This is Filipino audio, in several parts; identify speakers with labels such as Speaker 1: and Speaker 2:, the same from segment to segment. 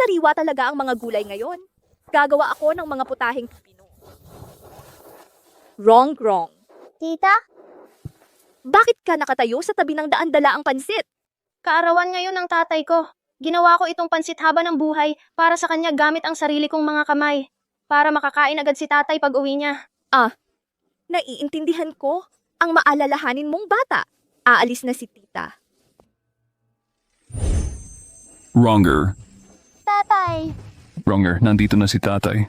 Speaker 1: Sariwa talaga ang mga gulay ngayon. Gagawa ako ng mga putaheng pipino. Wrong.
Speaker 2: Tita,
Speaker 1: Bakit ka nakatayo sa tabi ng daan-dala ang pansit?
Speaker 2: kaarawan ngayon ng tatay ko. Ginawa ko itong pansit haba ng buhay para sa kanya gamit ang sarili kong mga kamay. Para makakain agad si tatay pag uwi niya.
Speaker 1: Naiintindihan ko ang maalalahanin mong bata. Aalis na si tita.
Speaker 3: Wronger.
Speaker 2: Tatay!
Speaker 3: Wronger, nandito na si tatay.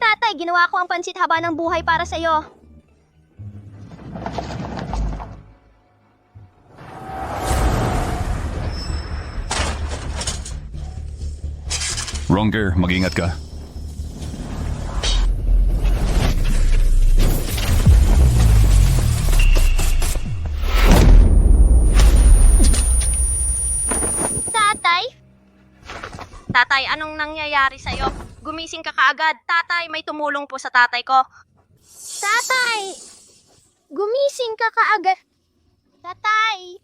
Speaker 2: Tatay, ginawa ko ang pansit haba ng buhay para sa'yo.
Speaker 3: Wronger, mag-ingat ka.
Speaker 2: Tatay? Tatay, anong nangyayari sa'yo? Gumising ka kaagad. Tatay, may tumulong po sa tatay ko. Tatay! Gumising ka kaagad. Tatay!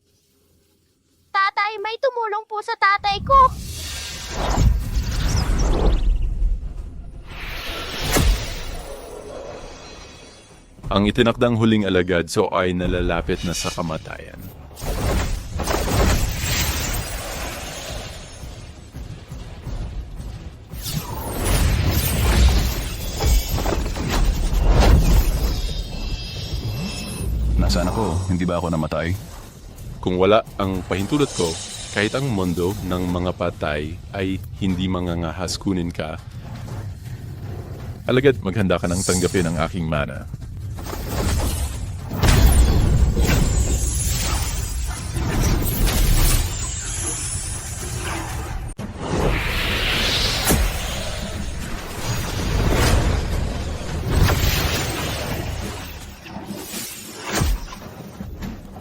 Speaker 2: Tatay, may tumulong po sa tatay ko.
Speaker 4: Ang itinakdang huling alagad so ay nalalapit na sa kamatayan.
Speaker 3: Nasaan ako? Hindi ba ako namatay?
Speaker 4: Kung wala ang pahintulot ko, kahit ang mundo ng mga patay ay hindi mangangahas kunin ka, alagad maghanda ka ng tanggapin ang aking mana.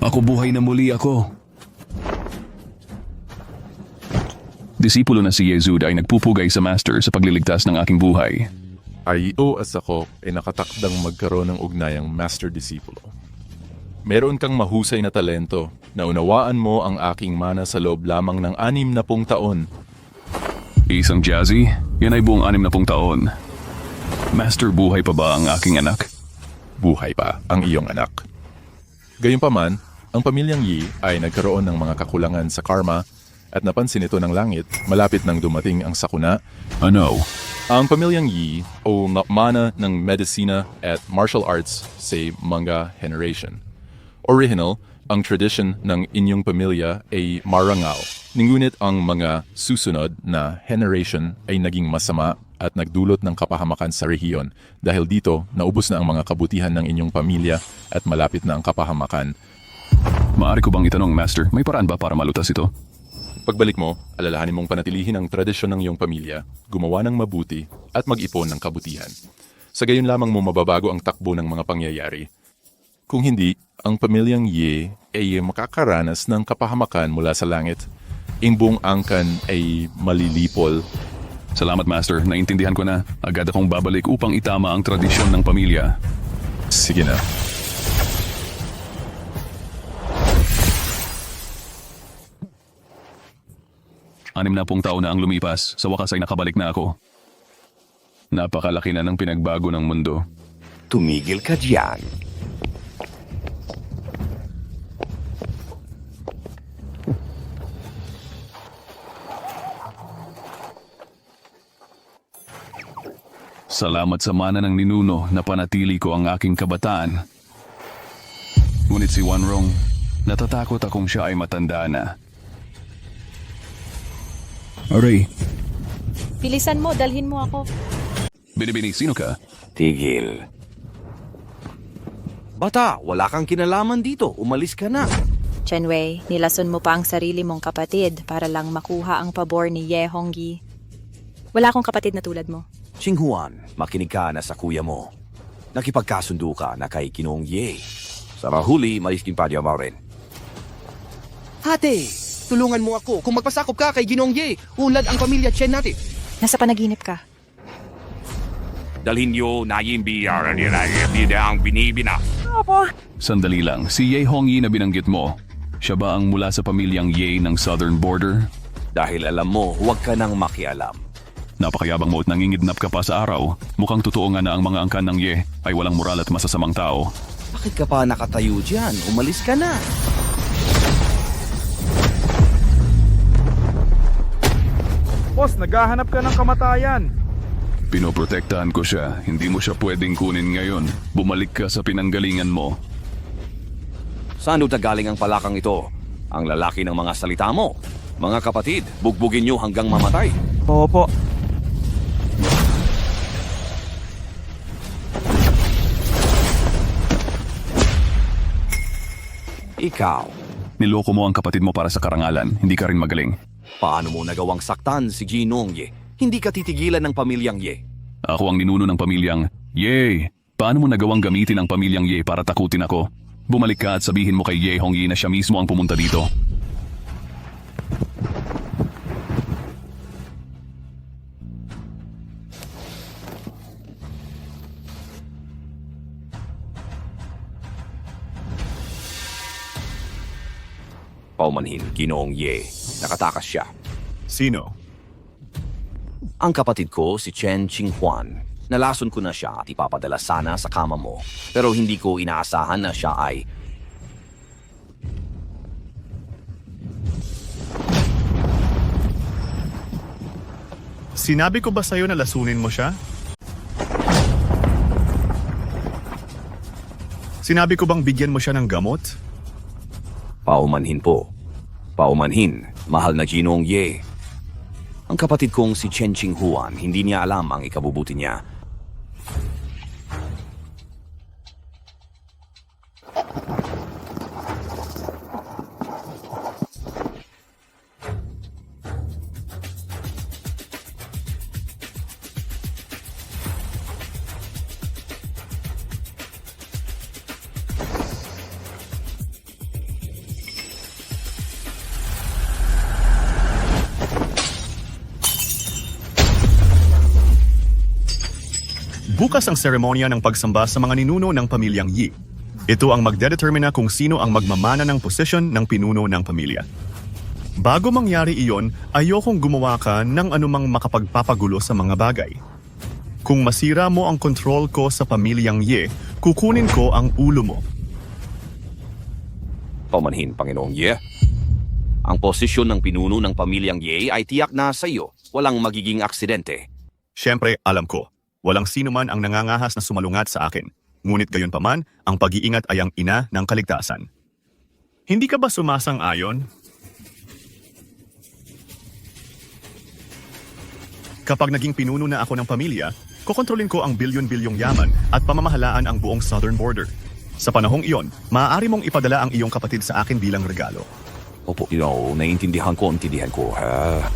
Speaker 3: Ako buhay na muli ako. Disipulo na si Yezud ay nagpupugay sa Master sa pagliligtas ng aking buhay.
Speaker 4: Ayo as ako ay nakatakdang magkaroon ng ugnayang master-disipulo. Meron kang mahusay na talento na unawaan mo ang aking mana sa loob lamang ng 60 taon.
Speaker 3: Isang Jazzy, yan ay buong 60 taon. Master, buhay pa ba ang aking anak?
Speaker 4: Buhay pa ang iyong anak. Gayunpaman, ang pamilyang Yi ay nagkaroon ng mga kakulangan sa karma at napansin ito ng langit malapit nang dumating ang sakuna.
Speaker 3: Ano?
Speaker 4: Ang pamilyang Yi o mana ng medicina at martial arts sa mga generation. Original, ang tradition ng inyong pamilya ay marangal. Ngunit ang mga susunod na generation ay naging masama at nagdulot ng kapahamakan sa rehiyon. Dahil dito, naubos na ang mga kabutihan ng inyong pamilya at malapit na ang kapahamakan.
Speaker 3: Maaari ko bang itanong, Master, may paraan ba para malutas ito?
Speaker 4: Pagbalik mo, alalahanin mong panatilihin ang tradisyon ng iyong pamilya, gumawa ng mabuti, at mag-ipon ng kabutihan. Sa gayon lamang mo mababago ang takbo ng mga pangyayari. Kung hindi, ang pamilyang Ye ay makakaranas ng kapahamakan mula sa langit. Ang buong angkan ay malilipol.
Speaker 3: Salamat, Master. Naintindihan ko na. Agad akong babalik upang itama ang tradisyon ng pamilya.
Speaker 4: Sige na.
Speaker 3: Anim na pong taon na ang lumipas, sa wakas ay nakabalik na ako. Napakalaki na ng pinagbago ng mundo.
Speaker 5: Tumigil ka diyan.
Speaker 3: Salamat sa mana ng ninuno na panatili ko ang aking kabataan. Ngunit si Wanrong, natatakot akong siya ay matanda na. Aray,
Speaker 1: Bilisan mo, dalhin mo ako.
Speaker 3: Binibini, sino ka?
Speaker 5: Tigil. Bata, wala kang kinalaman dito. Umalis ka na.
Speaker 6: Chenwei, nilason mo pa ang sarili mong kapatid para lang makuha ang pabor ni Ye Hongyi. Wala akong kapatid na tulad mo.
Speaker 5: Xinghuan, makinig ka na sa kuya mo. Nakipagkasundo ka na kay Ginoong Ye. Sa mahuli, maiskin pa niya rin.
Speaker 7: Ate, tulungan mo ako. Kung magpasakop ka kay Ginoong Ye, ulad ang pamilya Chen natin.
Speaker 6: Nasa panaginip ka.
Speaker 5: Dalhin niyo na yung biyara nila ang binibina.
Speaker 3: Sandali lang, si Ye Hongyi na binanggit mo, siya ba ang mula sa pamilyang Ye ng Southern Border?
Speaker 5: Dahil alam mo, huwag ka nang makialam.
Speaker 3: Napakayabang mo at nangingidnap ka pa sa araw. Mukhang totoo nga na ang mga angkan ng Ye ay walang moral at masasamang tao.
Speaker 5: Bakit ka pa nakatayo dyan? Umalis ka na.
Speaker 8: Boss, naghahanap ka ng kamatayan.
Speaker 3: Pinoprotektahan ko siya. Hindi mo siya pwedeng kunin ngayon. Bumalik ka sa pinanggalingan mo.
Speaker 5: Saan doon galing ang palakang ito? Ang lalaki ng mga salita mo. Mga kapatid, bugbugin niyo hanggang mamatay.
Speaker 8: Opo.
Speaker 5: Ikaw,
Speaker 3: Niloko mo ang kapatid mo para sa karangalan. Hindi ka rin magaling.
Speaker 5: paano mo nagawang saktan si Ginong Ye? Hindi ka titigilan ng pamilyang Ye.
Speaker 3: Ako ang ninuno ng pamilyang Ye. Paano mo nagawang gamitin ang pamilyang Ye para takutin ako? Bumalik ka at sabihin mo kay Ye Hongyi na siya mismo ang pumunta dito.
Speaker 5: Paumanhin, Ginoong Ye. Nakatakas siya.
Speaker 3: Sino?
Speaker 5: Ang kapatid ko, si Chen Qinghuan. Nalason ko na siya at ipapadala sana sa kama mo. Pero hindi ko inaasahan na siya ay...
Speaker 9: Sinabi ko ba sa'yo na lasunin mo siya? Sinabi ko bang bigyan mo siya ng gamot?
Speaker 5: Paumanhin po. Paumanhin, mahal na Ginong Ye. Ang kapatid kong si Chen Qinghuan, hindi niya alam ang ikabubuti niya.
Speaker 9: Bukas ang seremonya ng pagsamba sa mga ninuno ng pamilyang Yi. Ito ang magdedetermina kung sino ang magmamana ng posisyon ng pinuno ng pamilya. Bago mangyari iyon, ayokong gumawa ka ng anumang makapagpapagulo sa mga bagay. Kung masira mo ang kontrol ko sa pamilyang Ye, kukunin ko ang ulo mo.
Speaker 5: Paumanhin, Panginoong Ye. Ang posisyon ng pinuno ng pamilyang Ye ay tiyak na sa iyo. Walang magiging aksidente.
Speaker 9: Siyempre, alam ko, walang sino man ang nangangahas na sumalungat sa akin. Ngunit gayon pa man, ang pag-iingat ay ang ina ng kaligtasan. Hindi ka ba sumasang-ayon? Kapag naging pinuno na ako ng pamilya, kokontrolin ko ang bilyon-bilyong yaman at pamamahalaan ang buong southern border. Sa panahong iyon, maaari mong ipadala ang iyong kapatid sa akin bilang regalo.
Speaker 5: Opo, naiintindihan ko. Ha?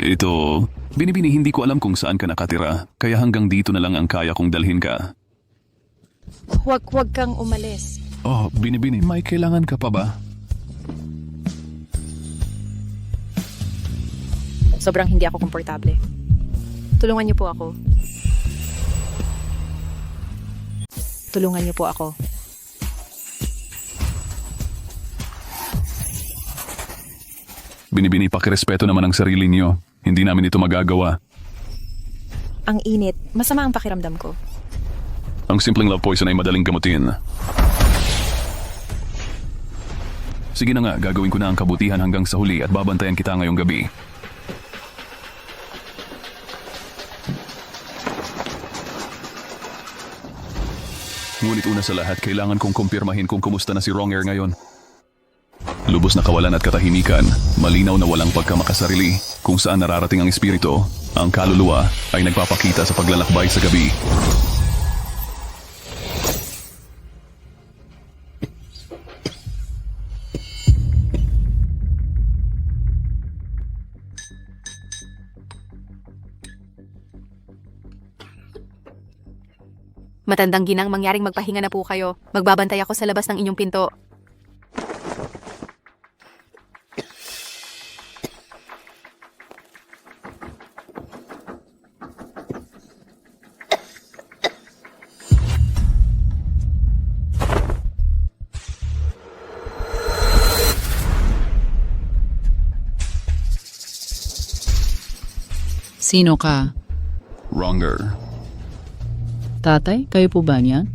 Speaker 3: Ito, Binibini, hindi ko alam kung saan ka nakatira. Kaya hanggang dito na lang ang kaya kong dalhin ka.
Speaker 6: Huwag kang umalis.
Speaker 3: Oh, Binibini, may kailangan ka pa ba?
Speaker 6: Sobrang hindi ako komportable. Tulungan niyo po ako. Tulungan niyo po ako.
Speaker 3: Binibini, pakirespeto naman ang sarili niyo. Hindi namin ito magagawa.
Speaker 6: Ang init. Masama ang pakiramdam ko.
Speaker 3: Ang simpleng love poison ay madaling gamutin. Sige na nga, gagawin ko na ang kabutihan hanggang sa huli at babantayan kita ngayong gabi. Ngunit una sa lahat, kailangan kong kumpirmahin kung kumusta na si Ronger ngayon. Lubos na kawalan at katahimikan, malinaw na walang pagkamakasarili, kung saan nararating ang espiritu, ang kaluluwa ay nagpapakita sa paglalakbay sa gabi.
Speaker 10: Matandang ginang, mangyaring magpahinga na po kayo. Magbabantay ako sa labas ng inyong pinto.
Speaker 11: Sino ka?
Speaker 3: Wronger.
Speaker 11: Tatay, kayo po ba yan?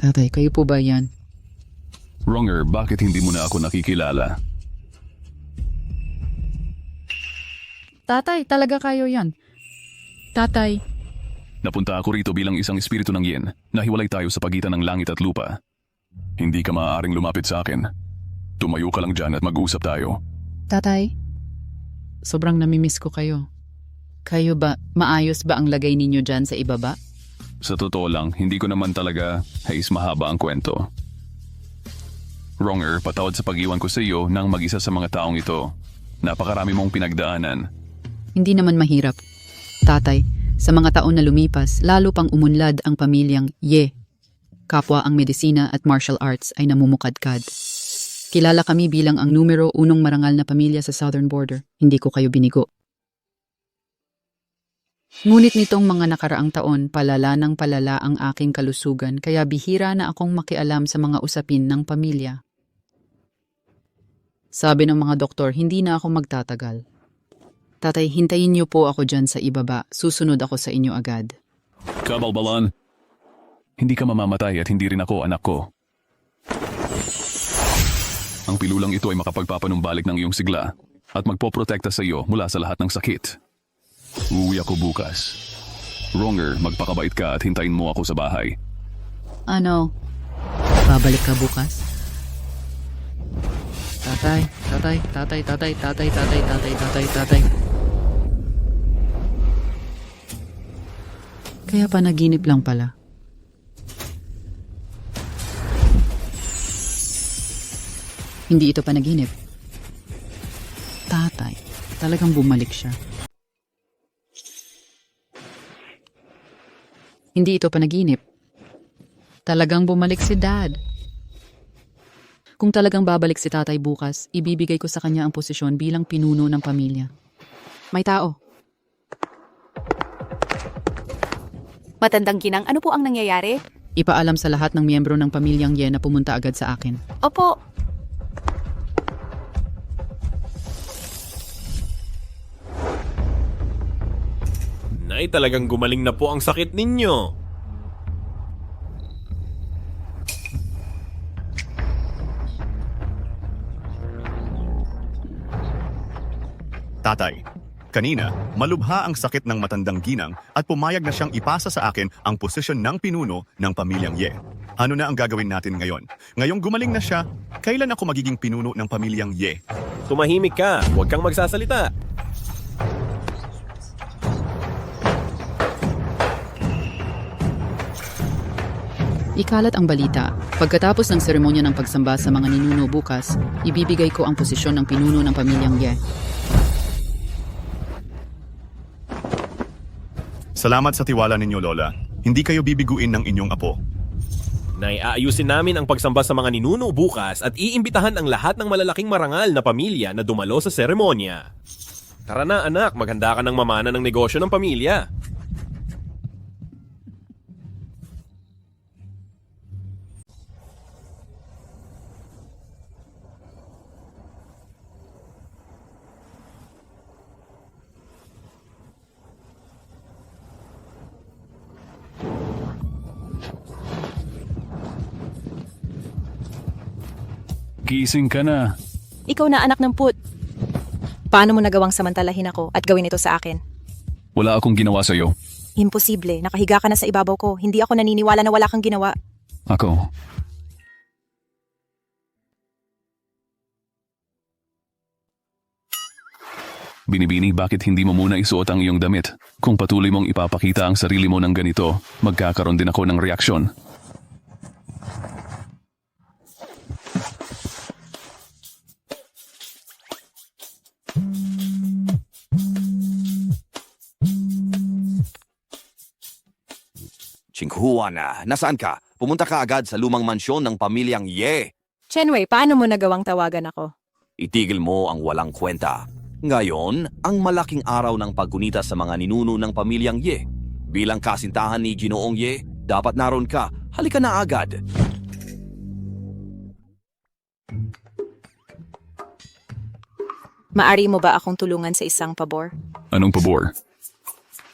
Speaker 11: Tatay, kayo po ba yan?
Speaker 3: Wronger, bakit hindi mo na ako nakikilala?
Speaker 11: Tatay, talaga kayo yan. Tatay,
Speaker 3: Napunta ako rito bilang isang espiritu ng yin. Nahiwalay tayo sa pagitan ng langit at lupa. Hindi ka maaaring lumapit sa akin. Tumayo ka lang dyan at mag-usap tayo.
Speaker 11: tatay, sobrang namimiss ko kayo. Kayo ba, maayos ba ang lagay ninyo dyan sa ibaba?
Speaker 3: Sa totoo lang, hindi ko naman talaga hais mahaba ang kwento. Wronger, patawad sa pag-iwan ko sa iyo nang mag-isa sa mga taong ito. Napakarami mong pinagdaanan.
Speaker 11: Hindi naman mahirap. Tatay, sa mga taon na lumipas, lalo pang umunlad ang pamilyang Ye. Kapwa ang medisina at martial arts ay namumukadkad. Kilala kami bilang ang numero 1 marangal na pamilya sa southern border. Hindi ko kayo binigo. Ngunit nitong mga nakaraang taon, palala ng palala ang aking kalusugan kaya bihira na akong makialam sa mga usapin ng pamilya. Sabi ng mga doktor, hindi na ako magtatagal. Tatay, hintayin niyo po ako dyan sa ibaba. Susunod ako sa inyo agad.
Speaker 3: Kabalbalan, hindi ka mamamatay at hindi rin ako anak ko. Ang pilulang ito ay makapagpapanumbalik ng iyong sigla at magpoprotekta sa iyo mula sa lahat ng sakit. Uuwi ako bukas. Wronger, magpakabait ka at hintayin mo ako sa bahay.
Speaker 11: Ano? Babalik ka bukas? Tatay. Kaya panaginip lang pala. Hindi ito panaginip. Tatay, talagang bumalik siya. Hindi ito panaginip. Talagang bumalik si Dad. Kung talagang babalik si tatay bukas, ibibigay ko sa kanya ang posisyon bilang pinuno ng pamilya. May tao.
Speaker 10: Matandang ginang, ano po ang nangyayari?
Speaker 11: Ipaalam sa lahat ng miyembro ng pamilyang Ye na pumunta agad sa akin.
Speaker 10: Opo.
Speaker 12: Nay, talagang gumaling na po ang sakit ninyo.
Speaker 9: Tatay, kanina, malubha ang sakit ng matandang ginang at pumayag na siyang ipasa sa akin ang posisyon ng pinuno ng pamilyang Ye. Ano na ang gagawin natin ngayon? Ngayong gumaling na siya, kailan ako magiging pinuno ng pamilyang Ye?
Speaker 12: Tumahimik ka, huwag kang magsasalita.
Speaker 11: Ikalat ang balita. Pagkatapos ng seremonya ng pagsamba sa mga ninuno bukas, ibibigay ko ang posisyon ng pinuno ng pamilyang Ye.
Speaker 9: Salamat sa tiwala ninyo, Lola. Hindi kayo bibiguin ng inyong apo.
Speaker 12: Nay, aayusin namin ang pagsamba sa mga ninuno bukas at iimbitahan ang lahat ng malalaking marangal na pamilya na dumalo sa seremonya. Tara na anak, maghanda ka ng mamana ng negosyo ng pamilya.
Speaker 3: Gising ka na.
Speaker 6: Ikaw na anak ng put. Paano mo nagawang samantalahin ako at gawin ito sa akin?
Speaker 3: Wala akong ginawa sa'yo.
Speaker 6: Imposible. Nakahiga ka na sa ibabaw ko. Hindi ako naniniwala na wala kang ginawa.
Speaker 3: Ako. Binibini, bakit hindi mo muna isuot ang iyong damit? Kung patuloy mong ipapakita ang sarili mo ng ganito, magkakaroon din ako ng reaksyon.
Speaker 5: Chinghuan na, nasaan ka? Pumunta ka agad sa lumang mansyon ng pamilyang Ye.
Speaker 6: Chenwei, paano mo nagawang tawagan ako?
Speaker 5: Itigil mo ang walang kwenta. Ngayon, ang malaking araw ng paggunita sa mga ninuno ng pamilyang Ye. Bilang kasintahan ni Ginoong Ye, dapat naroon ka. Halika na agad.
Speaker 6: Maari mo ba akong tulungan sa isang pabor?
Speaker 3: Anong pabor?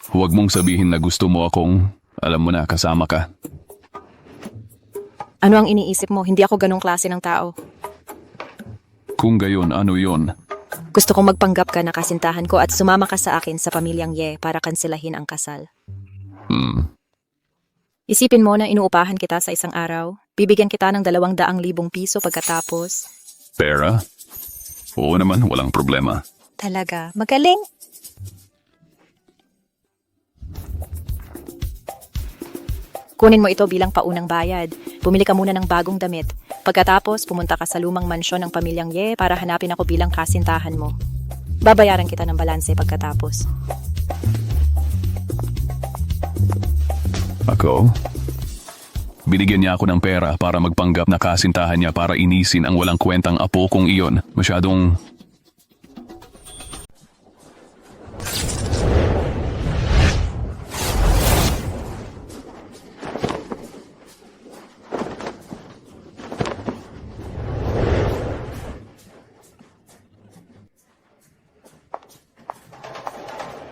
Speaker 3: Huwag mong sabihin na gusto mo akong, alam mo na, kasama ka.
Speaker 6: Ano ang iniisip mo? Hindi ako ganong klase ng tao.
Speaker 3: Kung gayon, ano yon?
Speaker 6: Gusto kong magpanggap ka na kasintahan ko at sumama ka sa akin sa pamilyang Ye para kanselahin ang kasal. Isipin mo na inuupahan kita sa isang araw. Bibigyan kita ng 200,000 piso pagkatapos.
Speaker 3: Pera? Oo naman, walang problema.
Speaker 6: Talaga, magaling. Kunin mo ito bilang paunang bayad. Bumili ka muna ng bagong damit. Pagkatapos, pumunta ka sa lumang mansyon ng pamilyang Ye para hanapin ako bilang kasintahan mo. Babayaran kita ng balanse pagkatapos.
Speaker 3: Ako? Binigyan niya ako ng pera para magpanggap na kasintahan niya para inisin ang walang kwentang apo kong iyon. Masyadong...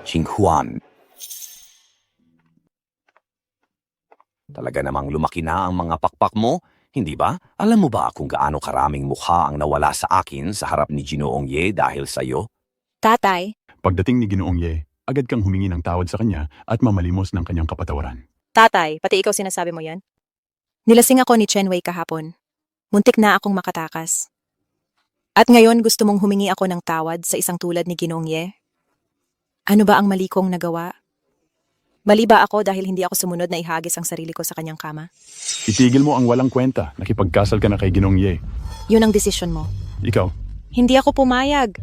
Speaker 5: Xinghuan. Talaga namang lumaki na ang mga pakpak mo, hindi ba? Alam mo ba kung gaano karaming mukha ang nawala sa akin sa harap ni Ginoong Ye dahil sa iyo?
Speaker 6: Tatay,
Speaker 9: Pagdating ni Ginoong Ye, agad kang humingi ng tawad sa kanya at mamalimos ng kanyang kapatawaran.
Speaker 6: tatay, pati ikaw sinasabi mo yan? Nilasing ako ni Chen Wei kahapon. Muntik na akong makatakas. At ngayon gusto mong humingi ako ng tawad sa isang tulad ni Ginoong Ye? Ano ba ang mali kong nagawa? Mali ba ako dahil hindi ako sumunod na ihagis ang sarili ko sa kanyang kama?
Speaker 9: Itigil mo ang walang kwenta. Nakipagkasal ka na kay Ginoong Ye.
Speaker 6: Yun ang desisyon mo.
Speaker 9: Ikaw,
Speaker 6: Hindi ako pumayag.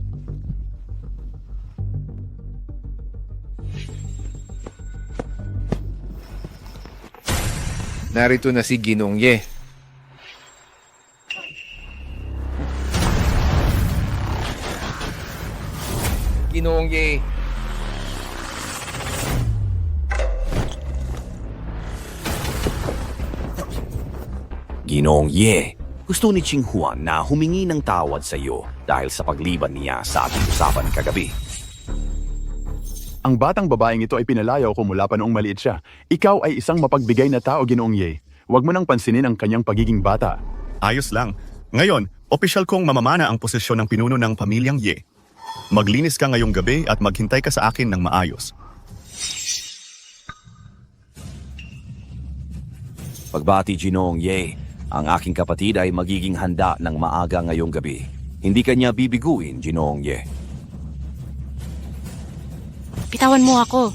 Speaker 7: Narito na si Ginoong Ye. Ginoong Ye.
Speaker 5: Ginoong Ye, gusto ni Xinghuan na humingi ng tawad sa iyo dahil sa pagliban niya sa ating usapan kagabi.
Speaker 9: ang batang babaeng ito ay pinalayaw ko mula pa noong maliit siya. Ikaw ay isang mapagbigay na tao, Ginoong Ye. Huwag mo nang pansinin ang kanyang pagiging bata. Ayos lang. Ngayon, opisyal kong mamamana ang posisyon ng pinuno ng pamilyang Ye. Maglinis ka ngayong gabi at maghintay ka sa akin ng maayos.
Speaker 5: Pagbati, Ginoong Ye, ang aking kapatid ay magiging handa ng maaga ngayong gabi. Hindi kanya bibiguin, Ginoong Ye.
Speaker 6: Bitawan mo ako.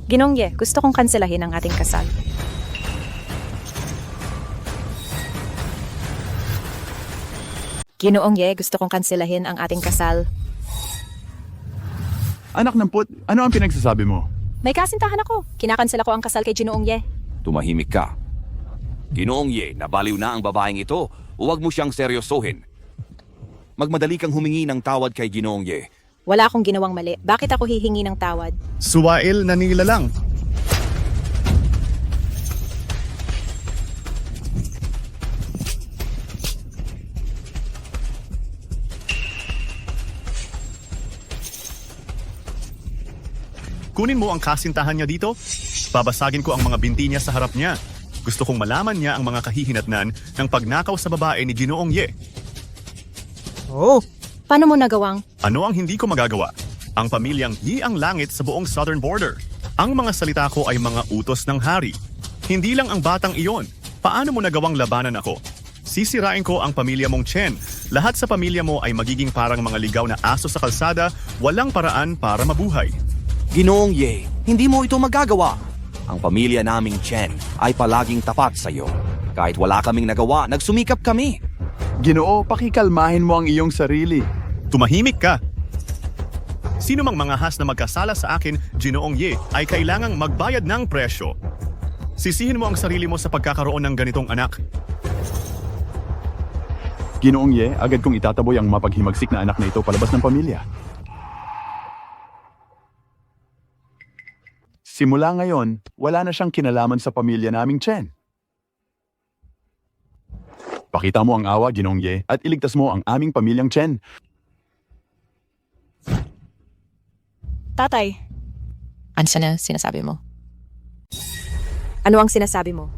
Speaker 6: Ginoong Ye, gusto kong kanselahin ang ating kasal. Ginoong Ye, gusto kong kanselahin ang ating kasal.
Speaker 9: Anak ng put, ano ang pinagsasabi mo?
Speaker 6: May kasintahan ako. Kinakansela ko ang kasal kay Ginoong Ye.
Speaker 5: Tumahimik ka. Ginoong Ye, nabaliw na ang babaeng ito. Huwag mo siyang seryosohin. Magmadali kang humingi ng tawad kay Ginoong Ye.
Speaker 6: Wala akong ginawang mali. Bakit ako hihingi ng tawad?
Speaker 9: Suwail na nila lang. Kunin mo ang kasintahan niya dito. Babasagin ko ang mga binti niya sa harap niya. Gusto kong malaman niya ang mga kahihinatnan ng pagnakaw sa babae ni Ginoong Ye.
Speaker 6: Oh, paano mo nagawang?
Speaker 9: Ano ang hindi ko magagawa? Ang pamilyang Yi ang langit sa buong southern border. Ang mga salita ko ay mga utos ng hari. Hindi lang ang batang iyon. Paano mo nagawang labanan ako? Sisirain ko ang pamilya mong Chen. Lahat sa pamilya mo ay magiging parang mga ligaw na aso sa kalsada, walang paraan para mabuhay.
Speaker 5: Ginoong Ye, hindi mo ito magagawa. Ang pamilya naming Chen ay palaging tapat sa iyo. Kahit wala kaming nagawa, nagsumikap kami.
Speaker 9: Ginoo, pakikalmahin mo ang iyong sarili. Tumahimik ka. Sino mang mga has na magkasala sa akin, Ginoong Ye, ay kailangang magbayad ng presyo. Sisihin mo ang sarili mo sa pagkakaroon ng ganitong anak. Ginoong Ye, agad kong itataboy ang mapaghimagsik na anak na ito palabas ng pamilya. Simula ngayon, wala na siyang kinalaman sa pamilya naming Chen. Pakita mo ang awa, Ginoong Ye, at iligtas mo ang aming pamilyang Chen.
Speaker 6: Tatay,
Speaker 10: Ano na sinasabi mo?
Speaker 6: ano ang sinasabi mo?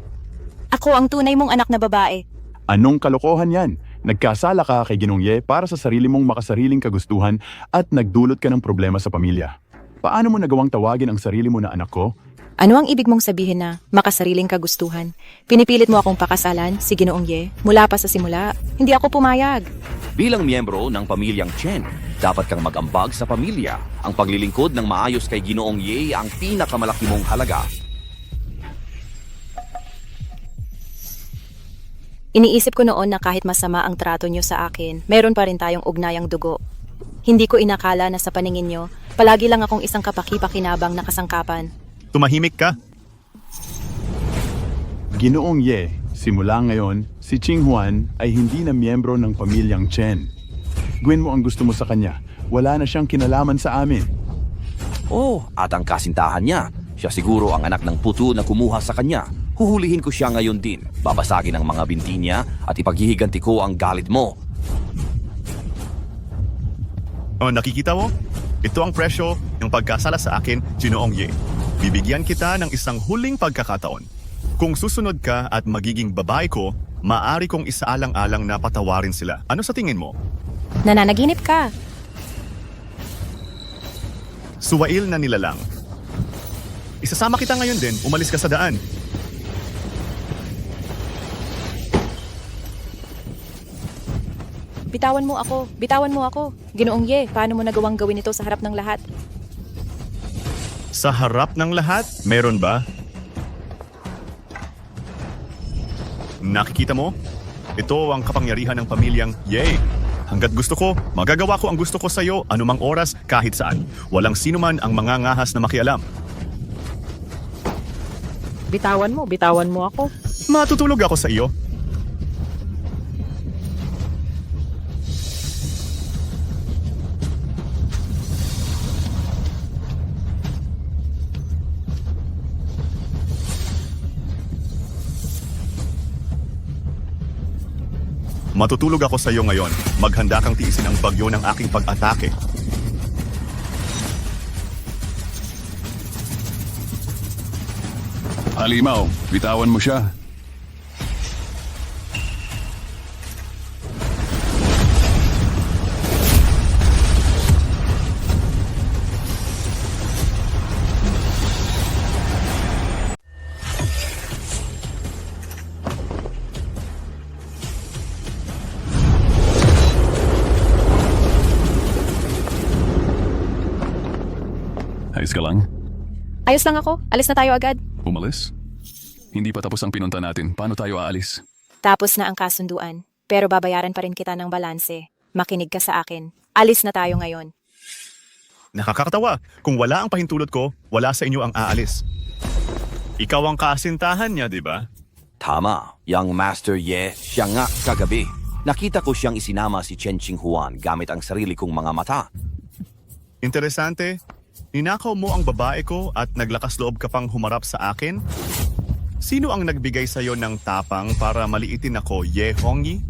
Speaker 6: Ako ang tunay mong anak na babae.
Speaker 9: Anong kalokohan yan? Nagkasala ka kay Ginoong Ye para sa sarili mong makasariling kagustuhan at nagdulot ka ng problema sa pamilya. Paano mo nagawang tawagin ang sarili mo na anak ko?
Speaker 6: Ano ang ibig mong sabihin na makasariling kagustuhan? Pinipilit mo akong pakasalan, si Ginoong Ye, mula pa sa simula. Hindi ako pumayag.
Speaker 5: Bilang miyembro ng pamilyang Chen, dapat kang mag-ambag sa pamilya. Ang paglilingkod ng maayos kay Ginoong Ye ang pinakamalaki mong halaga.
Speaker 6: Iniisip ko noon na kahit masama ang trato niyo sa akin, meron pa rin tayong ugnayang dugo. Hindi ko inakala na sa paningin niyo, palagi lang akong isang kapaki-pakinabang na kasangkapan.
Speaker 9: Tumahimik ka. Ginoong Ye, simula ngayon, si Ching Huan ay hindi na miyembro ng pamilyang Chen. Gawin mo ang gusto mo sa kanya. Wala na siyang kinalaman sa amin.
Speaker 5: Oh, at ang kasintahan niya. Siya siguro ang anak ng puto na kumuha sa kanya. Huhulihin ko siya ngayon din. Babasagin ang mga binti niya at ipaghihiganti ko ang galit mo.
Speaker 9: O, nakikita mo? Ito ang presyo ng pagkasala sa akin, Ginoong Ye. Bibigyan kita ng isang huling pagkakataon. Kung susunod ka at magiging babae ko, maaari kong isaalang-alang na patawarin sila. Ano sa tingin mo?
Speaker 6: Nananaginip ka.
Speaker 9: Suwail na nilalang. Isasama kita ngayon din, umalis ka sa daan.
Speaker 6: Bitawan mo ako, bitawan mo ako. Ginoong Ye, paano mo nagawang gawin ito sa harap ng lahat?
Speaker 9: Sa harap ng lahat, meron ba? Nakikita mo? Ito ang kapangyarihan ng pamilyang Ye. Hanggat gusto ko, magagawa ko ang gusto ko sa iyo anumang oras kahit saan. Walang sino man ang mangangahas na makialam.
Speaker 10: Bitawan mo ako.
Speaker 9: Matutulog ako sa iyo. Matutulog ako sa iyo ngayon. Maghanda kang tiisin ang bagyo ng aking pag-atake.
Speaker 3: Halimaw, bitawan mo siya. Ayos ka lang?
Speaker 6: Ayos lang ako, alis na tayo agad.
Speaker 3: Umalis? Hindi pa tapos ang pinunta natin. Paano tayo aalis?
Speaker 6: Tapos na ang kasunduan, pero babayaran pa rin kita ng balanse. Makinig ka sa akin. Alis na tayo ngayon.
Speaker 9: Nakakatawa. Kung wala ang pahintulot ko, wala sa inyo ang aalis. Ikaw ang kasintahan niya, di ba?
Speaker 5: Tama, Young Master Ye, siya nga kagabi. Nakita ko siyang isinama si Chen Ching Huan gamit ang sarili kong mga mata.
Speaker 9: Interesante. Ninakaw mo ang babae ko at naglakas loob ka pang humarap sa akin? Sino ang nagbigay sa iyo ng tapang para maliitin ako, Ye Hongyi?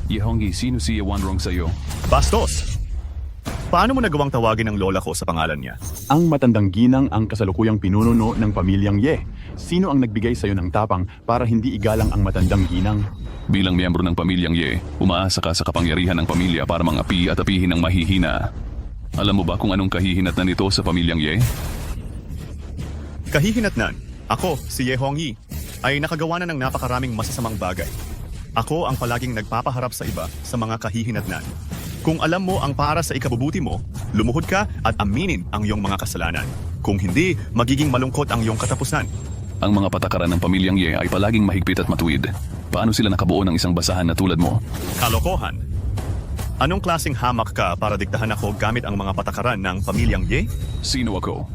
Speaker 3: Ye Hongyi, sino si Ye Wanrong sa'yo?
Speaker 9: Bastos! Paano mo nagawang tawagin ang lola ko sa pangalan niya?
Speaker 3: Ang matandang ginang ang kasalukuyang pinununo ng pamilyang Ye. Sino ang nagbigay sa'yo ng tapang para hindi igalang ang matandang ginang? Bilang miyembro ng pamilyang Ye, umaasa ka sa kapangyarihan ng pamilya para mangapi at apihin ang mahihina. Alam mo ba kung anong kahihinatnan nito sa pamilyang Ye?
Speaker 9: Kahihinatnan, ako, si Ye Hongyi, ay nakagawa na ng napakaraming masasamang bagay. Ako ang palaging nagpapaharap sa iba sa mga kahihinatnan. Kung alam mo ang para sa ikabubuti mo, lumuhod ka at aminin ang iyong mga kasalanan. Kung hindi, magiging malungkot ang iyong katapusan.
Speaker 3: Ang mga patakaran ng pamilyang Ye ay palaging mahigpit at matuwid. Paano sila nakabuo ng isang basahan na tulad mo?
Speaker 9: Kalokohan. Anong klaseng hamak ka para diktahan ako gamit ang mga patakaran ng pamilyang Ye?
Speaker 3: Sino ako?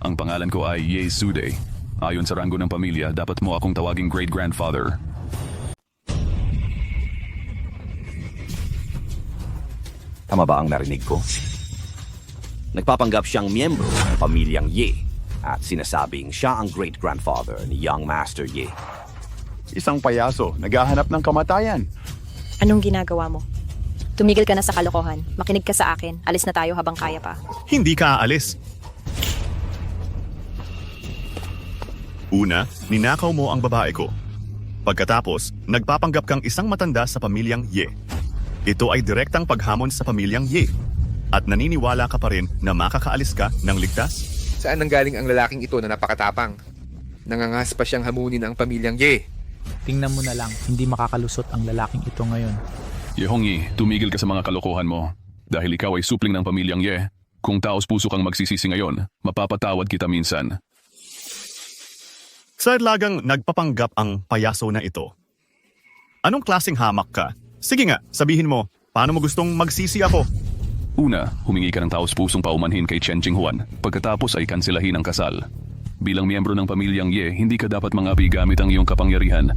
Speaker 3: Ang pangalan ko ay Ye Sude. Ayon sa ranggo ng pamilya, dapat mo akong tawaging great-grandfather.
Speaker 5: Tama ba ang narinig ko? Nagpapanggap siyang miyembro ng pamilyang Ye at sinasabing siya ang great-grandfather ni Young Master Ye.
Speaker 3: isang payaso, naghahanap ng kamatayan.
Speaker 6: Anong ginagawa mo? Tumigil ka na sa kalokohan. Makinig ka sa akin. Alis na tayo habang kaya pa.
Speaker 9: Hindi ka aalis. Una, ninakaw mo ang babae ko. Pagkatapos, nagpapanggap kang isang matanda sa pamilyang Ye. Ito ay direktang paghamon sa pamilyang Ye. At naniniwala ka pa rin na makakaalis ka ng ligtas?
Speaker 7: Saan nanggaling ang lalaking ito na napakatapang? Nangangas pa siyang hamunin ang pamilyang Ye.
Speaker 8: Tingnan mo na lang, hindi makakalusot ang lalaking ito ngayon.
Speaker 3: Ye Hongyi, tumigil ka sa mga kalokohan mo. Dahil ikaw ay supling ng pamilyang Ye. Kung taos puso kang magsisisi ngayon, mapapatawad kita minsan.
Speaker 9: Sa lagang nagpapanggap ang payaso na ito. Anong klaseng hamak ka? Sige nga, sabihin mo, paano mo gustong magsisi ako?
Speaker 3: Una, humingi ka ng taos-pusong paumanhin kay Chen Jinghuan. Pagkatapos ay kansilahin ang kasal. Bilang miyembro ng pamilyang Ye, hindi ka dapat mangapi gamit ang iyong kapangyarihan.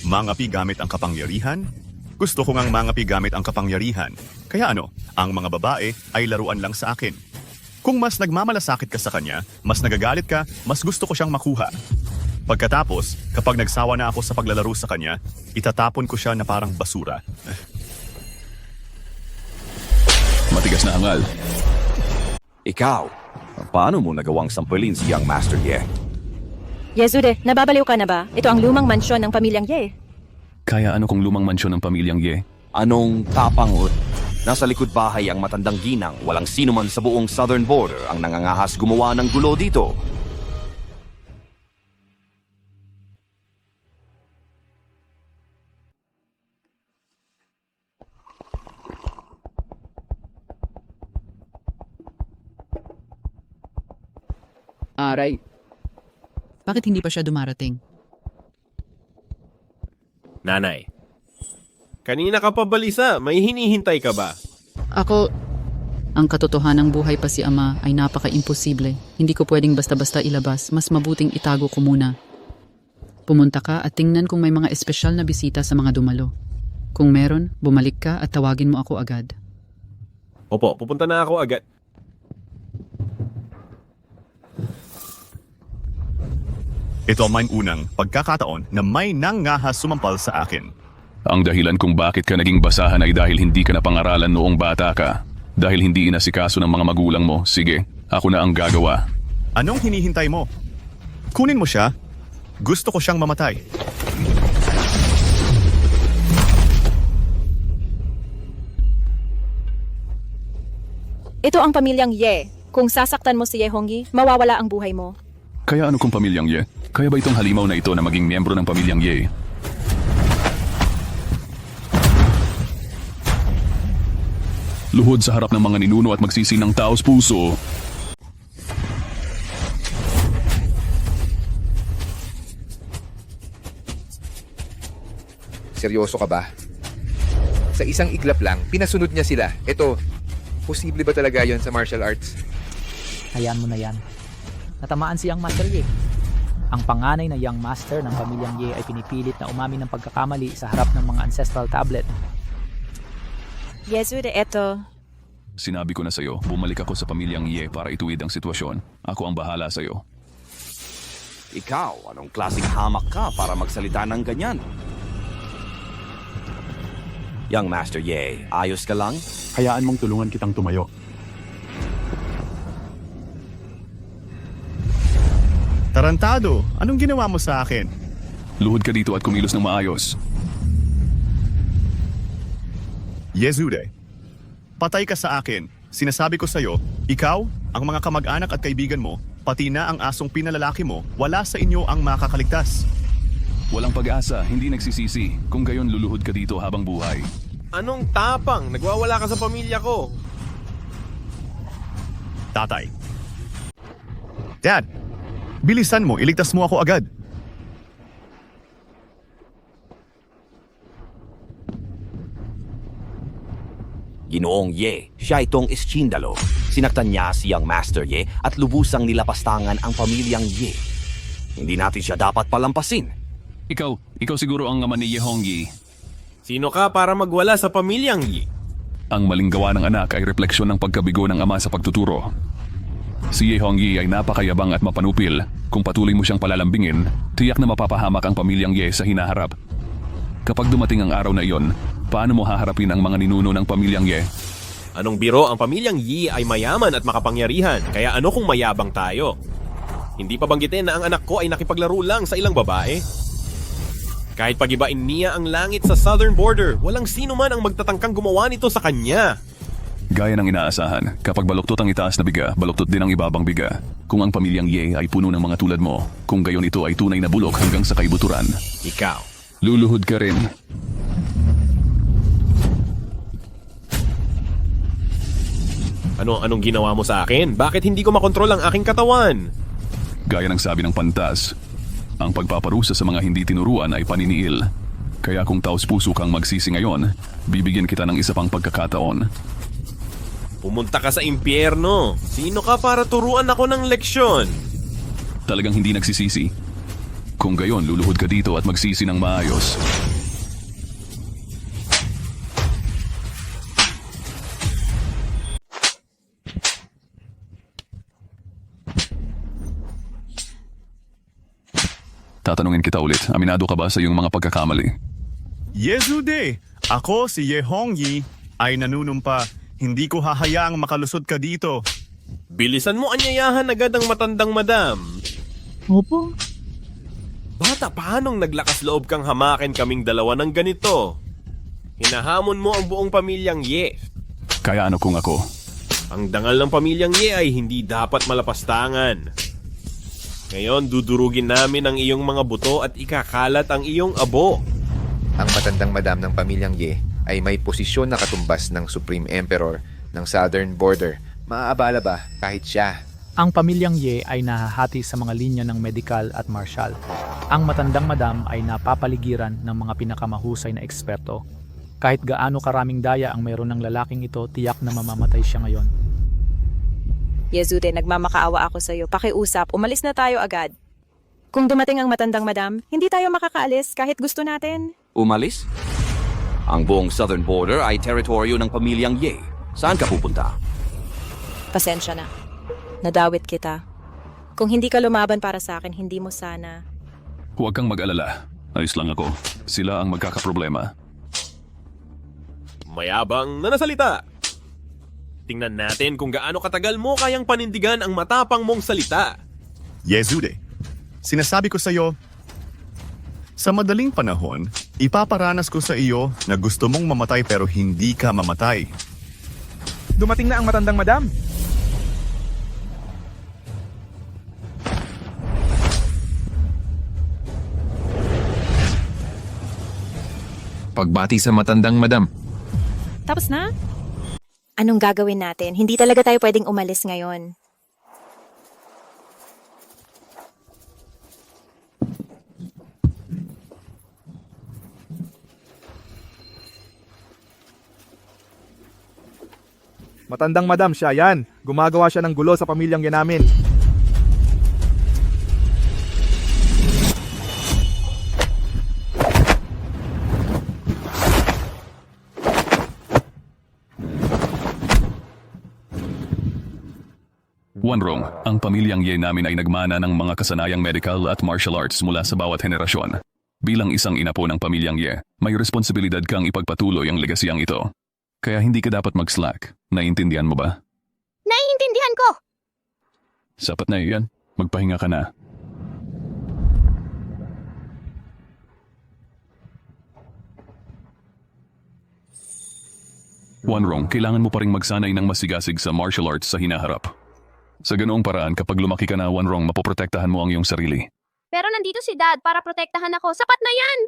Speaker 9: Mangapi gamit ang kapangyarihan? Gusto ko ngang mangapi gamit ang kapangyarihan. Kaya ano, ang mga babae ay laruan lang sa akin. Kung mas nagmamalasakit ka sa kanya, mas nagagalit ka, mas gusto ko siyang makuha. Pagkatapos, kapag nagsawa na ako sa paglalaro sa kanya, itatapon ko siya na parang basura.
Speaker 3: Matigas na hangal.
Speaker 5: Ikaw, paano mo nagawang sampulin si Young Master Ye?
Speaker 6: Yezude, nababaliw ka na ba? Ito ang lumang mansyon ng pamilyang Ye.
Speaker 3: Kaya ano kung lumang mansyon ng pamilyang Ye?
Speaker 5: Anong tapang Nasa likod bahay ang matandang ginang, walang sino man sa buong southern border ang nangangahas gumawa ng gulo dito.
Speaker 11: Aray. Bakit hindi pa siya dumarating?
Speaker 12: Nanay, kanina ka pa balisa, may hinihintay ka ba?
Speaker 11: Ako, ang katotohanang buhay pa si Ama ay napaka-imposible. Hindi ko pwedeng basta-basta ilabas, mas mabuting itago ko muna. Pumunta ka at tingnan kung may mga espesyal na bisita sa mga dumalo. Kung meron, bumalik ka at tawagin mo ako agad.
Speaker 12: Opo, pupunta na ako agad.
Speaker 9: Ito ang may unang pagkakataon na may nangahas sumampal sa akin.
Speaker 3: Ang dahilan kung bakit ka naging basahan ay dahil hindi ka napangaralan noong bata ka. Dahil hindi inasikaso ng mga magulang mo, sige, ako na ang gagawa.
Speaker 9: Anong hinihintay mo? Kunin mo siya. Gusto ko siyang mamatay.
Speaker 6: Ito ang pamilyang Ye. Kung sasaktan mo si Ye Hongyi, mawawala ang buhay mo.
Speaker 3: Kaya ano kung pamilyang Ye? Kaya ba itong halimaw na ito na maging miyembro ng pamilyang Ye? Luhod sa harap ng mga ninuno at magsisi ng taos puso.
Speaker 7: Seryoso ka ba? Sa isang iglap lang, pinasunod niya sila. Ito, posible ba talaga yon sa martial arts?
Speaker 8: Hayaan mo na yan. Natamaan si Young Master Ye. Ang panganay na Young Master ng pamilyang Ye ay pinipilit na umamin ng pagkakamali sa harap ng mga ancestral tablet.
Speaker 6: Yezude, eto.
Speaker 3: Sinabi ko na sa'yo, bumalik ako sa pamilyang Ye para ituwid ang sitwasyon. Ako ang bahala sa'yo.
Speaker 5: Ikaw, anong klaseng hamak ka para magsalita ng ganyan? Young Master Ye, ayos ka lang?
Speaker 9: Hayaan mong tulungan kitang tumayo. Tarantado, anong ginawa mo sa akin?
Speaker 3: Luhod ka dito at kumilos ng maayos.
Speaker 9: Yezude, patay ka sa akin. Sinasabi ko sa'yo, ikaw, ang mga kamag-anak at kaibigan mo, pati na ang asong pinalalaki mo, wala sa inyo ang makakaligtas.
Speaker 3: Walang pag-asa, hindi nagsisisi. Kung gayon luluhod ka dito habang buhay.
Speaker 12: Anong tapang? Nagwawala ka sa pamilya ko.
Speaker 9: Tatay. Dad, bilisan mo, iligtas mo ako agad.
Speaker 5: Ginoong Ye, siya itong Ischindalo. Sinaktan niya si Young Master Ye at lubusang nilapastangan ang pamilyang Ye. Hindi natin siya dapat palampasin.
Speaker 3: Ikaw siguro ang ama ni Ye Hongyi.
Speaker 12: Sino ka para magwala sa pamilyang Ye?
Speaker 3: Ang maling gawa ng anak ay refleksyon ng pagkabigo ng ama sa pagtuturo. Si Ye Hongyi ay napakayabang at mapanupil. Kung patuloy mo siyang palalambingin, Tiyak na mapapahamak ang pamilyang Ye sa hinaharap. Kapag dumating ang araw na iyon, paano mo haharapin ang mga ninuno ng pamilyang Ye?
Speaker 12: Anong biro, ang pamilyang Yi ay mayaman at makapangyarihan, kaya ano kung mayabang tayo? Hindi pa banggitin na ang anak ko ay nakipaglaro lang sa ilang babae. Kahit pagibain niya ang langit sa southern border, walang sino man ang magtatangkang gumawa nito sa kanya.
Speaker 3: Gaya ng inaasahan, kapag baluktot ang itaas na biga, baluktot din ang ibabang biga. Kung ang pamilyang Ye ay puno ng mga tulad mo, kung gayon ito ay tunay na bulok hanggang sa kaibuturan.
Speaker 12: Ikaw.
Speaker 3: Luluhod ka rin.
Speaker 12: Anong ginawa mo sa akin? Bakit hindi ko makontrol ang aking katawan?
Speaker 3: Gaya ng sabi ng pantas, ang pagpaparusa sa mga hindi tinuruan ay paniniil. Kaya kung taos-puso kang magsisi ngayon, bibigyan kita ng isa pang pagkakataon.
Speaker 12: Pumunta ka sa impyerno. Sino ka para turuan ako ng leksyon?
Speaker 3: Talagang hindi nagsisisi. Kung gayon, luluhod ka dito at magsisi ng maayos. Tatanungin kita ulit, aminado ka ba sa iyong mga pagkakamali?
Speaker 9: Yezude! Ako si Ye Hongyi ay nanunumpa. Hindi ko hahayaang makalusot ka dito.
Speaker 12: Bilisan mo anyayahan agad ang matandang madam.
Speaker 8: Opo.
Speaker 12: Bata, paanong naglakas loob kang hamakin kaming dalawa ng ganito? Hinahamon mo ang buong pamilyang Ye.
Speaker 3: Kaya ano kung ako?
Speaker 12: Ang dangal ng pamilyang Ye ay hindi dapat malapastangan. Ngayon, dudurugin namin ang iyong mga buto at ikakalat ang iyong abo.
Speaker 7: Ang matandang madam ng pamilyang Ye ay may posisyon na katumbas ng Supreme Emperor ng Southern Border. Maaabala ba kahit siya?
Speaker 8: Ang pamilyang Ye ay nahahati sa mga linya ng medikal at martial. Ang matandang madam ay napapaligiran ng mga pinakamahusay na eksperto. Kahit gaano karaming daya ang mayroon ng lalaking ito, tiyak na mamamatay siya ngayon.
Speaker 6: Yezude, nagmamakaawa ako sa iyo. Pakiusap, umalis na tayo agad. Kung dumating ang matandang madam, hindi tayo makakaalis kahit gusto natin.
Speaker 5: Umalis? Ang buong southern border ay teritoryo ng pamilyang Ye. Saan ka pupunta?
Speaker 6: Pasensya na. Nadawit kita. Kung hindi ka lumaban para sa akin, hindi mo sana.
Speaker 3: Huwag kang mag-alala. Ayos lang ako. Sila ang magkakaproblema.
Speaker 12: Mayabang na nasalita. Tingnan natin kung gaano katagal mo kayang panindigan ang matapang mong salita.
Speaker 9: Yezude, sinasabi ko sa iyo, sa madaling panahon, ipaparanas ko sa iyo na gusto mong mamatay pero hindi ka mamatay.
Speaker 7: Dumating na ang matandang madam.
Speaker 13: Pagbati sa matandang madam.
Speaker 6: Tapos na? Anong gagawin natin? Hindi talaga tayo pwedeng umalis ngayon.
Speaker 7: Matandang madam siya yan. Gumagawa siya ng gulo sa pamilyang yan namin.
Speaker 3: Wanrong, ang pamilyang Ye namin ay nagmana ng mga kasanayang medical at martial arts mula sa bawat henerasyon. Bilang isang ina po ng pamilyang Ye, may responsibilidad kang ipagpatuloy ang legasyang ito. Kaya hindi ka dapat mag-slack. Naiintindihan mo ba?
Speaker 2: Naiintindihan ko!
Speaker 3: Sapat na iyan. Magpahinga ka na. Wanrong, kailangan mo pa ring magsanay ng masigasig sa martial arts sa hinaharap. Sa ganoong paraan, kapag lumaki ka na, Wanrong, mapoprotektahan mo ang iyong sarili.
Speaker 2: Pero nandito si Dad para protektahan ako. Sapat na yan!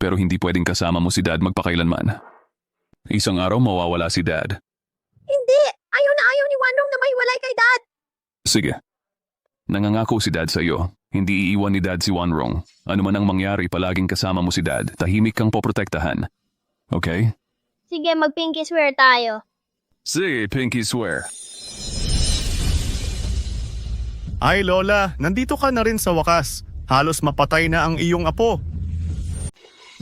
Speaker 3: Pero hindi pwedeng kasama mo si Dad magpakailanman. Isang araw mawawala si Dad.
Speaker 2: Hindi! Ayaw na ayaw ni Wanrong na mahiwalay kay Dad!
Speaker 3: Sige. Nangangako si Dad sa iyo. Hindi iiwan ni Dad si Wanrong. Ano man ang mangyari, palaging kasama mo si Dad. Tahimik kang poprotektahan. Okay?
Speaker 2: Sige, mag-pinky swear tayo.
Speaker 3: Sige, Pinky Swear.
Speaker 9: Ay Lola, nandito ka na rin sa wakas. Halos mapatay na ang iyong apo.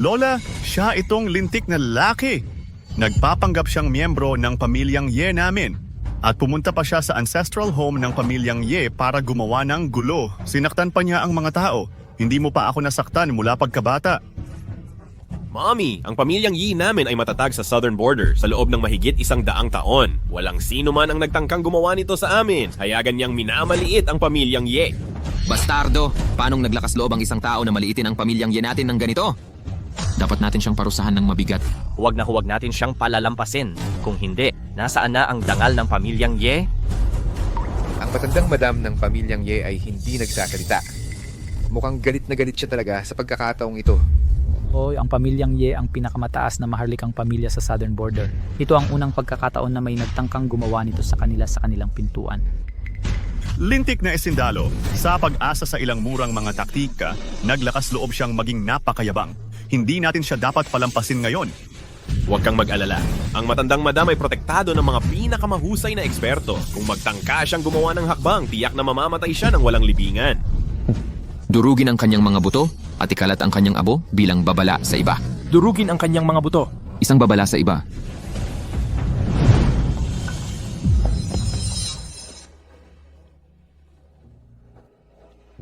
Speaker 9: Lola, siya itong lintik na lalaki. Nagpapanggap siyang miyembro ng pamilyang Ye namin. At pumunta pa siya sa ancestral home ng pamilyang Ye para gumawa ng gulo. Sinaktan pa niya ang mga tao. Hindi mo pa ako nasaktan mula pagkabata.
Speaker 12: Mommy, ang pamilyang Yi namin ay matatag sa southern border sa loob ng mahigit 100 taon. Walang sino man ang nagtangkang gumawa nito sa amin. Hayagan niyang minamaliit ang pamilyang Ye.
Speaker 13: Bastardo! Paanong naglakas loob ang isang tao na maliitin ang pamilyang Ye natin ng ganito? Dapat natin siyang parusahan ng mabigat.
Speaker 14: Huwag na huwag natin siyang palalampasin. Kung hindi, nasaan na ang dangal ng pamilyang Ye?
Speaker 7: Ang matandang madam ng pamilyang Ye ay hindi nagsasalita. Mukhang galit na galit siya talaga sa pagkakataong ito.
Speaker 8: Hoy, ang pamilyang Ye ang pinakamataas na maharlikang pamilya sa southern border. Ito ang unang pagkakataon na may nagtangkang gumawa nito sa kanila sa kanilang pintuan.
Speaker 9: Lintik na esindalo, sa pag-asa sa ilang murang mga taktika, naglakas loob siyang maging napakayabang. Hindi natin siya dapat palampasin ngayon.
Speaker 12: Huwag kang mag-alala. Ang matandang madam ay protektado ng mga pinakamahusay na eksperto. Kung magtangka siyang gumawa ng hakbang, tiyak na mamamatay siya ng walang libingan.
Speaker 13: Durugin ang kanyang mga buto at ikalat ang kanyang abo bilang babala sa iba.
Speaker 8: Durugin ang kanyang mga buto.
Speaker 13: Isang babala sa iba.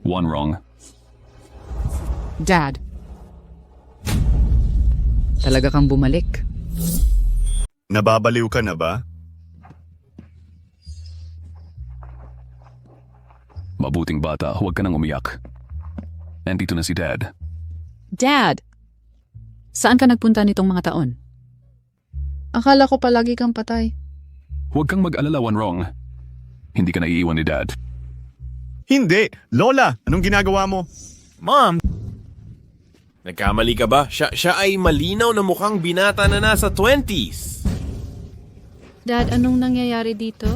Speaker 3: One wrong.
Speaker 11: Dad. Talaga kang bumalik.
Speaker 9: Nababaliw ka na ba?
Speaker 3: Mabuting bata, huwag ka nang umiyak. Nandito na si Dad.
Speaker 11: Dad! Saan ka nagpunta nitong mga taon? Akala ko palagi kang patay.
Speaker 3: Huwag kang mag-alala, One wrong. Hindi ka naiiwan ni Dad.
Speaker 9: Hindi! Lola, anong ginagawa mo?
Speaker 12: Mom! Nagkamali ka ba? Siya ay malinaw na mukhang binata na nasa 20s.
Speaker 10: Dad, anong nangyayari dito?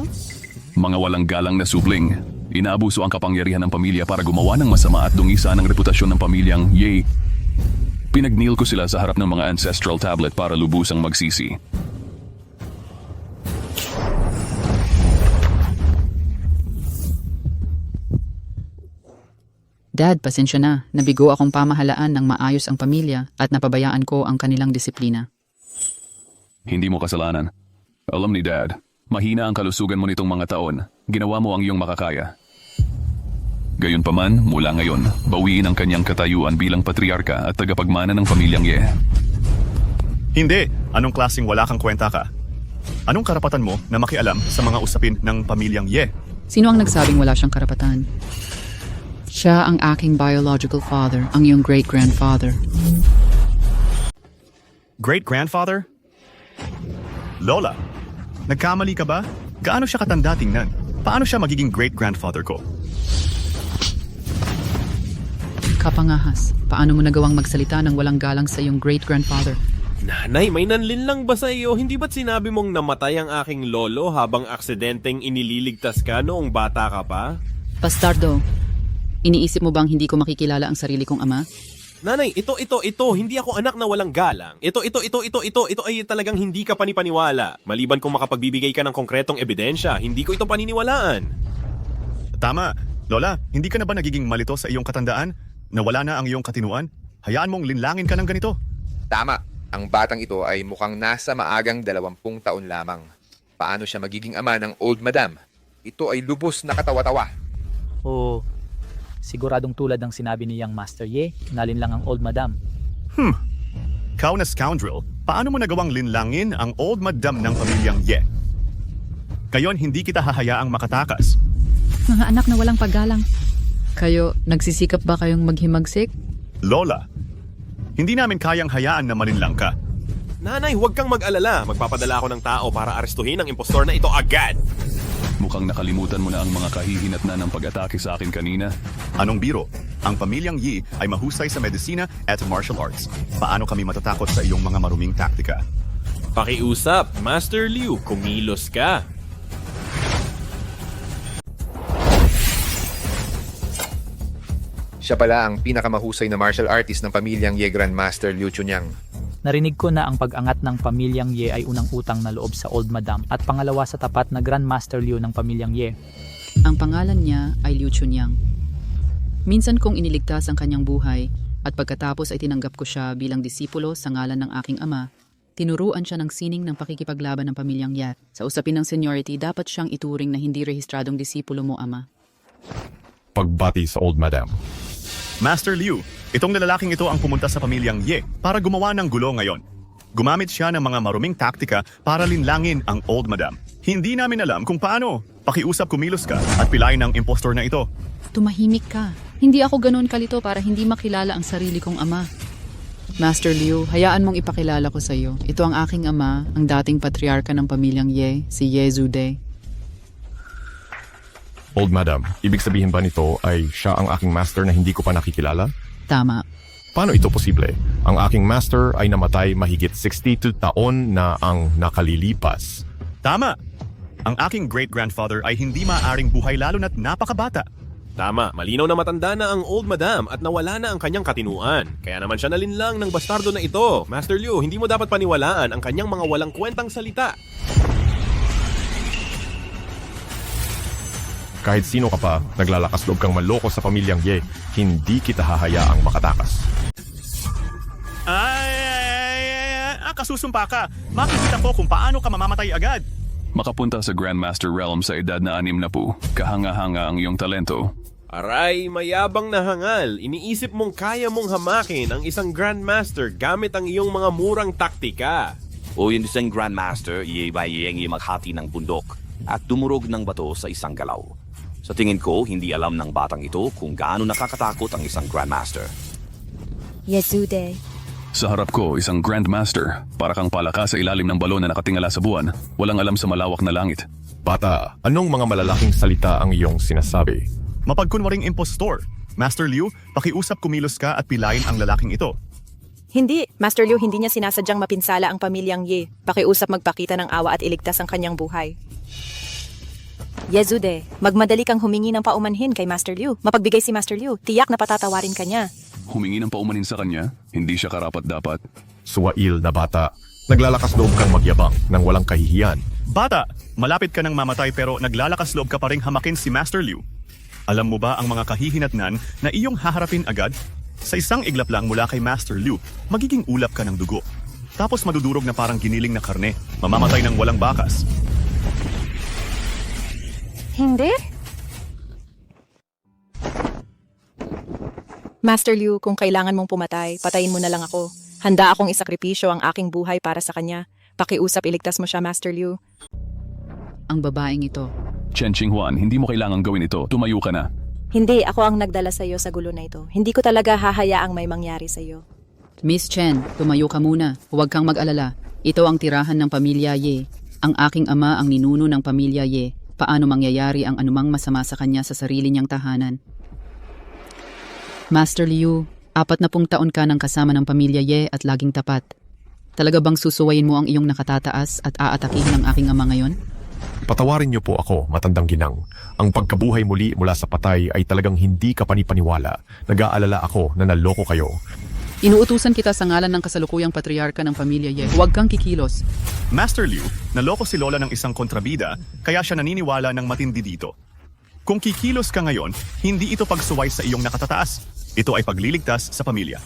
Speaker 3: Mga walang galang na subling. Inaabuso ang kapangyarihan ng pamilya para gumawa ng masama at dungisa ng reputasyon ng pamilyang Ye. Pinagnil ko sila sa harap ng mga ancestral tablet para lubusang magsisi.
Speaker 11: Dad, pasensya na. Nabigo akong pamahalaan ng maayos ang pamilya at napabayaan ko ang kanilang disiplina.
Speaker 3: Hindi mo kasalanan. Alam ni Dad, mahina ang kalusugan mo nitong mga taon. Ginawa mo ang iyong makakaya. Gayunpaman, mula ngayon, bawiin ang kanyang katayuan bilang patriarka at tagapagmana ng pamilyang Ye.
Speaker 9: Hindi! Anong klaseng wala kang kwenta ka? Anong karapatan mo na makialam sa mga usapin ng pamilyang Ye?
Speaker 11: Sino ang nagsabing wala siyang karapatan? Siya ang aking biological father, ang iyong great-grandfather.
Speaker 9: Great-grandfather? Lola, nagkamali ka ba? Gaano siya katanda tingnan? Paano siya magiging great-grandfather ko?
Speaker 11: Kapangahas, paano mo nagawang magsalita ng walang galang sa iyong great-grandfather?
Speaker 12: Nanay, may nanlin lang ba sa iyo? Hindi ba't sinabi mong namatay ang aking lolo habang aksidenteng inililigtas ka noong bata ka pa?
Speaker 11: Bastardo, iniisip mo bang hindi ko makikilala ang sarili kong ama?
Speaker 12: Nanay, ito. Hindi ako anak na walang galang. Ito ay talagang hindi ka panipaniwala. Maliban kung makapagbibigay ka ng konkretong ebidensya, hindi ko ito paniniwalaan.
Speaker 9: Tama. Lola, hindi ka na ba nagiging malito sa iyong katandaan? Nawala na ang iyong katinuan? Hayaan mong linlangin ka ng ganito?
Speaker 7: Tama. Ang batang ito ay mukhang nasa maagang 20 taon lamang. Paano siya magiging ama ng old madam? Ito ay lubos na katawa-tawa.
Speaker 8: O siguradong tulad ng sinabi ni Young Master Ye, nalin lang ang old madam.
Speaker 9: Kau na scoundrel, paano mo nagawang linlangin ang old madam ng pamilyang Ye? Ngayon, hindi kita hahayaang makatakas.
Speaker 11: Mga anak na walang paggalang. Kayo, nagsisikap ba kayong maghimagsik?
Speaker 9: Lola, hindi namin kayang hayaan na malinlang ka.
Speaker 12: Nanay, huwag kang mag-alala. Magpapadala ako ng tao para arestuhin ang impostor na ito agad.
Speaker 3: Mukhang nakalimutan mo na ang mga kahihinatnan ng pag-atake sa akin kanina.
Speaker 9: Anong biro? Ang pamilyang Yi ay mahusay sa medisina at martial arts. Paano kami matatakot sa iyong mga maruming taktika?
Speaker 12: Pakiusap, Master Liu, kumilos ka.
Speaker 7: Siya pala ang pinakamahusay na martial artist ng pamilyang Ye, Grandmaster Liu Chunyang.
Speaker 8: Narinig ko na ang pag-angat ng pamilyang Ye ay unang utang na loob sa Old Madam at pangalawa sa tapat na Grandmaster Liu ng pamilyang Ye.
Speaker 11: Ang pangalan niya ay Liu Chunyang. Minsan kong iniligtas ang kanyang buhay at pagkatapos ay tinanggap ko siya bilang disipulo sa ngalan ng aking ama. Tinuruan siya ng sining ng pakikipaglaban ng pamilyang Ye. Sa usapin ng seniority, dapat siyang ituring na hindi rehistradong disipulo mo, ama.
Speaker 4: Pagbati sa Old Madam.
Speaker 9: Master Liu, itong lalaking ito ang pumunta sa pamilyang Ye para gumawa ng gulo ngayon. Gumamit siya ng mga maruming taktika para linlangin ang Old Madam. Hindi namin alam kung paano. Pakiusap kumilos ka at pilayin ang impostor na ito.
Speaker 11: Tumahimik ka. Hindi ako ganoon kalito para hindi makilala ang sarili kong ama. Master Liu, hayaan mong ipakilala ko sa iyo. Ito ang aking ama, ang dating patriarka ng pamilyang Ye, si Ye Zude.
Speaker 15: Old Madam, ibig sabihin ba nito ay siya ang aking master na hindi ko pa nakikilala?
Speaker 11: Tama.
Speaker 15: Paano ito posible? Ang aking master ay namatay mahigit 62 taon na ang nakalilipas.
Speaker 9: Tama! Ang aking great-grandfather ay hindi maaaring buhay lalo na't napakabata.
Speaker 12: Tama, malinaw na matanda na ang Old Madam at nawala na ang kanyang katinuan. Kaya naman siya nalinlang ng bastardo na ito. Master Liu, hindi mo dapat paniwalaan ang kanyang mga walang kwentang salita.
Speaker 15: Kahit sino ka pa, naglalakas loob kang manloko sa pamilyang Ye, hindi kita hahayaang makatakas.
Speaker 9: Kasusumpa ka. Makikita ko kung paano ka mamamatay agad.
Speaker 3: Makapunta sa Grandmaster Realm sa edad na 60, kahanga-hanga ang iyong talento.
Speaker 12: Aray, mayabang na hangal. Iniisip mong kaya mong hamakin ang isang Grandmaster gamit ang iyong mga murang taktika.
Speaker 5: O yung isang Grandmaster, iye maghati ng bundok at dumurog ng bato sa isang galaw. Sa tingin ko, hindi alam ng batang ito kung gaano nakakatakot ang isang Grandmaster.
Speaker 1: Yezude.
Speaker 3: Sa harap ko, isang Grandmaster, para kang palaka sa ilalim ng balon na nakatingala sa buwan, walang alam sa malawak na langit.
Speaker 15: Bata, anong mga malalaking salita ang iyong sinasabi?
Speaker 9: Mapagkunwaring impostor. Master Liu, pakiusap kumilos ka at pilayin ang lalaking ito.
Speaker 6: Hindi, Master Liu, hindi niya sinasadyang mapinsala ang pamilyang Ye. Pakiusap magpakita ng awa at iligtas ang kanyang buhay. Yezude, magmadali kang humingi ng paumanhin kay Master Liu. Mapagbigay si Master Liu, tiyak na patatawarin ka niya.
Speaker 3: Humingi ng paumanin sa kanya, hindi siya karapat-dapat.
Speaker 15: Suwail na bata, naglalakas loob kang magyabang nang walang kahihiyan.
Speaker 9: Bata, malapit ka nang mamatay pero naglalakas loob ka pa ring hamakin si Master Liu. Alam mo ba ang mga kahihinatnan na iyong haharapin agad? Sa isang iglap lang mula kay Master Liu, magiging ulap ka ng dugo. Tapos madudurog na parang giniling na karne, mamamatay ng walang bakas.
Speaker 1: Hindi?
Speaker 6: Master Liu, kung kailangan mong pumatay, patayin mo na lang ako. Handa akong isakripisyo ang aking buhay para sa kanya. Pakiusap iligtas mo siya, Master Liu.
Speaker 11: Ang babaeng ito.
Speaker 3: Chen Qinghuan, hindi mo kailangang gawin ito. Tumayo ka na.
Speaker 6: Hindi, ako ang nagdala sa iyo sa gulo na ito. Hindi ko talaga hahayaang may mangyari sa iyo.
Speaker 11: Miss Chen, tumayo ka muna. Huwag kang mag-alala. Ito ang tirahan ng pamilya Ye. Ang aking ama ang ninuno ng pamilya Ye. Paano mangyayari ang anumang masama sa kanya sa sarili niyang tahanan? Master Liu, 40 taon ka nang kasama ng pamilya Ye at laging tapat. Talaga bang susuwayin mo ang iyong nakatataas at aatakihin ng aking ama ngayon?
Speaker 15: Patawarin niyo po ako, matandang ginang. Ang pagkabuhay muli mula sa patay ay talagang hindi ka panipaniwala. Nag-aalala ako na naloko kayo.
Speaker 11: Inuutusan kita sa ngalan ng kasalukuyang patriarka ng pamilya Ye. Huwag kang kikilos.
Speaker 9: Master Liu, naloko si Lola ng isang kontrabida, kaya siya naniniwala ng matindi dito. Kung kikilos ka ngayon, hindi ito pagsuway sa iyong nakatataas. Ito ay pagliligtas sa pamilya.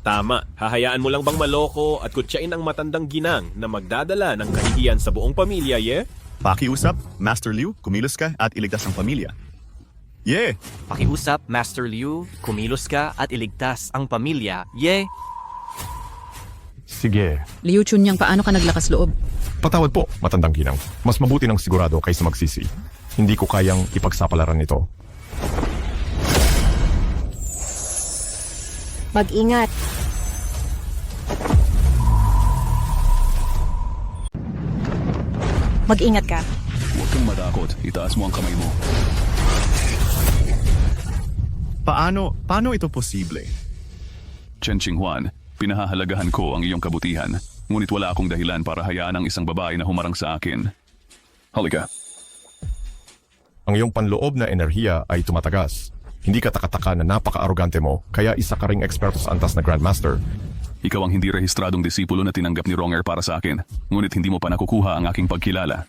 Speaker 12: Tama, hahayaan mo lang bang maloko at kutsain ang matandang ginang na magdadala ng kahihiyan sa buong pamilya, Ye?
Speaker 9: Pakiusap, Master Liu, kumilos ka at iligtas ang pamilya.
Speaker 14: Pakiusap, Master Liu, kumilos ka at iligtas ang pamilya. Ye!
Speaker 15: Sige.
Speaker 11: Liu Chunyang, paano ka naglakas loob?
Speaker 15: Patawad po, matandang ginang. Mas mabuti ng sigurado kaysa magsisi. Hindi ko kayang ipagsapalaran ito.
Speaker 6: Mag-ingat. Mag-ingat ka.
Speaker 3: Huwag kang matakot. Itaas mo ang kamay mo.
Speaker 9: Paano ito posible?
Speaker 3: Chen Qinghuan, pinahahalagahan ko ang iyong kabutihan. Ngunit wala akong dahilan para hayaan ang isang babae na humarang sa akin. Halika.
Speaker 15: Ang iyong panloob na enerhiya ay tumatagas. Hindi ka takataka na napaka-arrogante mo, kaya isa ka ring eksperto sa antas na Grandmaster.
Speaker 3: Ikaw ang hindi rehistradong disipulo na tinanggap ni Ronger para sa akin, ngunit hindi mo pa nakukuha ang aking pagkilala.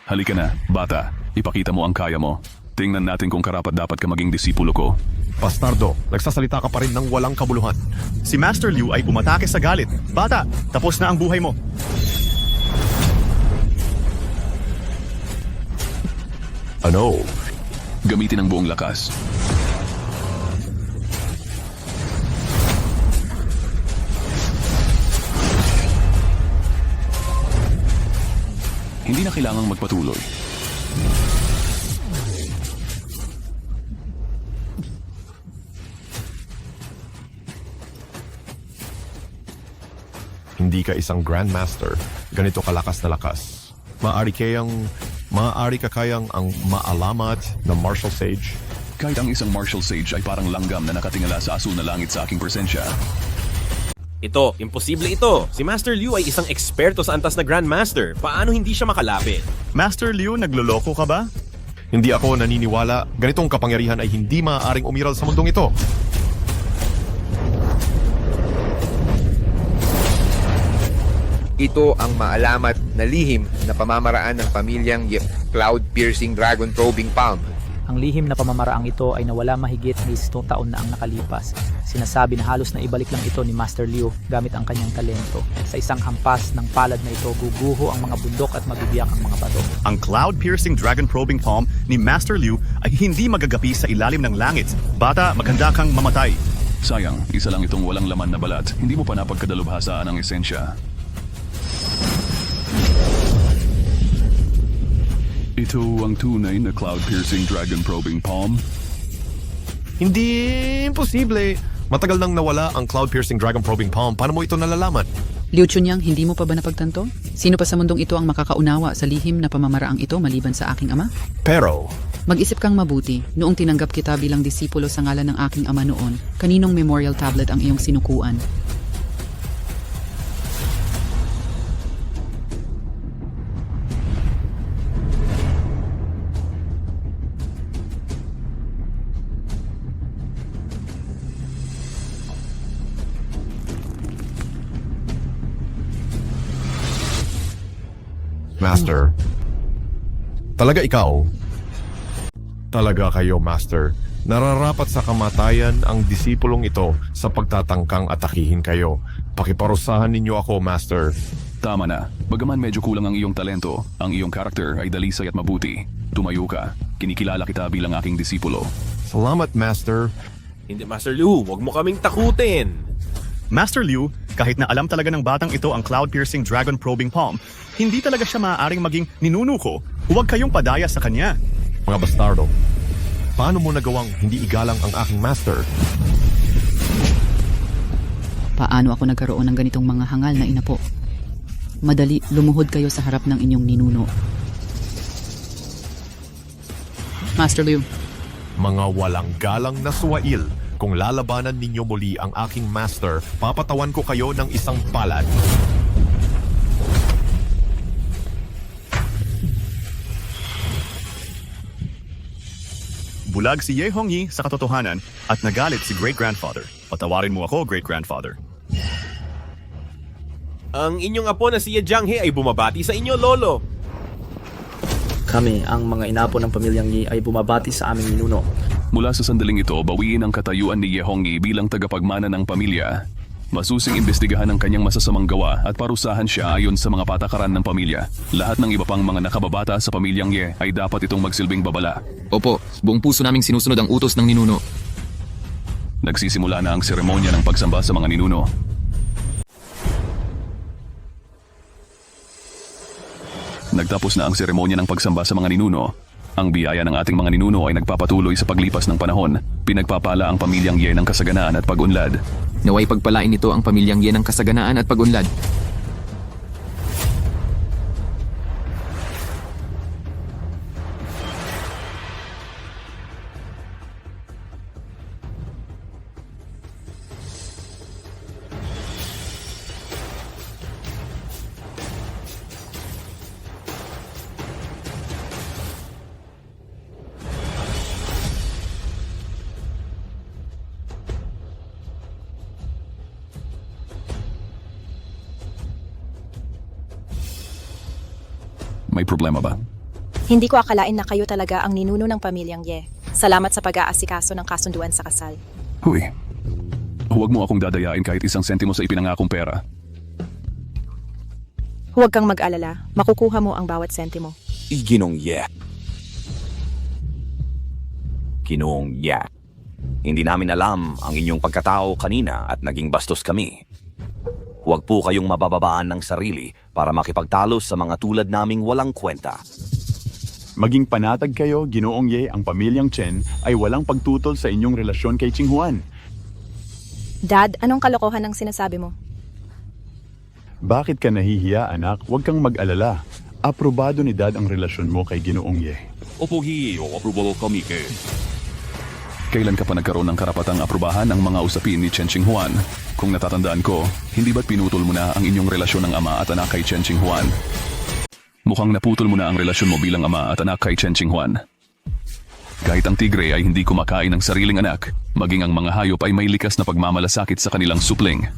Speaker 3: Halika na, bata, ipakita mo ang kaya mo. Tingnan natin kung karapat-dapat ka maging disipulo ko.
Speaker 15: Bastardo, nagsasalita ka pa rin ng walang kabuluhan.
Speaker 9: Si Master Liu ay umatake sa galit. Bata, tapos na ang buhay mo.
Speaker 15: Ano?
Speaker 3: Gamitin ang buong lakas. Hindi na kailangang magpatuloy.
Speaker 15: Hindi ka isang Grandmaster, ganito kalakas na lakas. Maaari ka kayang ang maalamat na Martial Sage?
Speaker 3: Kahit ang isang martial sage ay parang langgam na nakatingala sa asul na langit sa aking presensya.
Speaker 12: Ito, imposible ito. Si Master Liu ay isang eksperto sa antas na Grandmaster. Paano hindi siya makalapit?
Speaker 9: Master Liu, nagloloko ka ba?
Speaker 15: Hindi ako naniniwala, ganitong kapangyarihan ay hindi maaaring umiral sa mundong ito.
Speaker 7: Ito ang maalamat na lihim na pamamaraan ng pamilyang Ye, Cloud-Piercing Dragon Probing Palm.
Speaker 8: Ang lihim na pamamaraang ito ay nawala mahigit 10 taon na ang nakalipas. Sinasabi na halos na ibalik lang ito ni Master Liu gamit ang kanyang talento. Sa isang hampas ng palad na ito, guguho ang mga bundok at mabibiyak ang mga bato.
Speaker 9: Ang cloud-piercing dragon probing palm ni Master Liu ay hindi magagapi sa ilalim ng langit. Bata, maghanda kang mamatay.
Speaker 3: Sayang, isa lang itong walang laman na balat. Hindi mo pa napagkadalubhasaan ang esensya. Ito ang tunay na cloud-piercing dragon probing palm.
Speaker 15: Hindi imposible. Matagal nang nawala ang cloud-piercing dragon probing palm. Paano mo ito nalalaman?
Speaker 11: Liu Chunyang, hindi mo pa ba napagtanto? Sino pa sa mundong ito ang makakaunawa sa lihim na pamamaraang ito maliban sa aking ama?
Speaker 15: Pero,
Speaker 11: Mag-isip kang mabuti. Noong tinanggap kita bilang disipulo sa ngalan ng aking ama noon, kaninong memorial tablet ang iyong sinukuan?
Speaker 15: Master. Talaga ikaw? Talaga kayo, Master. Nararapat sa kamatayan ang disipulong ito sa pagtatangkang atakihin kayo. Pakiparusahan ninyo ako, Master.
Speaker 3: Tama na. Bagaman medyo kulang ang iyong talento, ang iyong karakter ay dalisay at mabuti. Tumayo ka. Kinikilala kita bilang aking disipulo.
Speaker 15: Salamat, Master.
Speaker 12: Hindi, Master Liu. Huwag mo kaming takutin.
Speaker 9: Master Liu, kahit na alam talaga ng batang ito ang cloud-piercing dragon probing palm, hindi talaga siya maaaring maging ninuno ko. Huwag kayong padaya sa kanya.
Speaker 15: Mga bastardo, paano mo nagawang hindi igalang ang aking master?
Speaker 11: Paano ako nagkaroon ng ganitong mga hangal na inapo? Madali, lumuhod kayo sa harap ng inyong ninuno. Master Liu.
Speaker 15: Mga walang galang na suwail. Kung lalabanan ninyo muli ang aking master, papatawan ko kayo ng isang palad.
Speaker 9: Bulag si Ye Hongyi sa katotohanan at nagalit si great-grandfather. Patawarin mo ako, great-grandfather.
Speaker 12: Ang inyong apo na si Ye Jianghe ay bumabati sa inyo, Lolo.
Speaker 16: Kami, ang mga inapo ng pamilyang Yi ay bumabati sa aming ninuno.
Speaker 3: Mula sa sandaling ito, bawiin ang katayuan ni Ye Hongyi bilang tagapagmana ng pamilya. Masusing imbestigahan ang kanyang masasamang gawa at parusahan siya ayon sa mga patakaran ng pamilya. Lahat ng iba pang mga nakababata sa pamilyang Ye ay dapat itong magsilbing babala.
Speaker 13: Opo, buong puso naming sinusunod ang utos ng ninuno.
Speaker 3: Nagsisimula na ang seremonya ng pagsamba sa mga ninuno. Nagtapos na ang seremonya ng pagsamba sa mga ninuno. Ang biyaya ng ating mga ninuno ay nagpapatuloy sa paglipas ng panahon. Pinagpapala ang pamilyang Ye ng kasaganaan at pag-unlad.
Speaker 13: Naway pagpalain nito ang pamilyang Ye ng kasaganaan at pag-unlad.
Speaker 3: May problema ba?
Speaker 6: Hindi ko akalain na kayo talaga ang ninuno ng pamilyang Ye. Salamat sa pag-aasikaso ng kasunduan sa kasal.
Speaker 3: Huy, huwag mo akong dadayain kahit isang sentimo sa ipinangakong pera.
Speaker 6: Huwag kang mag-alala. Makukuha mo ang bawat sentimo.
Speaker 5: Ginong Ye. Ginoong Ye. Hindi namin alam ang inyong pagkatao kanina at naging bastos kami. Huwag po kayong mabababaan ng sarili para makipagtalo sa mga tulad naming walang kwenta.
Speaker 9: Maging panatag kayo, Ginoong Ye, ang pamilyang Chen ay walang pagtutol sa inyong relasyon kay Ching Huan.
Speaker 6: Dad, anong kalokohan ang sinasabi mo?
Speaker 9: Bakit ka nahihiya, anak? Huwag kang mag-alala. Aprobado ni Dad ang relasyon mo kay Ginoong Ye.
Speaker 3: Opo, hiyo, approval kami ke. Kailan ka pa nagkaroon ng karapatang aprubahan ang mga usapin ni Chen Ching Huan? Kung natatandaan ko, hindi ba't pinutol mo na ang inyong relasyon ng ama at anak kay Chen Ching Huan? Mukhang naputol mo na ang relasyon mo bilang ama at anak kay Chen Ching Huan. Kahit ang tigre ay hindi kumakain ng sariling anak, maging ang mga hayop ay may likas na pagmamalasakit sa kanilang supling.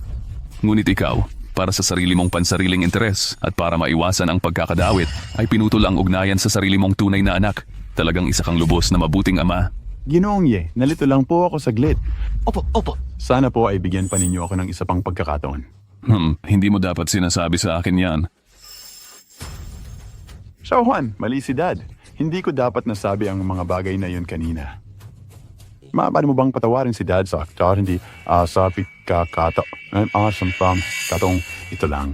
Speaker 3: Ngunit ikaw, para sa sarili mong pansariling interes at para maiwasan ang pagkakadawit, ay pinutol ang ugnayan sa sarili mong tunay na anak. Talagang isa kang lubos na mabuting ama.
Speaker 9: Ginoong Ye, nalito lang po ako saglit.
Speaker 5: Opo.
Speaker 9: Sana po ay bigyan pa ninyo ako ng isa pang pagkakataon.
Speaker 3: Hindi mo dapat sinasabi sa akin yan.
Speaker 9: So Juan, mali si Dad. Hindi ko dapat nasabi ang mga bagay na yun kanina. Maaari mo bang patawarin si Dad sa aktor? Hindi sa katong ito lang.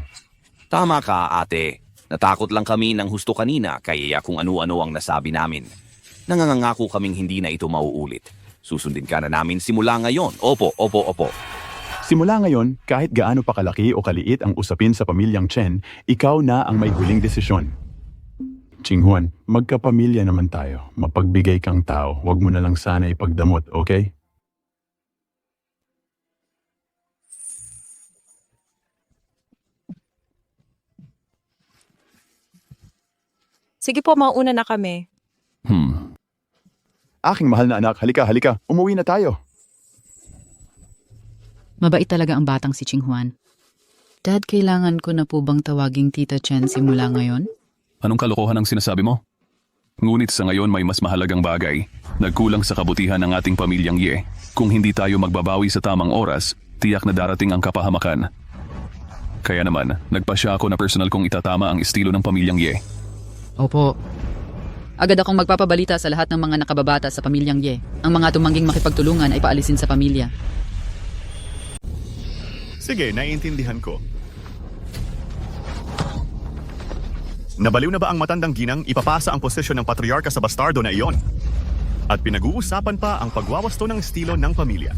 Speaker 5: Tama ka, ate. Natakot lang kami ng husto kanina kaya kung ano-ano ang nasabi namin. Nangangako kaming hindi na ito mauulit. Susundin ka na namin simula ngayon. Opo.
Speaker 9: Simula ngayon, kahit gaano pa kalaki o kaliit ang usapin sa pamilyang Chen, ikaw na ang may huling desisyon. Ching Huan, magkapamilya naman tayo. Mapagbigay kang tao. Huwag mo na lang sana ipagdamot, okay?
Speaker 6: Sige po, mauna na kami.
Speaker 9: Aking mahal na anak, halika. Umuwi na tayo.
Speaker 11: Mabait talaga ang batang si Ching Huan. Dad, kailangan ko na po bang tawaging Tita Chen simula ngayon?
Speaker 3: Anong kalokohan ang sinasabi mo? Ngunit sa ngayon may mas mahalagang bagay. Nagkulang sa kabutihan ng ating pamilyang Ye. Kung hindi tayo magbabawi sa tamang oras, tiyak na darating ang kapahamakan. Kaya naman, nagpasya ako na personal kong itatama ang estilo ng pamilyang Ye.
Speaker 11: Opo. Agad akong magpapabalita sa lahat ng mga nakababata sa pamilyang Ye. Ang mga tumangging makipagtulungan ay paalisin sa pamilya.
Speaker 9: Sige, naiintindihan ko. Nabaliw na ba ang matandang ginang ipapasa ang posisyon ng patriarka sa bastardo na iyon? At pinag-uusapan pa ang pagwawasto ng estilo ng pamilya.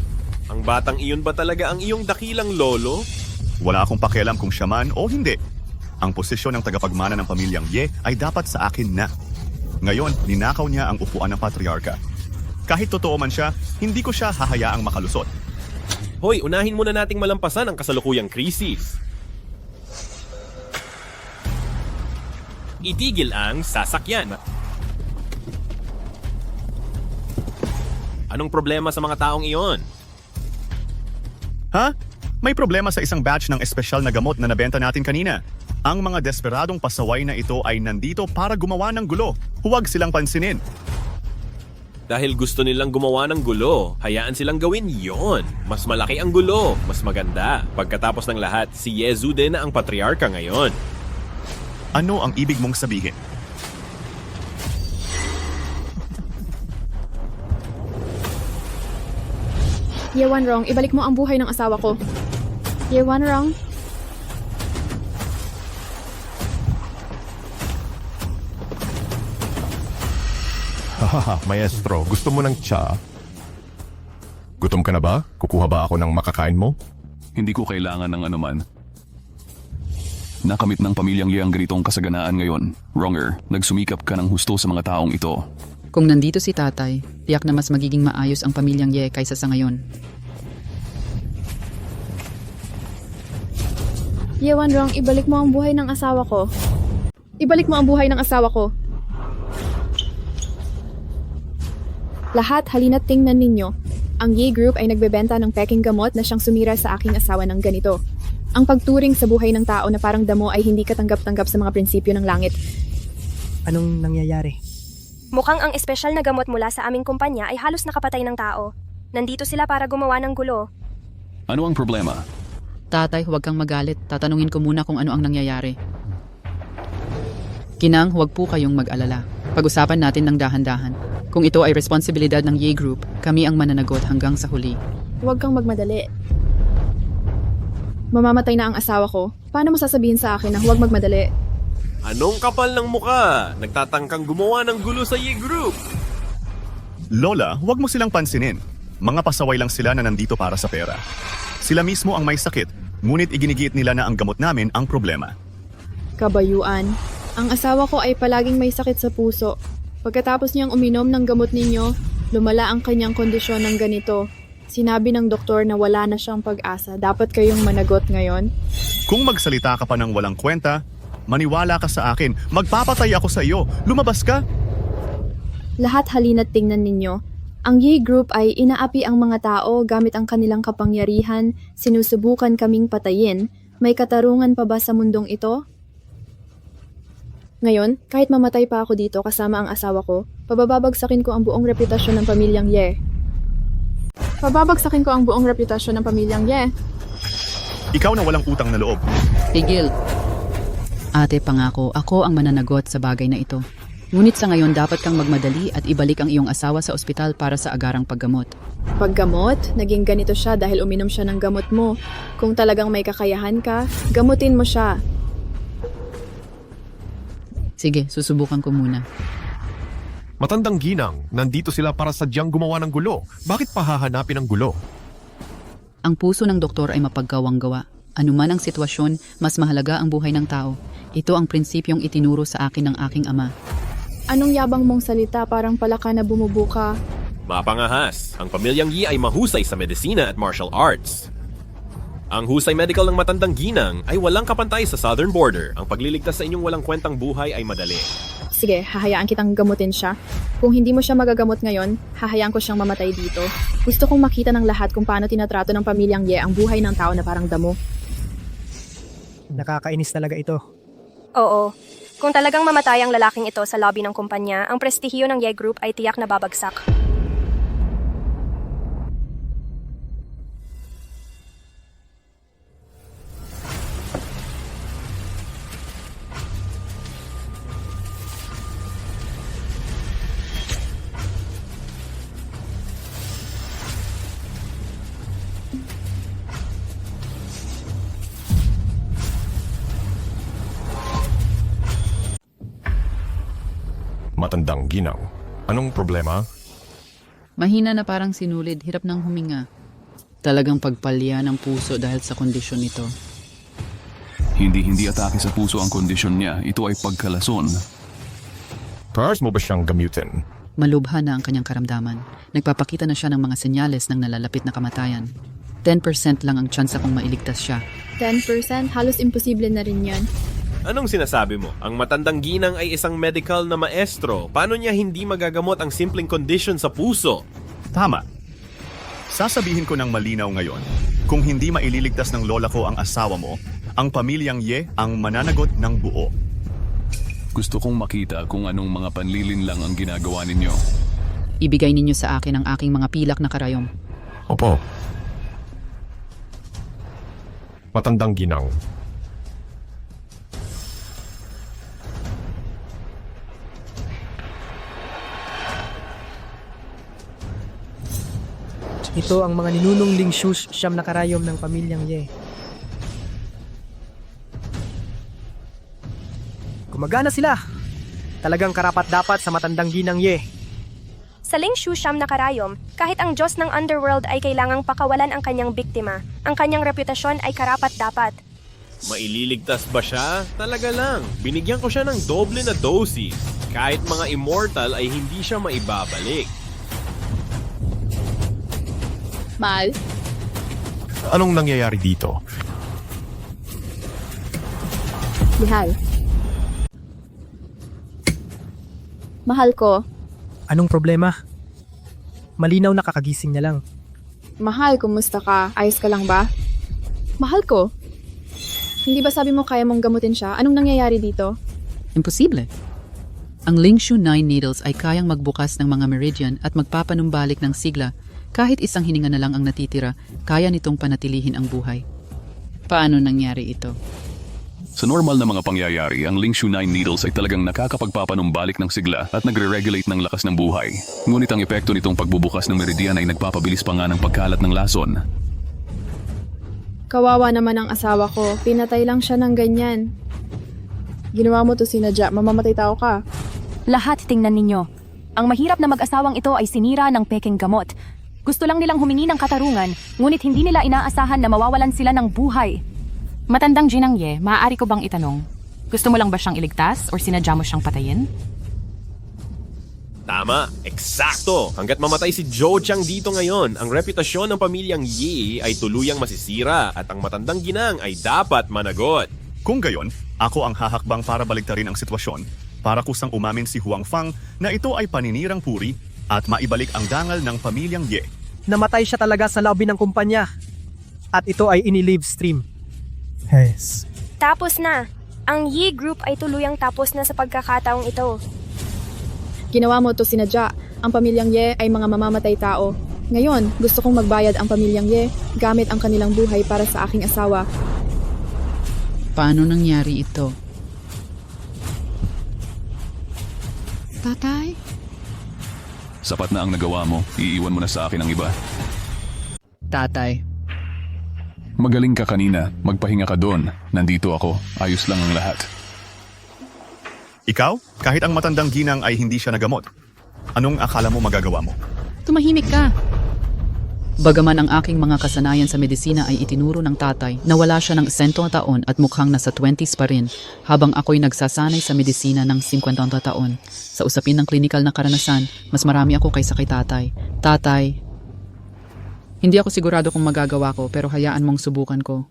Speaker 12: Ang batang iyon ba talaga ang iyong dakilang lolo?
Speaker 9: Wala akong pakialam kung siya man o hindi. Ang posisyon ng tagapagmana ng pamilyang Ye ay dapat sa akin na. Ngayon, ninakaw niya ang upuan ng patriarka. Kahit totoo man siya, hindi ko siya hahayaang makalusot.
Speaker 12: Hoy, unahin muna nating malampasan ang kasalukuyang krisis. Itigil ang sasakyan. Anong problema sa mga taong iyon?
Speaker 9: Ha? May problema sa isang batch ng espesyal na gamot na nabenta natin kanina. Ang mga desperadong pasaway na ito ay nandito para gumawa ng gulo. Huwag silang pansinin.
Speaker 12: Dahil gusto nilang gumawa ng gulo, hayaan silang gawin yon. Mas malaki ang gulo, mas maganda. Pagkatapos ng lahat, si Yezu din na ang patriarka ngayon.
Speaker 9: Ano ang ibig mong sabihin?
Speaker 10: Ye Wanrong, ibalik mo ang buhay ng asawa ko. Ye Wanrong?
Speaker 15: Hahaha, maestro, gusto mo ng tsa? Gutom ka na ba? Kukuha ba ako ng makakain mo?
Speaker 3: Hindi ko kailangan ng anuman. Nakamit ng pamilyang Ye ang ganitong kasaganaan ngayon. Wronger, nagsumikap ka ng husto sa mga taong ito.
Speaker 11: Kung nandito si tatay, tiyak na mas magiging maayos ang pamilyang Ye kaysa sa ngayon.
Speaker 10: Ye Wanrong, ibalik mo ang buhay ng asawa ko. Ibalik mo ang buhay ng asawa ko. Lahat, halina't tingnan ninyo. Ang Ye Group ay nagbebenta ng peking gamot na siyang sumira sa aking asawa ng ganito. Ang pagturing sa buhay ng tao na parang damo ay hindi katanggap-tanggap sa mga prinsipyo ng langit.
Speaker 17: Anong nangyayari?
Speaker 2: Mukhang ang espesyal na gamot mula sa aming kumpanya ay halos nakapatay ng tao. Nandito sila para gumawa ng gulo.
Speaker 3: Ano ang problema?
Speaker 11: Tatay, huwag kang magalit. Tatanungin ko muna kung ano ang nangyayari. Kinang, huwag po kayong mag-alala. Pag-usapan natin ng dahan-dahan. Kung ito ay responsibilidad ng Ye Group, kami ang mananagot hanggang sa huli.
Speaker 10: Huwag kang magmadali. Mamamatay na ang asawa ko. Paano mo sasabihin sa akin na huwag magmadali?
Speaker 12: Anong kapal ng muka? Nagtatangkang gumawa ng gulo sa Ye Group.
Speaker 9: Lola, huwag mo silang pansinin. Mga pasaway lang sila na nandito para sa pera. Sila mismo ang may sakit, ngunit iginigiit nila na ang gamot namin ang problema.
Speaker 10: Kabayuan. Ang asawa ko ay palaging may sakit sa puso. Pagkatapos niyang uminom ng gamot ninyo, lumala ang kanyang kondisyon ng ganito. Sinabi ng doktor na wala na siyang pag-asa. Dapat kayong managot ngayon.
Speaker 9: Kung magsalita ka pa ng walang kwenta, maniwala ka sa akin. Magpapatay ako sa iyo. Lumabas ka!
Speaker 10: Lahat halina't tingnan ninyo. Ang Ye Group ay inaapi ang mga tao gamit ang kanilang kapangyarihan, sinusubukan kaming patayin. May katarungan pa ba sa mundong ito? Ngayon, kahit mamatay pa ako dito kasama ang asawa ko, pababagsakin ko ang buong reputasyon ng pamilyang Ye. Pababagsakin ko ang buong reputasyon ng pamilyang Ye.
Speaker 9: Ikaw na walang utang na loob.
Speaker 11: Tigil. Ate, pangako, ako ang mananagot sa bagay na ito. Ngunit sa ngayon dapat kang magmadali at ibalik ang iyong asawa sa ospital para sa agarang paggamot.
Speaker 10: Paggamot? Naging ganito siya dahil uminom siya ng gamot mo. Kung talagang may kakayahan ka, gamutin mo siya.
Speaker 11: Sige, susubukan ko muna.
Speaker 15: Matandang ginang, nandito sila para sadyang gumawa ng gulo. Bakit pa hahanapin ang gulo?
Speaker 11: Ang puso ng doktor ay mapagkawang-gawa. Anuman ang sitwasyon, mas mahalaga ang buhay ng tao. Ito ang prinsipyong itinuro sa akin ng aking ama.
Speaker 10: Anong yabang mong salita, parang palaka na bumubuka?
Speaker 12: Mapangahas, ang pamilyang Yi ay mahusay sa medisina at martial arts. Ang husay medical ng matandang ginang ay walang kapantay sa southern border. Ang pagliligtas sa inyong walang kwentang buhay ay madali.
Speaker 10: Sige, hahayaan kitang gamutin siya. Kung hindi mo siya magagamot ngayon, hahayaan ko siyang mamatay dito. Gusto kong makita ng lahat kung paano tinatrato ng pamilyang Ye ang buhay ng tao na parang damo.
Speaker 17: Nakakainis talaga ito.
Speaker 2: Oo. Kung talagang mamatay ang lalaking ito sa lobby ng kumpanya, ang prestihiyo ng Ye Group ay tiyak na babagsak.
Speaker 15: Matandang ginang, anong problema?
Speaker 11: Mahina na parang sinulid, hirap ng huminga. Talagang pagpalya ng puso dahil sa kondisyon nito.
Speaker 3: Hindi atake sa puso ang kondisyon niya. Ito ay pagkalason.
Speaker 15: Pars mo ba siyang gamutin?
Speaker 11: Malubha na ang kanyang karamdaman. Nagpapakita na siya ng mga senyales ng nalalapit na kamatayan. 10% lang ang tsansa kung mailigtas siya.
Speaker 10: 10%? Halos imposible na rin yan.
Speaker 12: Anong sinasabi mo? Ang matandang ginang ay isang medical na maestro. Paano niya hindi magagamot ang simpleng kondisyon sa puso?
Speaker 9: Tama. Sasabihin ko ng malinaw ngayon, kung hindi maililigtas ng lola ko ang asawa mo, ang pamilyang Ye ang mananagot ng buo.
Speaker 3: Gusto kong makita kung anong mga panlilin lang ang ginagawa ninyo.
Speaker 11: Ibigay ninyo sa akin ang aking mga pilak na karayom.
Speaker 15: Opo. Matandang ginang,
Speaker 17: Ito ang mga ninunong Ling Shush siyam na karayom ng pamilyang Ye. Gumagana sila. Talagang karapat-dapat sa matandang ginang Ye.
Speaker 2: Sa Ling Shu Siyam na karayom, kahit ang Diyos ng Underworld ay kailangang pakawalan ang kanyang biktima, ang kanyang reputasyon ay karapat-dapat.
Speaker 12: Maililigtas ba siya? Talaga lang. Binigyan ko siya ng doble na dosis. Kahit mga immortal ay hindi siya maibabalik.
Speaker 10: Mahal?
Speaker 15: anong nangyayari dito?
Speaker 10: Mahal. Mahal ko.
Speaker 17: Anong problema? Malinaw na kakagising niya lang.
Speaker 10: Mahal, kumusta ka? Ayos ka lang ba? Mahal ko. Hindi ba sabi mo kaya mong gamutin siya? Anong nangyayari dito?
Speaker 11: Imposible. Ang Lingshu 9 needles ay kayang magbukas ng mga meridian at magpapanumbalik ng sigla. Kahit isang hininga na lang ang natitira, kaya nitong panatilihin ang buhay. Paano nangyari ito?
Speaker 3: Sa normal na mga pangyayari, ang Lingshu 9 needles ay talagang nakakapagpapanumbalik ng sigla at nagre-regulate ng lakas ng buhay. Ngunit ang epekto nitong pagbubukas ng meridian ay nagpapabilis pa nga ng pagkalat ng lason.
Speaker 10: Kawawa naman ang asawa ko. Pinatay lang siya ng ganyan. Ginawa mo to sinadya. Mamamatay tao ka.
Speaker 6: Lahat tingnan ninyo. Ang mahirap na mag-asawang ito ay sinira ng peking gamot. Gusto lang nilang humingi ng katarungan, ngunit hindi nila inaasahan na mawawalan sila ng buhay. Matandang Ginang Ye, maaari ko bang itanong? Gusto mo lang ba siyang iligtas o sinadya mo siyang patayin?
Speaker 12: Tama, eksakto. Hanggat mamatay si Zhou Qiang dito ngayon, ang reputasyon ng pamilyang Yi ay tuluyang masisira at ang matandang ginang ay dapat managot.
Speaker 9: Kung gayon, ako ang hahakbang para baliktarin ang sitwasyon para kusang umamin si Huang Fang na ito ay paninirang puri at maibalik ang dangal ng pamilyang Ye.
Speaker 17: Namatay siya talaga sa lobby ng kumpanya. At ito ay ini-live stream. Yes.
Speaker 2: Tapos na. Ang Yi Group ay tuluyang tapos na sa pagkakataong ito.
Speaker 10: Ginawa mo to sinadya. Ang pamilyang Ye ay mga mamamatay tao. Ngayon, gusto kong magbayad ang pamilyang Ye gamit ang kanilang buhay para sa aking asawa.
Speaker 11: Paano nangyari ito? Tatay?
Speaker 3: Sapat na ang nagawa mo. Iiwan mo na sa akin ang iba.
Speaker 11: Tatay.
Speaker 3: Magaling ka kanina. Magpahinga ka doon. Nandito ako. Ayos lang ang lahat.
Speaker 9: Ikaw, kahit ang matandang ginang ay hindi siya nagamot. Anong akala mo magagawa mo?
Speaker 11: Tumahimik ka. Bagaman ang aking mga kasanayan sa medisina ay itinuro ng tatay, nawala siya ng 10 taon at mukhang nasa 20s pa rin, habang ako'y nagsasanay sa medisina ng 50 taon. Sa usapin ng klinikal na karanasan, mas marami ako kaysa kay tatay. Tatay, hindi ako sigurado kung magagawa ko pero hayaan mong subukan ko.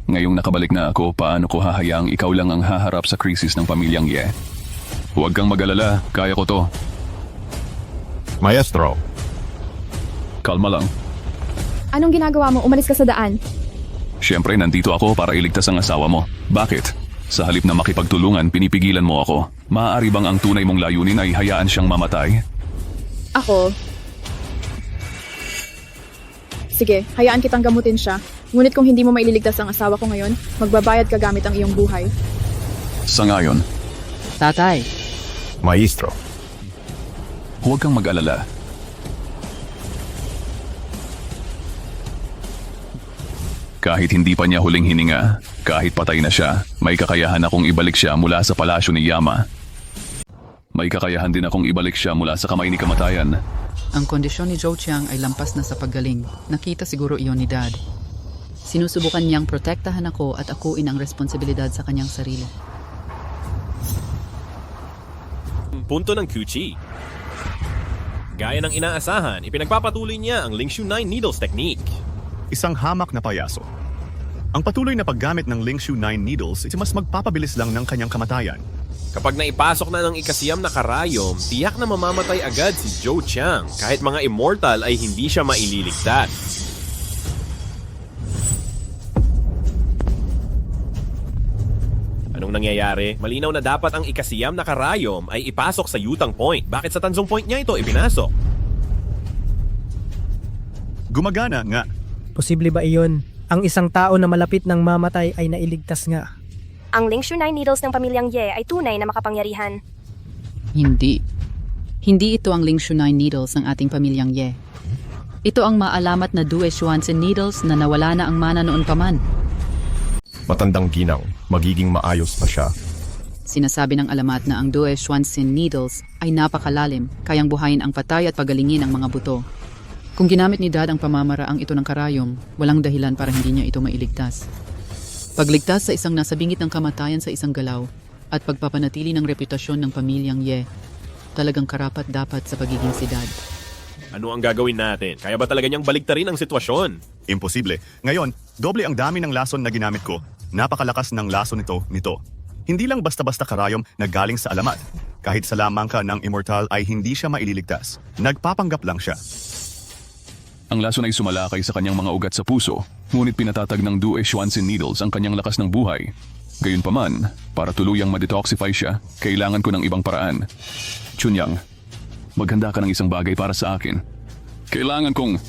Speaker 3: Ngayong nakabalik na ako, paano ko hahayaang ikaw lang ang haharap sa krisis ng pamilyang Ye? Huwag kang mag-alala, kaya ko to.
Speaker 15: Maestro.
Speaker 3: Kalma lang.
Speaker 10: Anong ginagawa mo? Umalis ka sa daan.
Speaker 3: Siyempre, nandito ako para iligtas ang asawa mo. Bakit? Sa halip na makipagtulungan, pinipigilan mo ako. Maaari bang ang tunay mong layunin ay hayaan siyang mamatay?
Speaker 10: Ako? Sige, hayaan kitang gamutin siya. Ngunit kung hindi mo maililigtas ang asawa ko ngayon, magbabayad ka gamit ang iyong buhay.
Speaker 3: Sa ngayon.
Speaker 11: Tatay.
Speaker 15: Maestro.
Speaker 3: Huwag kang mag-alala. Kahit hindi pa niya huling hininga, kahit patay na siya, may kakayahan akong ibalik siya mula sa palasyo ni Yama. May kakayahan din akong ibalik siya mula sa kamay ni kamatayan.
Speaker 11: Ang kondisyon ni Zhou Qiang ay lampas na sa paggaling. Nakita siguro iyon ni Dad. Sinusubukan niyang protektahan ako at akuin ang responsibilidad sa kanyang sarili.
Speaker 12: Punto ng Kuchi. Gaya ng inaasahan, ipinagpapatuloy niya ang Lingshu 9 Needles Technique.
Speaker 9: Isang hamak na payaso. Ang patuloy na paggamit ng Lingshu 9 Needles ay mas magpapabilis lang ng kanyang kamatayan.
Speaker 12: Kapag naipasok na ng ikasiyam na karayom, tiyak na mamamatay agad si Zhou Qiang. Kahit mga immortal ay hindi siya maililigtas. Anong nangyayari? Malinaw na dapat ang ikasiyam na karayom ay ipasok sa Yutang Point. Bakit sa Tanzong Point niya ito ipinasok?
Speaker 9: Gumagana nga.
Speaker 17: Posible ba iyon? Ang isang tao na malapit ng mamatay ay nailigtas nga.
Speaker 2: Ang Lingshu 9 Needles ng pamilyang Ye ay tunay na makapangyarihan.
Speaker 11: Hindi. Hindi ito ang Lingshu 9 Needles ng ating pamilyang Ye. Ito ang maalamat na Due Xuanzin Needles na nawala na ang mana noon pa man.
Speaker 15: Matandang ginang, magiging maayos pa siya.
Speaker 11: Sinasabi ng alamat na ang Due Xuanzin Needles ay napakalalim, kayang buhayin ang patay at pagalingin ang mga buto. Kung ginamit ni Dad ang pamamaraang ito ng karayom, walang dahilan para hindi niya ito mailigtas. Pagligtas sa isang nasa bingit ng kamatayan sa isang galaw at pagpapanatili ng reputasyon ng pamilyang Ye, talagang karapat dapat sa pagiging si Dad.
Speaker 12: Ano ang gagawin natin? Kaya ba talaga niyang baliktarin ang sitwasyon?
Speaker 9: Imposible. Ngayon, doble ang dami ng lason na ginamit ko. Napakalakas ng lason nito. Hindi lang basta-basta karayom na galing sa alamat. Kahit sa lamang ka ng immortal ay hindi siya maililigtas. Nagpapanggap lang siya.
Speaker 3: Ang lason ay sumalakay sa kanyang mga ugat sa puso, ngunit pinatatag ng Due Xuanzin Needles ang kanyang lakas ng buhay. Gayunpaman, para tuluyang ma-detoxify siya, kailangan ko ng ibang paraan. Chunyang, maghanda ka ng isang bagay para sa akin. Kailangan kong...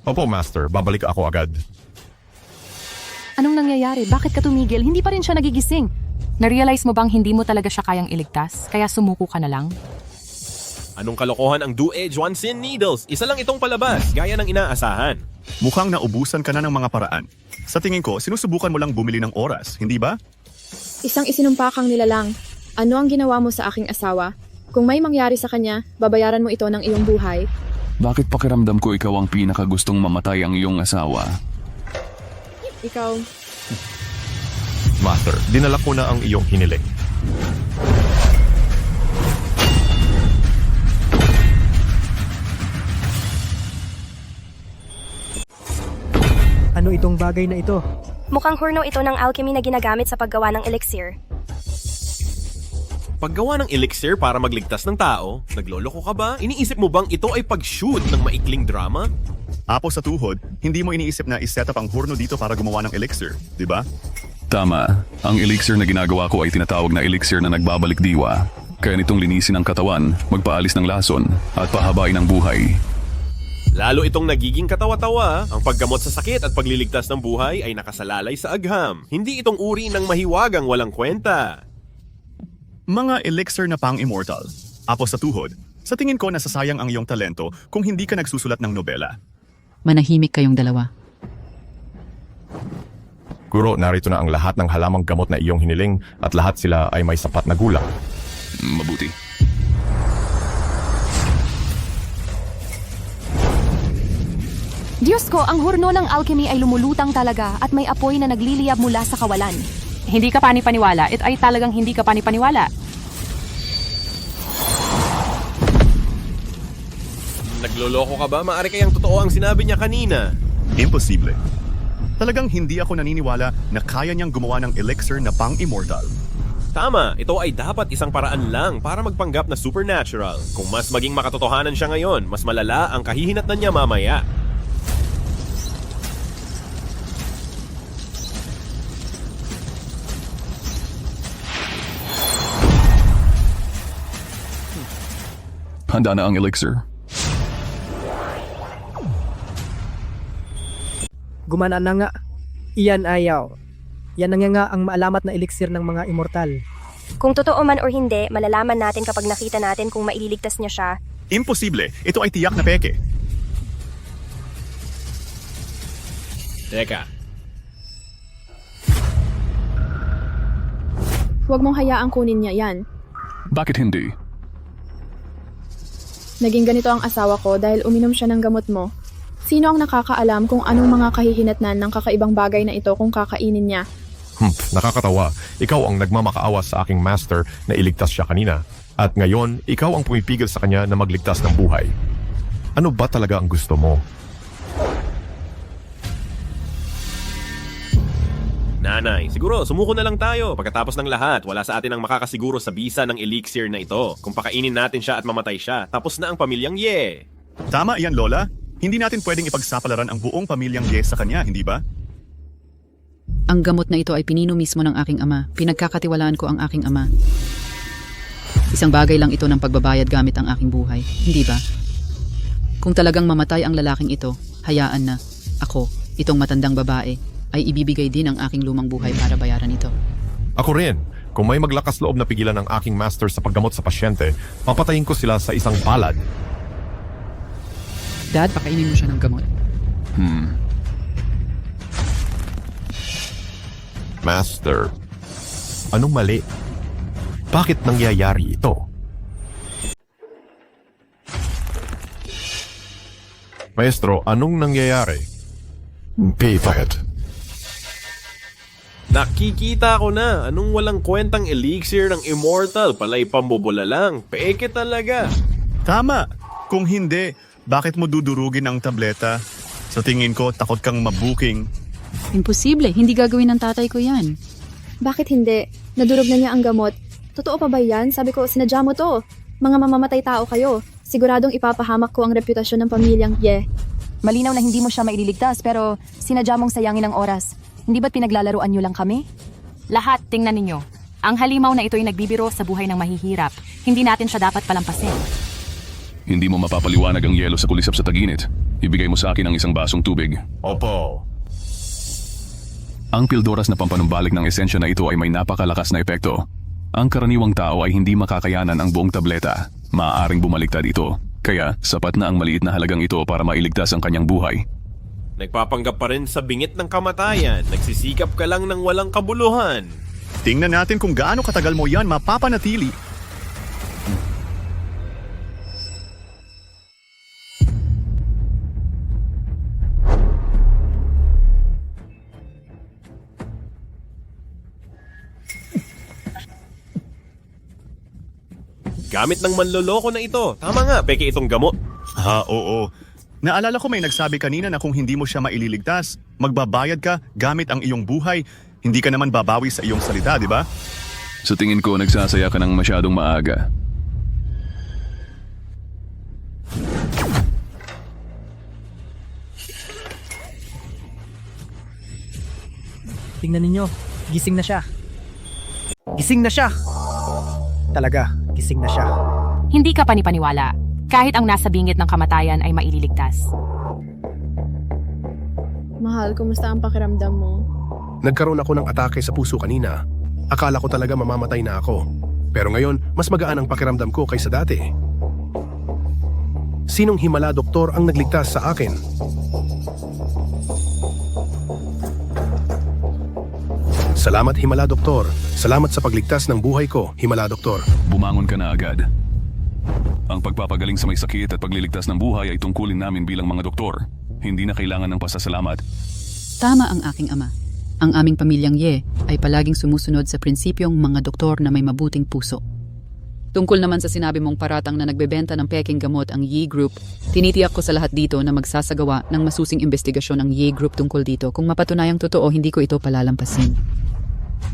Speaker 15: Opo, Master. Babalik ako agad.
Speaker 6: Anong nangyayari? Bakit ka tumigil? Hindi pa rin siya nagigising. Na-realize mo bang hindi mo talaga siya kayang iligtas? Kaya sumuko ka na lang?
Speaker 12: Anong kalokohan ang Due Johnson Needles? Isa lang itong palabas, gaya ng inaasahan.
Speaker 9: Mukhang naubusan ka na ng mga paraan. Sa tingin ko, sinusubukan mo lang bumili ng oras, hindi ba?
Speaker 10: Isang isinumpakang nilalang. Ano ang ginawa mo sa aking asawa? Kung may mangyari sa kanya, babayaran mo ito ng iyong buhay.
Speaker 3: Bakit pakiramdam ko ikaw ang pinakagustong mamatay ang iyong asawa?
Speaker 10: Ikaw,
Speaker 15: Master, dinala ko na ang iyong hiniling.
Speaker 17: Ano itong bagay na ito?
Speaker 2: Mukhang hurno ito ng alchemy na ginagamit sa paggawa ng elixir.
Speaker 12: Paggawa ng elixir para magligtas ng tao, nagloloko ka ba? Iniisip mo bang ito ay pag-shoot ng maikling drama?
Speaker 9: Apo sa tuhod, hindi mo iniisip na iset up ang hurno dito para gumawa ng elixir, di ba?
Speaker 3: Tama. Ang elixir na ginagawa ko ay tinatawag na elixir na nagbabalik diwa. Kaya nitong linisin ang katawan, magpaalis ng lason, at pahabain ang buhay.
Speaker 12: Lalo itong nagiging katawa-tawa. Ang paggamot sa sakit at pagliligtas ng buhay ay nakasalalay sa agham. Hindi itong uri ng mahiwagang walang kwenta.
Speaker 9: Mga elixir na pang-immortal. Apo sa tuhod, sa tingin ko nasasayang ang iyong talento kung hindi ka nagsusulat ng nobela.
Speaker 11: Manahimik kayong dalawa.
Speaker 15: Guro, narito na ang lahat ng halamang gamot na iyong hiniling at lahat sila ay may sapat na gulang.
Speaker 3: Mabuti.
Speaker 18: Diyos ko, ang hurno ng alchemy ay lumulutang talaga at may apoy na nagliliyab mula sa kawalan. Hindi ka panipaniwala. Ito ay talagang hindi ka panipaniwala.
Speaker 12: Nagloloko ka ba? Maaari kayang totoo ang sinabi niya kanina.
Speaker 9: Imposible. Talagang hindi ako naniniwala na kaya niyang gumawa ng elixir na pang-immortal.
Speaker 12: Tama, ito ay dapat isang paraan lang para magpanggap na supernatural. Kung mas maging makatotohanan siya ngayon, mas malala ang kahihinatnan niya mamaya.
Speaker 3: Handa na ang elixir.
Speaker 17: Gumana na nga. Iyan ayaw. Yan na nga ang maalamat na elixir ng mga immortal.
Speaker 2: Kung totoo man or hindi, malalaman natin kapag nakita natin kung maililigtas niya siya.
Speaker 9: Imposible. Ito ay tiyak na peke.
Speaker 12: Teka,
Speaker 10: huwag mong hayaang kunin niya yan.
Speaker 3: Bakit hindi?
Speaker 10: Naging ganito ang asawa ko dahil uminom siya ng gamot mo. Sino ang nakakaalam kung anong mga kahihinatnan ng kakaibang bagay na ito kung kakainin niya?
Speaker 15: Nakakatawa. Ikaw ang nagmamakaawa sa aking master na iligtas siya kanina. At ngayon, ikaw ang pumipigil sa kanya na magligtas ng buhay. Ano ba talaga ang gusto mo?
Speaker 12: Nanay, siguro sumuko na lang tayo. Pagkatapos ng lahat, wala sa atin ang makakasiguro sa bisa ng elixir na ito. Kung pakainin natin siya at mamatay siya, tapos na ang pamilyang Ye.
Speaker 9: Tama iyan, Lola. Hindi natin pwedeng ipagsapalaran ang buong pamilyang Ye sa kanya, hindi ba?
Speaker 11: Ang gamot na ito ay pinino mismo ng aking ama. Pinagkakatiwalaan ko ang aking ama. Isang bagay lang ito ng pagbabayad gamit ang aking buhay. Hindi ba? Kung talagang mamatay ang lalaking ito, hayaan na. Ako, itong matandang babae, ay ibibigay din ang aking lumang buhay para bayaran ito.
Speaker 15: Ako rin. Kung may maglakas loob na pigilan ng aking master sa paggamot sa pasyente, papatayin ko sila sa isang palad.
Speaker 11: Dad, pakainin mo siya ng gamot.
Speaker 15: Master, anong mali? Bakit nangyayari ito? Maestro, anong nangyayari? Pivot.
Speaker 12: Nakikita ko na, anong walang kwentang elixir ng immortal, palay pambubula lang. Peke talaga.
Speaker 9: Tama. Kung hindi, bakit mo dudurugin ang tableta? Sa tingin ko, takot kang mabuking.
Speaker 11: Imposible, hindi gagawin ng tatay ko yan.
Speaker 10: Bakit hindi? Nadurog na niya ang gamot. Totoo pa ba yan? Sabi ko, sinadya mo to. Mga mamamatay tao kayo. Siguradong ipapahamak ko ang reputasyon ng pamilyang Ye.
Speaker 18: Malinaw na hindi mo siya maililigtas pero sinadya mong sayangin ang oras. Hindi ba't pinaglalaruan niyo lang kami? Lahat, tingnan ninyo. Ang halimaw na ito ay nagbibiro sa buhay ng mahihirap. Hindi natin siya dapat palampasin.
Speaker 3: Hindi mo mapapaliwanag ang yelo sa kulisap sa taginit. Ibigay mo sa akin ang isang basong tubig.
Speaker 15: Opo.
Speaker 3: Ang pildoras na pampanumbalik ng esensya na ito ay may napakalakas na epekto. Ang karaniwang tao ay hindi makakayanan ang buong tableta. maaaring bumaliktad ito. Kaya sapat na ang maliit na halagang ito para mailigtas ang kanyang buhay.
Speaker 12: Nagpapanggap pa rin sa bingit ng kamatayan. Nagsisikap ka lang ng walang kabuluhan.
Speaker 9: Tingnan natin kung gaano katagal mo yan mapapanatili.
Speaker 12: Gamit ng manloloko na ito. Tama nga, peke itong gamot.
Speaker 9: Oo. Naalala ko may nagsabi kanina na kung hindi mo siya maililigtas, magbabayad ka gamit ang iyong buhay. Hindi ka naman babawi sa iyong salita, di ba?
Speaker 3: Sa tingin ko, nagsasaya ka ng masyadong maaga.
Speaker 17: Tingnan ninyo, gising na siya. Gising na siya! Talaga, gising na siya.
Speaker 18: Hindi ka panipaniwala. Kahit ang nasa bingit ng kamatayan ay maililigtas.
Speaker 10: Mahal, kumusta ang pakiramdam mo?
Speaker 19: Nagkaroon ako ng atake sa puso kanina. Akala ko talaga mamamatay na ako. Pero ngayon, mas magaan ang pakiramdam ko kaysa dati. Sinong himala doktor ang nagligtas sa akin? Salamat Himala Doktor. Salamat sa pagligtas ng buhay ko, Himala Doktor.
Speaker 3: Bumangon ka na agad. Ang pagpapagaling sa may sakit at pagliligtas ng buhay ay tungkulin namin bilang mga doktor. Hindi na kailangan ng pasasalamat.
Speaker 11: Tama ang aking ama. Ang aming pamilyang Ye ay palaging sumusunod sa prinsipyong mga doktor na may mabuting puso. Tungkol naman sa sinabi mong paratang na nagbebenta ng peking gamot ang Ye Group, tinitiyak ko sa lahat dito na magsasagawa ng masusing investigasyon ang Ye Group tungkol dito. Kung mapatunayang totoo, hindi ko ito palalampasin.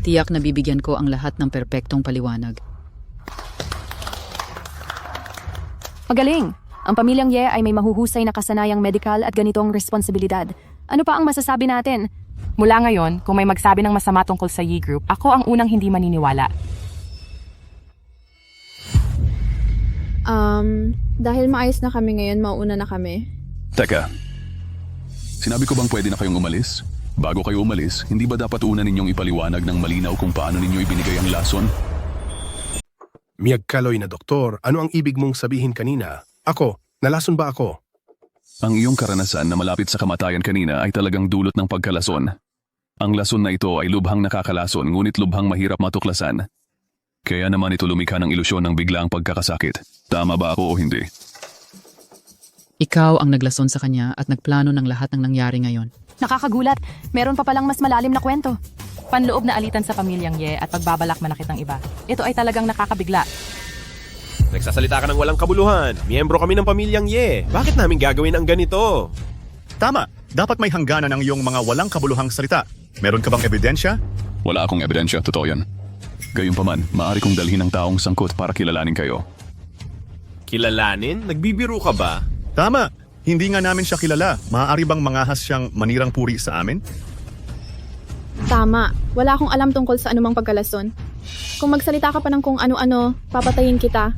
Speaker 11: Tiyak na bibigyan ko ang lahat ng perpektong paliwanag.
Speaker 18: Magaling! Ang pamilyang Ye ay may mahuhusay na kasanayang medikal at ganitong responsibilidad. Ano pa ang masasabi natin? Mula ngayon, kung may magsabi ng masama tungkol sa Ye Group, ako ang unang hindi maniniwala.
Speaker 10: Dahil maayos na kami ngayon, mauna na kami.
Speaker 3: Teka, sinabi ko bang pwede na kayong umalis? Bago kayo umalis, hindi ba dapat una ninyong ipaliwanag ng malinaw kung paano ninyo ibinigay ang lason?
Speaker 19: Miyag kaloy na doktor, ano ang ibig mong sabihin kanina? Ako, nalason ba ako?
Speaker 3: Ang iyong karanasan na malapit sa kamatayan kanina ay talagang dulot ng pagkalason. Ang lason na ito ay lubhang nakakalason ngunit lubhang mahirap matuklasan. Kaya naman ito lumikha ng ilusyon ng biglaang pagkakasakit. Tama ba ako o hindi?
Speaker 11: Ikaw ang naglason sa kanya at nagplano ng lahat ng nangyari ngayon.
Speaker 18: Nakakagulat, meron pa palang mas malalim na kwento. Panloob na alitan sa pamilyang Ye at pagbabalak manakit ng iba. Ito ay talagang nakakabigla.
Speaker 12: Nagsasalita ka ng walang kabuluhan. Miyembro kami ng pamilyang Ye. Bakit namin gagawin ang ganito?
Speaker 9: Tama, dapat may hangganan ang iyong mga walang kabuluhang salita. Meron ka bang ebidensya?
Speaker 3: Wala akong ebidensya, totoo yan. Gayunpaman, maaari kong dalhin ang taong sangkot para kilalanin kayo.
Speaker 12: Kilalanin? Nagbibiro ka ba?
Speaker 9: Tama, hindi nga namin siya kilala. Maaari bang mangahas siyang manirang puri sa amin?
Speaker 10: Tama, wala akong alam tungkol sa anumang pagkalason. Kung magsalita ka pa ng kung ano-ano, papatayin kita.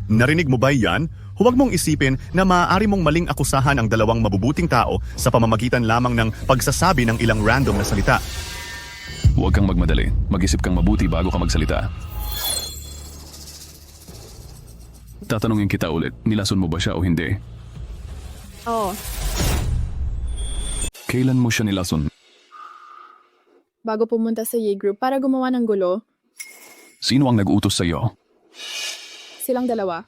Speaker 9: Narinig mo ba yan? Huwag mong isipin na maaari mong maling akusahan ang dalawang mabubuting tao sa pamamagitan lamang ng pagsasabi ng ilang random na salita.
Speaker 3: Huwag kang magmadali. Mag-isip kang mabuti bago ka magsalita. Tatanungin kita ulit, nilason mo ba siya o hindi?
Speaker 10: Oo,
Speaker 3: Kailan mo siya nilason?
Speaker 10: bago pumunta sa Ye Group para gumawa ng gulo,
Speaker 3: Sino ang nag-utos sa iyo?
Speaker 10: silang dalawa.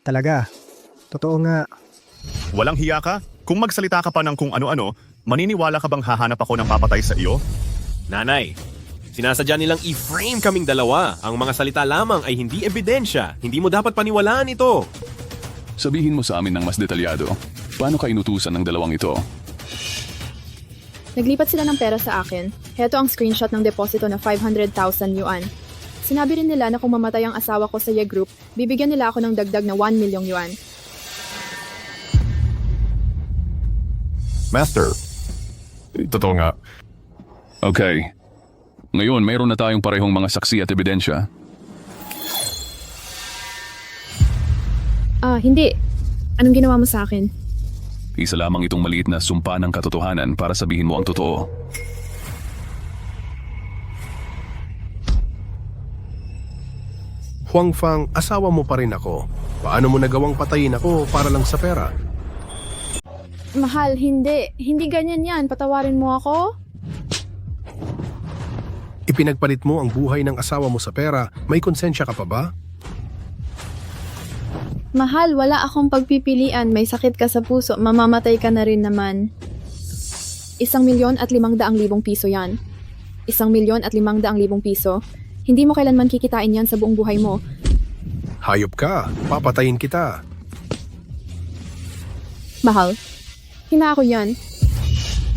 Speaker 17: Talaga, totoo nga.
Speaker 9: Walang hiya ka? Kung magsalita ka pa ng kung ano-ano, maniniwala ka bang hahanap ako ng papatay sa iyo?
Speaker 12: Nanay, sinasadya nilang i-frame kaming dalawa. Ang mga salita lamang ay hindi ebidensya. Hindi mo dapat paniwalaan ito.
Speaker 3: Sabihin mo sa amin ng mas detalyado. Paano ka inutusan ng dalawang ito?
Speaker 10: Naglipat sila ng pera sa akin. Heto ang screenshot ng deposito na 500,000 yuan. Sinabi rin nila na kung mamatay ang asawa ko sa Ye Group, bibigyan nila ako ng dagdag na 1 milyong yuan.
Speaker 15: Master, totoo nga.
Speaker 3: Okay. Ngayon, mayroon na tayong parehong mga saksi at ebidensya.
Speaker 10: Hindi. Anong ginawa mo sa akin?
Speaker 3: Isa lamang itong maliit na sumpa ng katotohanan para sabihin mo ang totoo.
Speaker 19: Huang Fang, asawa mo pa rin ako. Paano mo nagawang patayin ako para lang sa pera?
Speaker 10: Mahal, hindi. Hindi ganyan yan. Patawarin mo ako?
Speaker 19: Ipinagpalit mo ang buhay ng asawa mo sa pera. May konsensya ka pa ba?
Speaker 10: Mahal, wala akong pagpipilian. May sakit ka sa puso. Mamamatay ka na rin naman. 1,500,000 piso yan. 1,500,000 piso. Hindi mo kailanman kikitain yan sa buong buhay mo.
Speaker 19: Hayop ka. Papatayin kita.
Speaker 10: Mahal, hinako yan.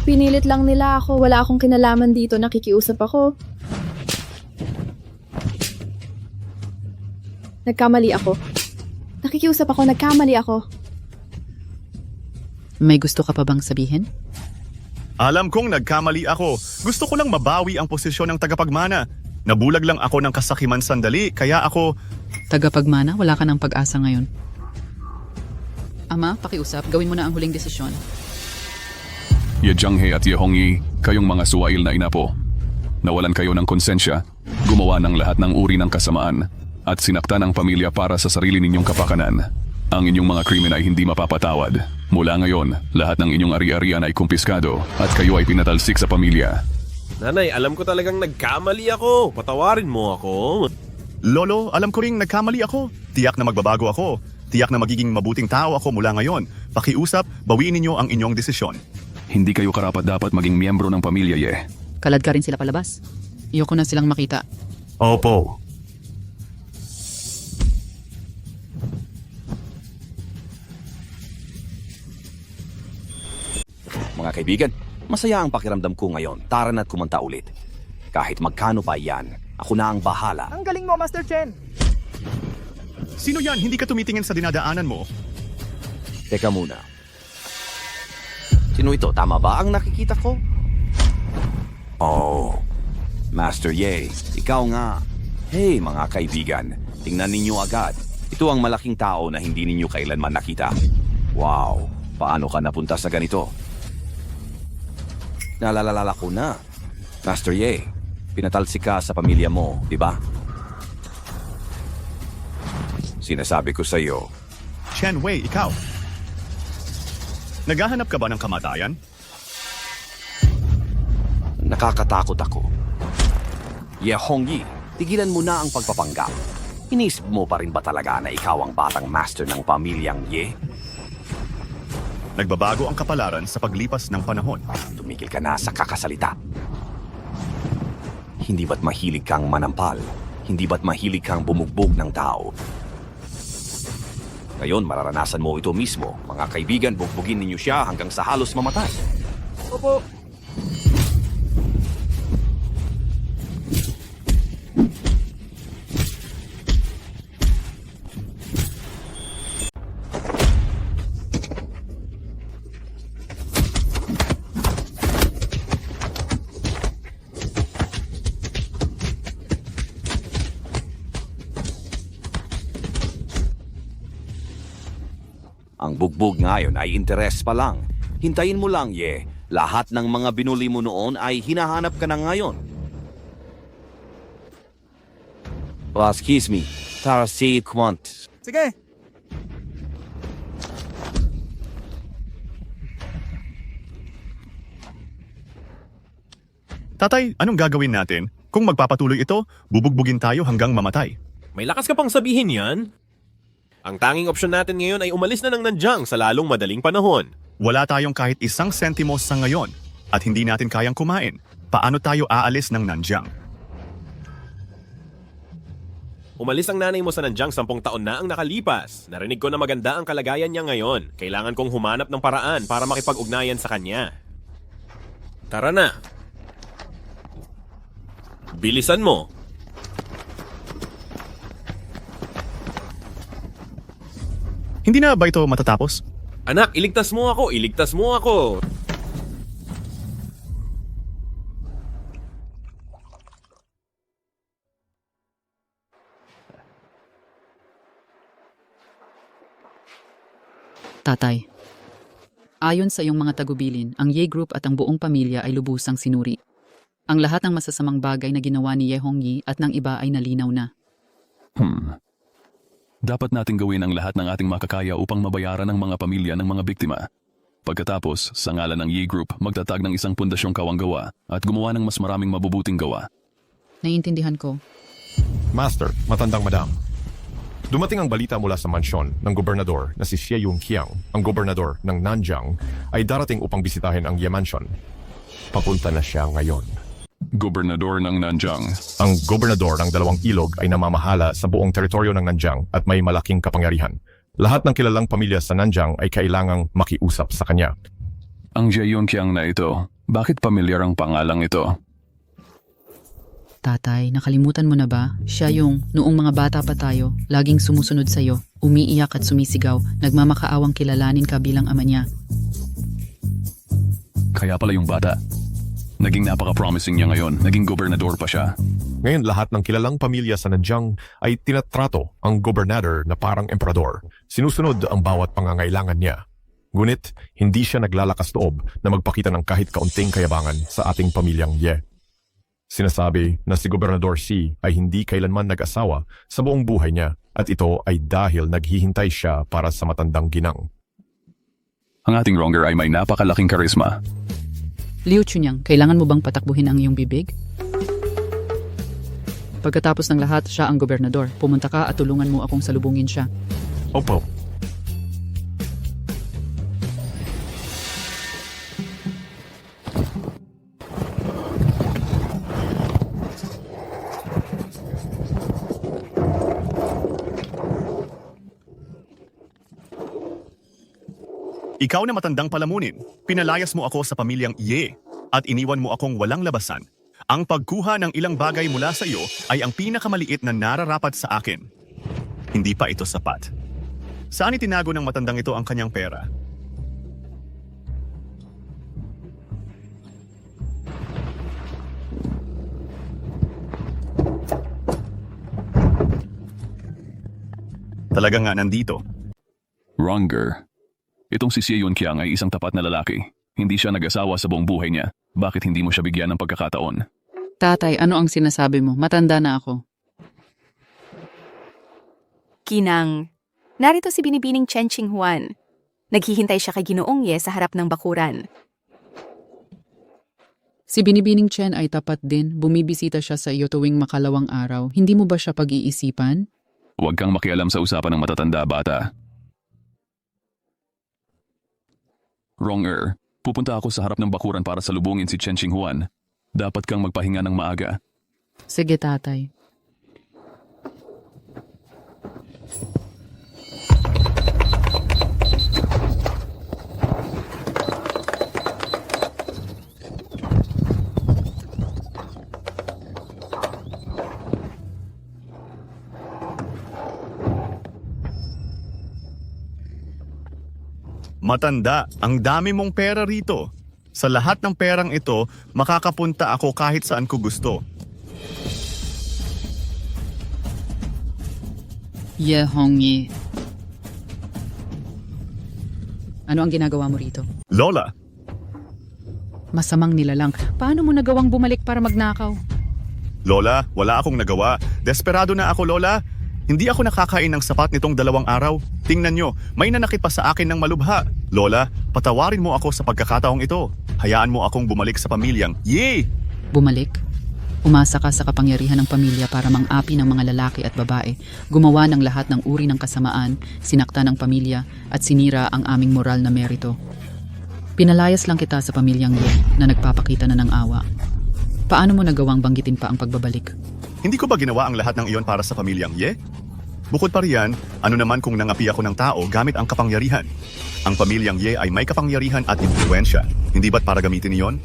Speaker 10: Pinilit lang nila ako. Wala akong kinalaman dito. Nakikiusap ako. Nagkamali ako. Nakikiusap ako. Nagkamali ako.
Speaker 11: May gusto ka pa bang sabihin?
Speaker 9: Alam kong nagkamali ako. Gusto ko lang mabawi ang posisyon ng tagapagmana. Nabulag lang ako ng kasakiman sandali, kaya ako...
Speaker 11: Tagapagmana, wala ka ng pag-asa ngayon. Ama, pakiusap, gawin mo na ang huling desisyon.
Speaker 3: Ye Jianghe at Ye Hongyi, kayong mga suwail na inapo. Nawalan kayo ng konsensya, gumawa ng lahat ng uri ng kasamaan, at sinaktan ang pamilya para sa sarili ninyong kapakanan. Ang inyong mga krimen ay hindi mapapatawad. Mula ngayon, lahat ng inyong ari-arian ay kumpiskado at kayo ay pinatalsik sa pamilya.
Speaker 12: Nanay, alam ko talagang nagkamali ako. Patawarin mo ako.
Speaker 9: Lolo, alam ko ring nagkamali ako. Tiyak na magbabago ako. Tiyak na magiging mabuting tao ako mula ngayon. Pakiusap, bawiin ninyo ang inyong desisyon.
Speaker 3: Hindi kayo karapat-dapat maging miyembro ng pamilya, Ye.
Speaker 11: Kalad ka rin sila palabas. Iyoko na silang makita.
Speaker 9: Opo.
Speaker 5: Mga kaibigan, masaya ang pakiramdam ko ngayon. Tara na't kumanta ulit. Kahit magkano pa yan, ako na ang bahala.
Speaker 17: Ang galing mo, Master Chen!
Speaker 9: Sino yan? Hindi ka tumitingin sa dinadaanan mo.
Speaker 5: Teka muna. Sino ito? Tama ba ang nakikita ko? Oh, Master Ye, ikaw nga. Hey mga kaibigan, tingnan ninyo agad. Ito ang malaking tao na hindi ninyo kailanman nakita. Wow, paano ka napunta sa ganito? Nalalala ko na. Master Ye, pinatalsik ka sa pamilya mo, di ba? Sinasabi ko sa iyo.
Speaker 9: Chen Wei, ikaw. Naghahanap ka ba ng kamatayan?
Speaker 5: Nakakatakot ako. Ye Hongyi, tigilan mo na ang pagpapanggap. Inisip mo pa rin ba talaga na ikaw ang batang master ng pamilyang Ye?
Speaker 9: Nagbabago ang kapalaran sa paglipas ng panahon.
Speaker 5: Tumigil ka na sa kakasalita. Hindi ba't mahilig kang manampal? Hindi ba't mahilig kang bumugbog ng tao? Ngayon, mararanasan mo ito mismo. Mga kaibigan, bugbugin ninyo siya hanggang sa halos mamatay.
Speaker 17: Opo.
Speaker 5: Ang bugbog ngayon ay interes pa lang. Hintayin mo lang, Ye. Lahat ng mga binuli mo noon ay hinahanap ka na ngayon. Excuse me. Tara, say it once.
Speaker 17: Sige.
Speaker 9: Tatay, anong gagawin natin? Kung magpapatuloy ito, bubugbugin tayo hanggang mamatay.
Speaker 12: May lakas ka pang sabihin yan? Ang tanging opsyon natin ngayon ay umalis na ng Nanjiang sa lalong madaling panahon.
Speaker 9: Wala tayong kahit 1 sentimo sa ngayon at hindi natin kayang kumain. Paano tayo aalis ng Nanjiang?
Speaker 12: Umalis ang nanay mo sa Nanjiang 10 taon na ang nakalipas. Narinig ko na maganda ang kalagayan niya ngayon. Kailangan kong humanap ng paraan para makipag-ugnayan sa kanya. Tara na. Bilisan mo.
Speaker 9: Hindi na ba ito matatapos?
Speaker 12: Anak, iligtas mo ako! Iligtas mo ako!
Speaker 11: Tatay, ayon sa iyong mga tagubilin, ang Ye Group at ang buong pamilya ay lubusang sinuri. Ang lahat ng masasamang bagay na ginawa ni Ye Hongyi at ng iba ay nalinaw na.
Speaker 3: Dapat nating gawin ang lahat ng ating makakaya upang mabayaran ang mga pamilya ng mga biktima. Pagkatapos, sa ngalan ng Ye Group, magtatag ng isang pundasyong kawanggawa at gumawa ng mas maraming mabubuting gawa.
Speaker 11: Naiintindihan ko.
Speaker 15: Master, matandang madam. Dumating ang balita mula sa mansyon ng gobernador na si Xie Yongqiang, ang gobernador ng Nanjiang, ay darating upang bisitahin ang Ye Mansion. Papunta na siya ngayon.
Speaker 3: Gobernador ng Nanjiang.
Speaker 15: Ang gobernador ng dalawang ilog ay namamahala sa buong teritoryo ng Nanjiang at may malaking kapangyarihan. Lahat ng kilalang pamilya sa Nanjiang ay kailangang makiusap sa kanya.
Speaker 3: Ang Xie Yongqiang na ito, bakit pamilyar ang pangalang ito?
Speaker 11: Tatay, nakalimutan mo na ba? Siya yung, noong mga bata pa tayo, laging sumusunod sa'yo, umiiyak at sumisigaw, nagmamakaawang kilalanin ka bilang ama niya.
Speaker 3: Kaya pala yung bata. Naging napaka-promising niya ngayon, naging gobernador pa siya.
Speaker 15: Ngayon lahat ng kilalang pamilya sa Nanjiang ay tinatrato ang gobernador na parang emperador. Sinusunod ang bawat pangangailangan niya. Ngunit, hindi siya naglalakas loob na magpakita ng kahit kaunting kayabangan sa ating pamilyang Ye. Sinasabi na si Gobernador Xi ay hindi kailanman nag-asawa sa buong buhay niya at ito ay dahil naghihintay siya para sa matandang ginang.
Speaker 3: Ang ating Ronger ay may napakalaking karisma.
Speaker 11: Liu Chunyang, kailangan mo bang patakbuhin ang iyong bibig? Pagkatapos ng lahat, siya ang gobernador. Pumunta ka at tulungan mo akong salubungin siya.
Speaker 15: Opo.
Speaker 9: Ikaw na matandang palamunin, pinalayas mo ako sa pamilyang Ye at iniwan mo akong walang labasan. Ang pagkuha ng ilang bagay mula sa iyo ay ang pinakamaliit na nararapat sa akin. Hindi pa ito sapat. Saan itinago ng matandang ito ang kanyang pera? Talaga nga nandito.
Speaker 3: Ronger. Itong si Xie Yongqiang ay isang tapat na lalaki. Hindi siya nag-asawa sa buong buhay niya. Bakit hindi mo siya bigyan ng pagkakataon?
Speaker 11: Tatay, ano ang sinasabi mo? Matanda na ako.
Speaker 18: Kinang, narito si binibining Chen Qinghuan. Naghihintay siya kay Ginoong Ye sa harap ng bakuran.
Speaker 11: Si Binibining Chen ay tapat din. Bumibisita siya sa iyo tuwing makalawang araw. Hindi mo ba siya pag-iisipan?
Speaker 3: Huwag kang makialam sa usapan ng matatanda bata. Ronger, pupunta ako sa harap ng bakuran para salubungin si Chen Qinghuan. Dapat kang magpahinga ng maaga.
Speaker 11: Sige, tatay.
Speaker 9: Matanda, ang dami mong pera rito. Sa lahat ng perang ito, makakapunta ako kahit saan ko gusto.
Speaker 11: Ye Hongyi. Ano ang ginagawa mo rito?
Speaker 9: Lola,
Speaker 11: Masamang nilalang. Paano mo nagawang bumalik para magnakaw?
Speaker 9: Lola, wala akong nagawa. Desperado na ako, Lola. Hindi ako nakakain ng sapat nitong 2 araw. Tingnan nyo, may nanakit pa sa akin ng malubha. Lola, patawarin mo ako sa pagkakataong ito. Hayaan mo akong bumalik sa pamilyang Ye!
Speaker 11: Bumalik? Umasa ka sa kapangyarihan ng pamilya para mang-api ng mga lalaki at babae, gumawa ng lahat ng uri ng kasamaan, sinakta ng pamilya, at sinira ang aming moral na merito. Pinalayas lang kita sa pamilyang Ye na nagpapakita na ng awa. Paano mo nagawang banggitin pa ang pagbabalik?
Speaker 9: Hindi ko ba ginawa ang lahat ng iyon para sa pamilyang Ye? Bukod pa riyan, ano naman kung nangapi ako ng tao gamit ang kapangyarihan? Ang pamilyang Ye ay may kapangyarihan at impluensya. Hindi ba't para gamitin iyon?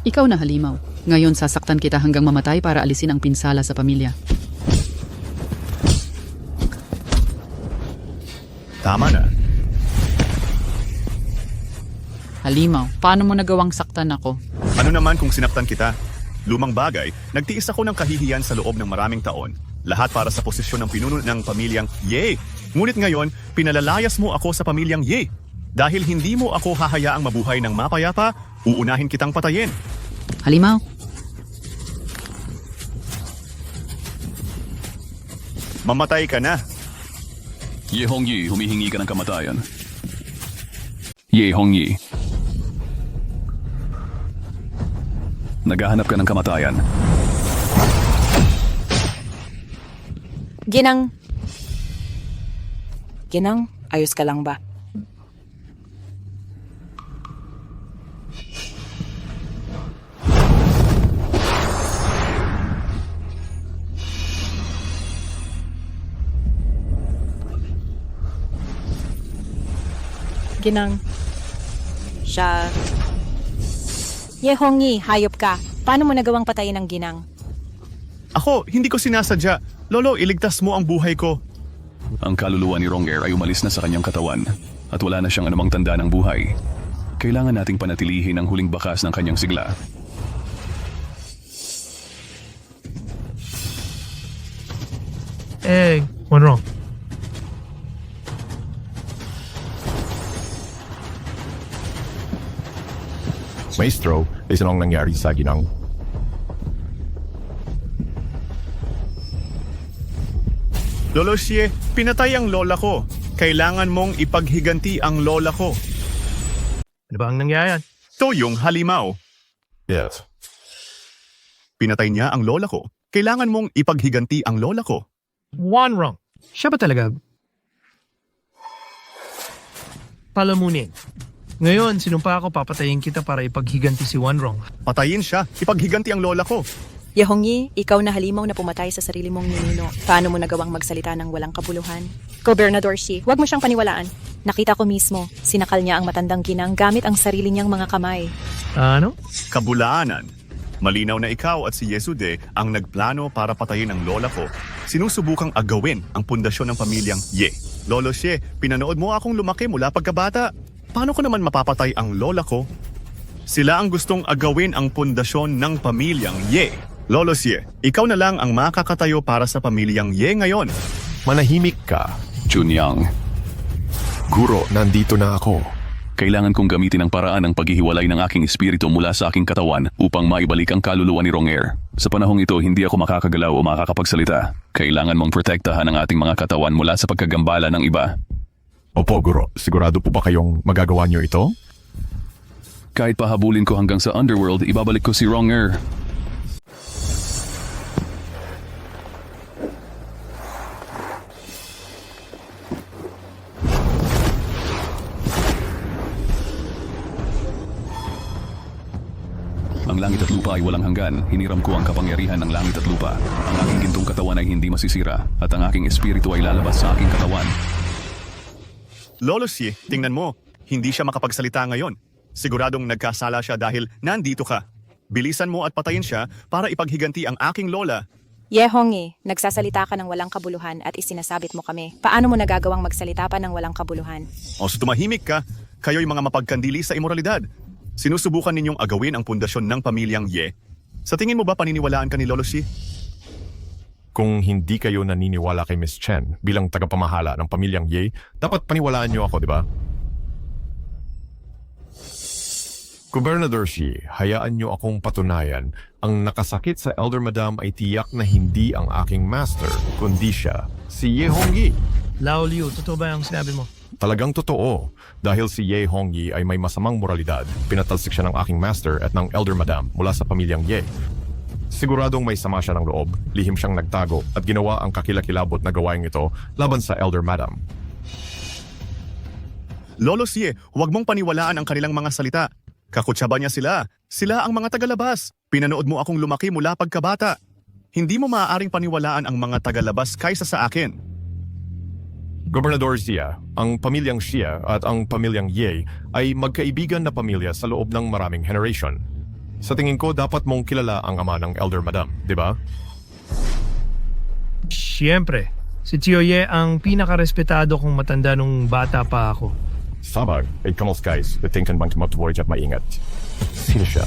Speaker 11: Ikaw na halimaw. Ngayon sasaktan kita hanggang mamatay para alisin ang pinsala sa pamilya.
Speaker 9: Tama na.
Speaker 11: Halimaw, paano mo nagawang saktan ako?
Speaker 9: Ano naman kung sinaktan kita? Lumang bagay, nagtiis ako ng kahihiyan sa loob ng maraming taon. Lahat para sa posisyon ng pinuno ng pamilyang Ye. Ngunit ngayon, pinalalayas mo ako sa pamilyang Ye. Dahil hindi mo ako hahayaang mabuhay ng mapayapa, uunahin kitang patayin.
Speaker 11: Halimaw.
Speaker 9: mamatay ka na.
Speaker 3: Ye Hongyi, humihingi ka ng kamatayan. Ye Hongyi. Naghahanap ka ng kamatayan.
Speaker 6: Ginang, ayos ka lang ba? Ginang. Siya. Ye Hongyi, hayop ka. Paano mo nagawang patayin ng ginang?
Speaker 9: Ako, hindi ko sinasadya. Lolo, iligtas mo ang buhay ko.
Speaker 3: Ang kaluluwa ni Ronger ay umalis na sa kanyang katawan at wala na siyang anumang tanda ng buhay. Kailangan nating panatilihin ang huling bakas ng kanyang sigla.
Speaker 17: One wrong.
Speaker 15: Maestro, isa nang nangyari sa ginang.
Speaker 9: Lolo Xie, pinatay ang lola ko. Kailangan mong ipaghiganti ang lola ko.
Speaker 17: Ano ba ang nangyayari?
Speaker 9: Ito yung halimaw.
Speaker 15: Yes.
Speaker 9: Pinatay niya ang lola ko. Kailangan mong ipaghiganti ang lola ko.
Speaker 17: One wrong. Siya ba talaga? Palamunin. Ngayon, sinumpa ako papatayin kita para ipaghiganti si One Wrong.
Speaker 9: Patayin siya. Ipaghiganti ang lola ko.
Speaker 6: Ye Hongyi, ikaw na halimaw na pumatay sa sarili mong ninuno. Paano mo nagawang magsalita ng walang kabuluhan? Gobernador Xi, huwag mo siyang paniwalaan. Nakita ko mismo, sinakal niya ang matandang ginang gamit ang sarili niyang mga kamay.
Speaker 17: Ano?
Speaker 9: Kabulaanan. Malinaw na ikaw at si Yesude ang nagplano para patayin ang lola ko. Sinusubukang agawin ang pundasyon ng pamilyang Ye. Lolo Xie, pinanood mo akong lumaki mula pagkabata. Paano ko naman mapapatay ang lola ko? Sila ang gustong agawin ang pundasyon ng pamilyang Ye. Lolo Xie, ikaw na lang ang makakatayo para sa pamilyang Ye ngayon.
Speaker 15: Manahimik ka.
Speaker 3: Chunyang.
Speaker 15: Guro, nandito na ako.
Speaker 3: Kailangan kong gamitin ang paraan ng paghihiwalay ng aking espiritu mula sa aking katawan upang maibalik ang kaluluwa ni Ronger. Sa panahong ito, hindi ako makakagalaw o makakapagsalita. Kailangan mong protektahan ang ating mga katawan mula sa pagkagambala ng iba.
Speaker 15: Opo, Guro. Sigurado po ba kayong magagawa niyo ito?
Speaker 3: Kahit pahabulin ko hanggang sa underworld, ibabalik ko si Ronger. Ang langit at lupa ay walang hanggan. Hiniram ko ang kapangyarihan ng langit at lupa. Ang aking gintong katawan ay hindi masisira at ang aking espiritu ay lalabas sa aking katawan.
Speaker 9: Lolo Xie, tingnan mo. Hindi siya makapagsalita ngayon. Siguradong nagkasala siya dahil nandito ka. Bilisan mo at patayin siya para ipaghiganti ang aking lola.
Speaker 6: Ye Hongyi, nagsasalita ka ng walang kabuluhan at isinasabit mo kami. Paano mo nagagawang magsalita pa ng walang kabuluhan?
Speaker 9: O sa tumahimik ka, kayo'y mga mapagkandili sa imoralidad. Sinusubukan ninyong agawin ang pundasyon ng pamilyang Ye. Sa tingin mo ba paniniwalaan ka ni Lolo Xie?
Speaker 15: Kung hindi kayo naniniwala kay Miss Chen bilang tagapamahala ng pamilyang Ye, dapat paniwalaan niyo ako, di ba? Gobernador Xi, hayaan niyo akong patunayan ang nakasakit sa Elder Madam ay tiyak na hindi ang aking master, kundi siya, si Ye Hongyi.
Speaker 17: Lao Liu, totoo ba yung sinabi mo?
Speaker 15: Talagang totoo. Dahil si Ye Hongyi ay may masamang moralidad, pinatalsik siya ng aking master at ng Elder Madam mula sa pamilyang Ye. Siguradong may sama siya ng loob, lihim siyang nagtago at ginawa ang kakilakilabot na gawain ito laban sa Elder Madam.
Speaker 9: Lolo Xie, huwag mong paniwalaan ang kanilang mga salita. Kakutsaba niya sila. Sila ang mga tagalabas. Pinanood mo akong lumaki mula pagkabata. Hindi mo maaaring paniwalaan ang mga tagalabas kaysa sa akin.
Speaker 15: Gobernador Xia, ang pamilyang Xia at ang pamilyang Ye ay magkaibigan na pamilya sa loob ng maraming generation. Sa tingin ko, dapat mong kilala ang ama ng Elder Madam, di ba?
Speaker 17: Siyempre. Si Tio Ye ang pinakarespetado kong matanda nung bata pa ako.
Speaker 15: Sabag, ay kamuls guys, natingkan bang tumatuloy at maingat. Sino siya?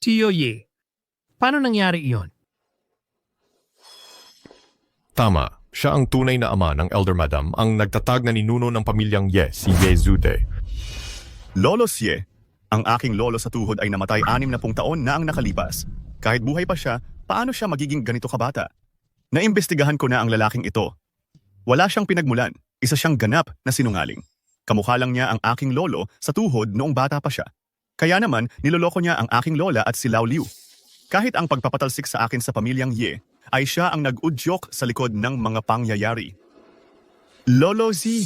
Speaker 17: Tio Ye, paano nangyari iyon?
Speaker 15: Tama, siya ang tunay na ama ng Elder Madam, ang nagtatag na ninuno ng pamilyang Ye, si Ye Zude.
Speaker 9: Lolo Xie, ang aking lolo sa tuhod ay namatay 60 taon na ang nakalipas. Kahit buhay pa siya, paano siya magiging ganito kabata? Naimbestigahan ko na ang lalaking ito. Wala siyang pinagmulan, isa siyang ganap na sinungaling. Kamukha lang niya ang aking lolo sa tuhod noong bata pa siya. Kaya naman, niloloko niya ang aking lola at si Lao Liu. Kahit ang pagpapatalsik sa akin sa pamilyang Ye, ay siya ang nag-udyok sa likod ng mga pangyayari. Lolo Z.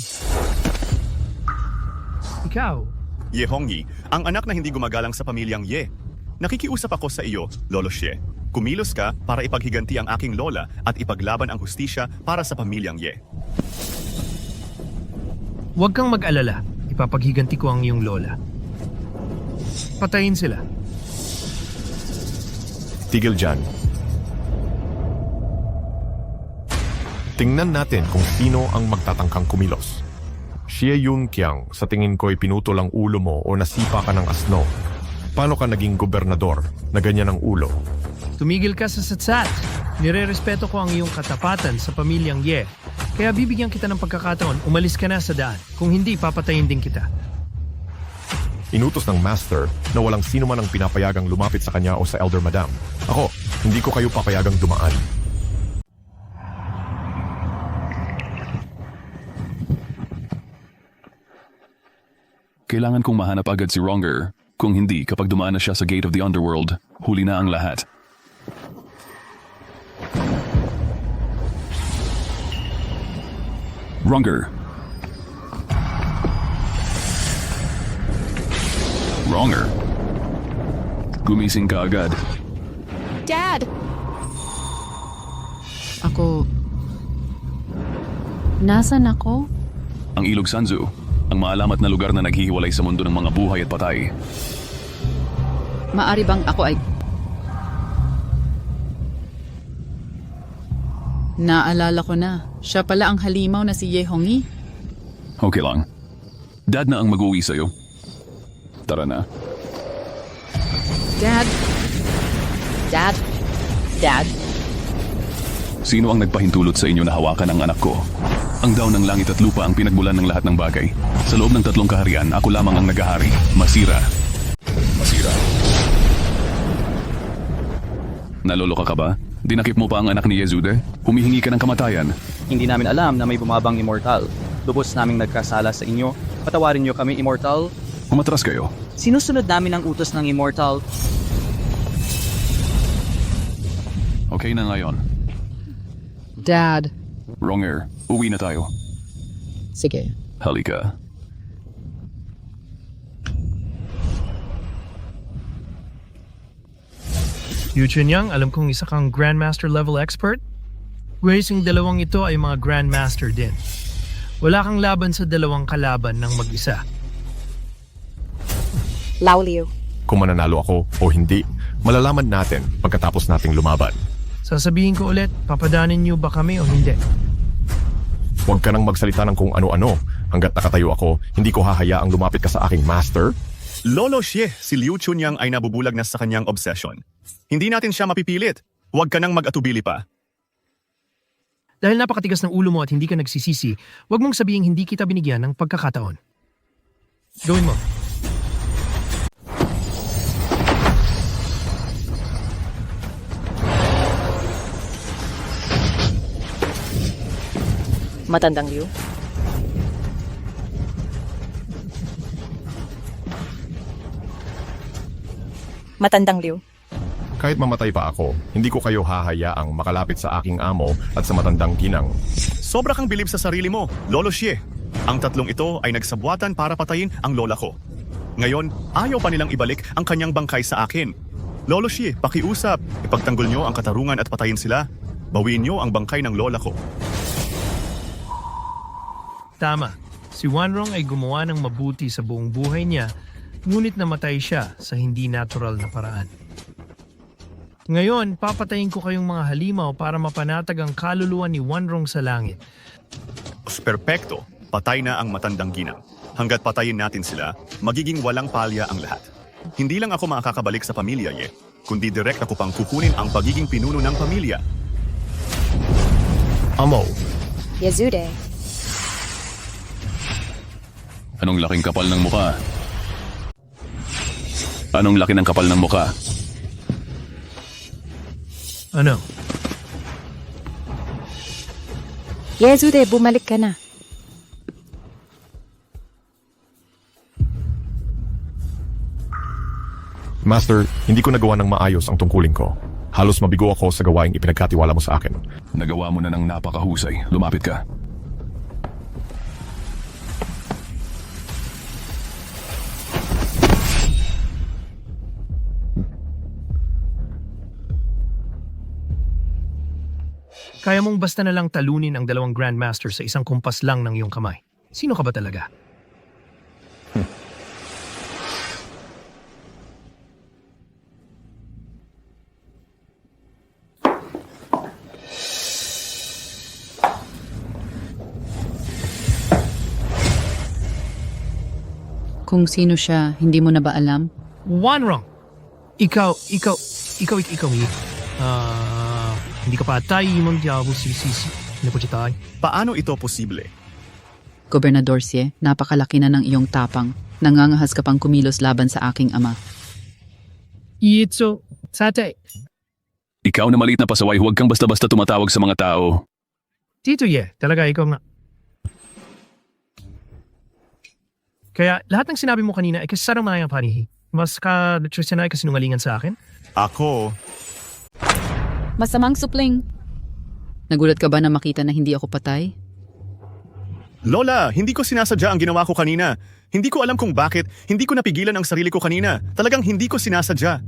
Speaker 17: Ikaw?
Speaker 9: Ye Hongyi, ang anak na hindi gumagalang sa pamilyang Ye. Nakikiusap ako sa iyo, Lolo Xie. Kumilos ka para ipaghiganti ang aking lola at ipaglaban ang hustisya para sa pamilyang Ye.
Speaker 17: Huwag kang mag-alala. Ipapaghiganti ko ang iyong lola. Patayin sila.
Speaker 15: Tigil dyan. Tingnan natin kung sino ang magtatangkang kumilos. Xie Yun Qiang, sa tingin ko'y pinutol ang ulo mo o nasipa ka ng asno. Paano ka naging gobernador na ganyan ang ulo?
Speaker 17: Tumigil ka sa satsat. Nire-respeto ko ang iyong katapatan sa pamilyang Ye. Kaya bibigyan kita ng pagkakataon, umalis ka na sa daan. Kung hindi, papatayin din kita.
Speaker 15: Inutos ng master na walang sino man ang pinapayagang lumapit sa kanya o sa elder madam. Ako, hindi ko kayo papayagang dumaan.
Speaker 3: Kailangan kong mahanap agad si Ronger. Kung hindi, kapag dumaan na siya sa gate of the underworld, huli na ang lahat. Ronger. Ronger. Gumising ka agad.
Speaker 10: Dad!
Speaker 11: Ako... Nasaan ako?
Speaker 3: Ang Ilog Sanzu, ang maalamat na lugar na naghihiwalay sa mundo ng mga buhay at patay.
Speaker 11: Maari bang ako ay... Naalala ko na. Siya pala ang halimaw na si Ye Hongyi.
Speaker 3: Okay lang. Dad na ang mag-uwi sa'yo. Tara na.
Speaker 11: Dad? Dad? Dad?
Speaker 3: Sino ang nagpahintulot sa inyo na hawakan ang anak ko? Ang daw ng langit at lupa ang pinagmulan ng lahat ng bagay. Sa loob ng 3 kaharian, ako lamang ang nagahari. Masira. Masira. Naloloka ka ba? Dinakip mo pa ang anak ni Yezude? Humihingi ka ng kamatayan.
Speaker 16: Hindi namin alam na may bumabang immortal. Lubos naming nagkasala sa inyo. Patawarin niyo kami, immortal.
Speaker 3: Umatras kayo.
Speaker 16: Sinusunod namin ang utos ng immortal.
Speaker 3: Okay na ngayon.
Speaker 11: Dad.
Speaker 3: Ronger, uwi na tayo.
Speaker 11: Sige.
Speaker 3: Halika.
Speaker 17: Yu Chunyang, alam kong isa kang Grandmaster level expert. Gracing dalawang ito ay mga Grandmaster din. Wala kang laban sa dalawang kalaban ng mag-isa.
Speaker 6: Lao Liu.
Speaker 15: Kung mananalo ako o hindi, malalaman natin pagkatapos nating lumaban.
Speaker 17: Sasabihin ko ulit, papadanin niyo ba kami o hindi?
Speaker 15: Huwag ka nang magsalita ng kung ano-ano. Hanggat nakatayo ako, hindi ko hahayaang lumapit ka sa aking master.
Speaker 9: Lolo Xie, si Liu Chunyang ay nabubulag na sa kanyang obsession. Hindi natin siya mapipilit. Huwag ka nang mag-atubili pa.
Speaker 17: Dahil napakatigas ng ulo mo at hindi ka nagsisisi, huwag mong sabihing hindi kita binigyan ng pagkakataon. Gawin mo.
Speaker 6: Matandang Liu. Matandang Liu.
Speaker 15: Kahit mamatay pa ako, hindi ko kayo hahayaang makalapit sa aking amo at sa matandang ginang.
Speaker 9: Sobra kang bilib sa sarili mo, Lolo Xie. Ang 3 ito ay nagsabwatan para patayin ang lola ko. Ngayon, ayaw pa nilang ibalik ang kanyang bangkay sa akin. Lolo Xie, pakiusap. Ipagtanggol nyo ang katarungan at patayin sila. Bawiin nyo ang bangkay ng lola ko.
Speaker 17: Tama. Si Wanrong ay gumawa ng mabuti sa buong buhay niya, ngunit namatay siya sa hindi natural na paraan. Ngayon, papatayin ko kayong mga halimaw para mapanatag ang kaluluwa ni Wanrong sa langit.
Speaker 9: Perpekto, patay na ang matandang ginang. Hanggat patayin natin sila, magiging walang palya ang lahat. Hindi lang ako makakabalik sa pamilya, Ye, kundi direct ako pang kukunin ang pagiging pinuno ng pamilya.
Speaker 15: Amo.
Speaker 6: Yezude.
Speaker 3: Anong laking kapal ng muka? Anong laki ng kapal ng muka?
Speaker 17: Ano?
Speaker 6: Yezude, bumalik ka na.
Speaker 15: Master, hindi ko nagawa ng maayos ang tungkulin ko. Halos mabigo ako sa gawaing ipinagkatiwala mo sa akin.
Speaker 3: Nagawa mo na ng napakahusay. Lumapit ka.
Speaker 17: Kaya mong basta na lang talunin ang dalawang Grandmaster sa isang kumpas lang ng iyong kamay. Sino ka ba talaga?
Speaker 11: Kung sino siya, hindi mo na ba alam?
Speaker 17: One wrong. Ikaw, hindi ka patay, imong diabo, sisi. Hindi po siya tayo.
Speaker 9: Paano ito posible?
Speaker 11: Gobernador Xie, napakalaki na ng iyong tapang. Nangangahas ka pang kumilos laban sa aking ama.
Speaker 17: Itso, tatay.
Speaker 3: Ikaw na maliit na pasaway, huwag kang basta-basta tumatawag sa mga tao.
Speaker 17: Tito Ye, talaga ikaw nga. Kaya lahat ng sinabi mo kanina ay kasarang mga panihi. Mas ka na ay kasinungalingan sa akin?
Speaker 9: Ako.
Speaker 18: Masamang supling.
Speaker 11: Nagulat ka ba na makita na hindi ako patay?
Speaker 9: Lola, hindi ko sinasadya ang ginawa ko kanina. Hindi ko alam kung bakit. Hindi ko napigilan ang sarili ko kanina. Talagang hindi ko sinasadya.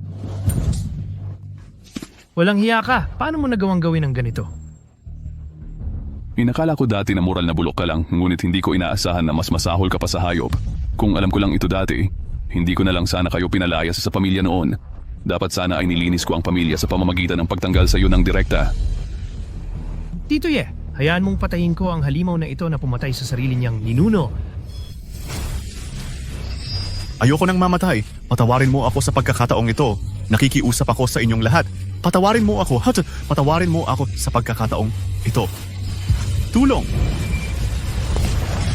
Speaker 17: Walang hiya ka. Paano mo nagawang gawin ng ganito?
Speaker 3: Inakala ko dati na moral na bulok ka lang, ngunit hindi ko inaasahan na mas masahol ka pa sa hayop. Kung alam ko lang ito dati, hindi ko na lang sana kayo pinalayas sa pamilya noon. Dapat sana ay nilinis ko ang pamilya sa pamamagitan ng pagtanggal sa iyo ng direkta.
Speaker 17: Tito Ye, hayaan mong patayin ko ang halimaw na ito na pumatay sa sarili niyang ninuno.
Speaker 9: Ayoko nang mamatay. Patawarin mo ako sa pagkakataong ito. Nakikiusap ako sa inyong lahat. Patawarin mo ako. Patawarin mo ako sa pagkakataong ito. Tulong!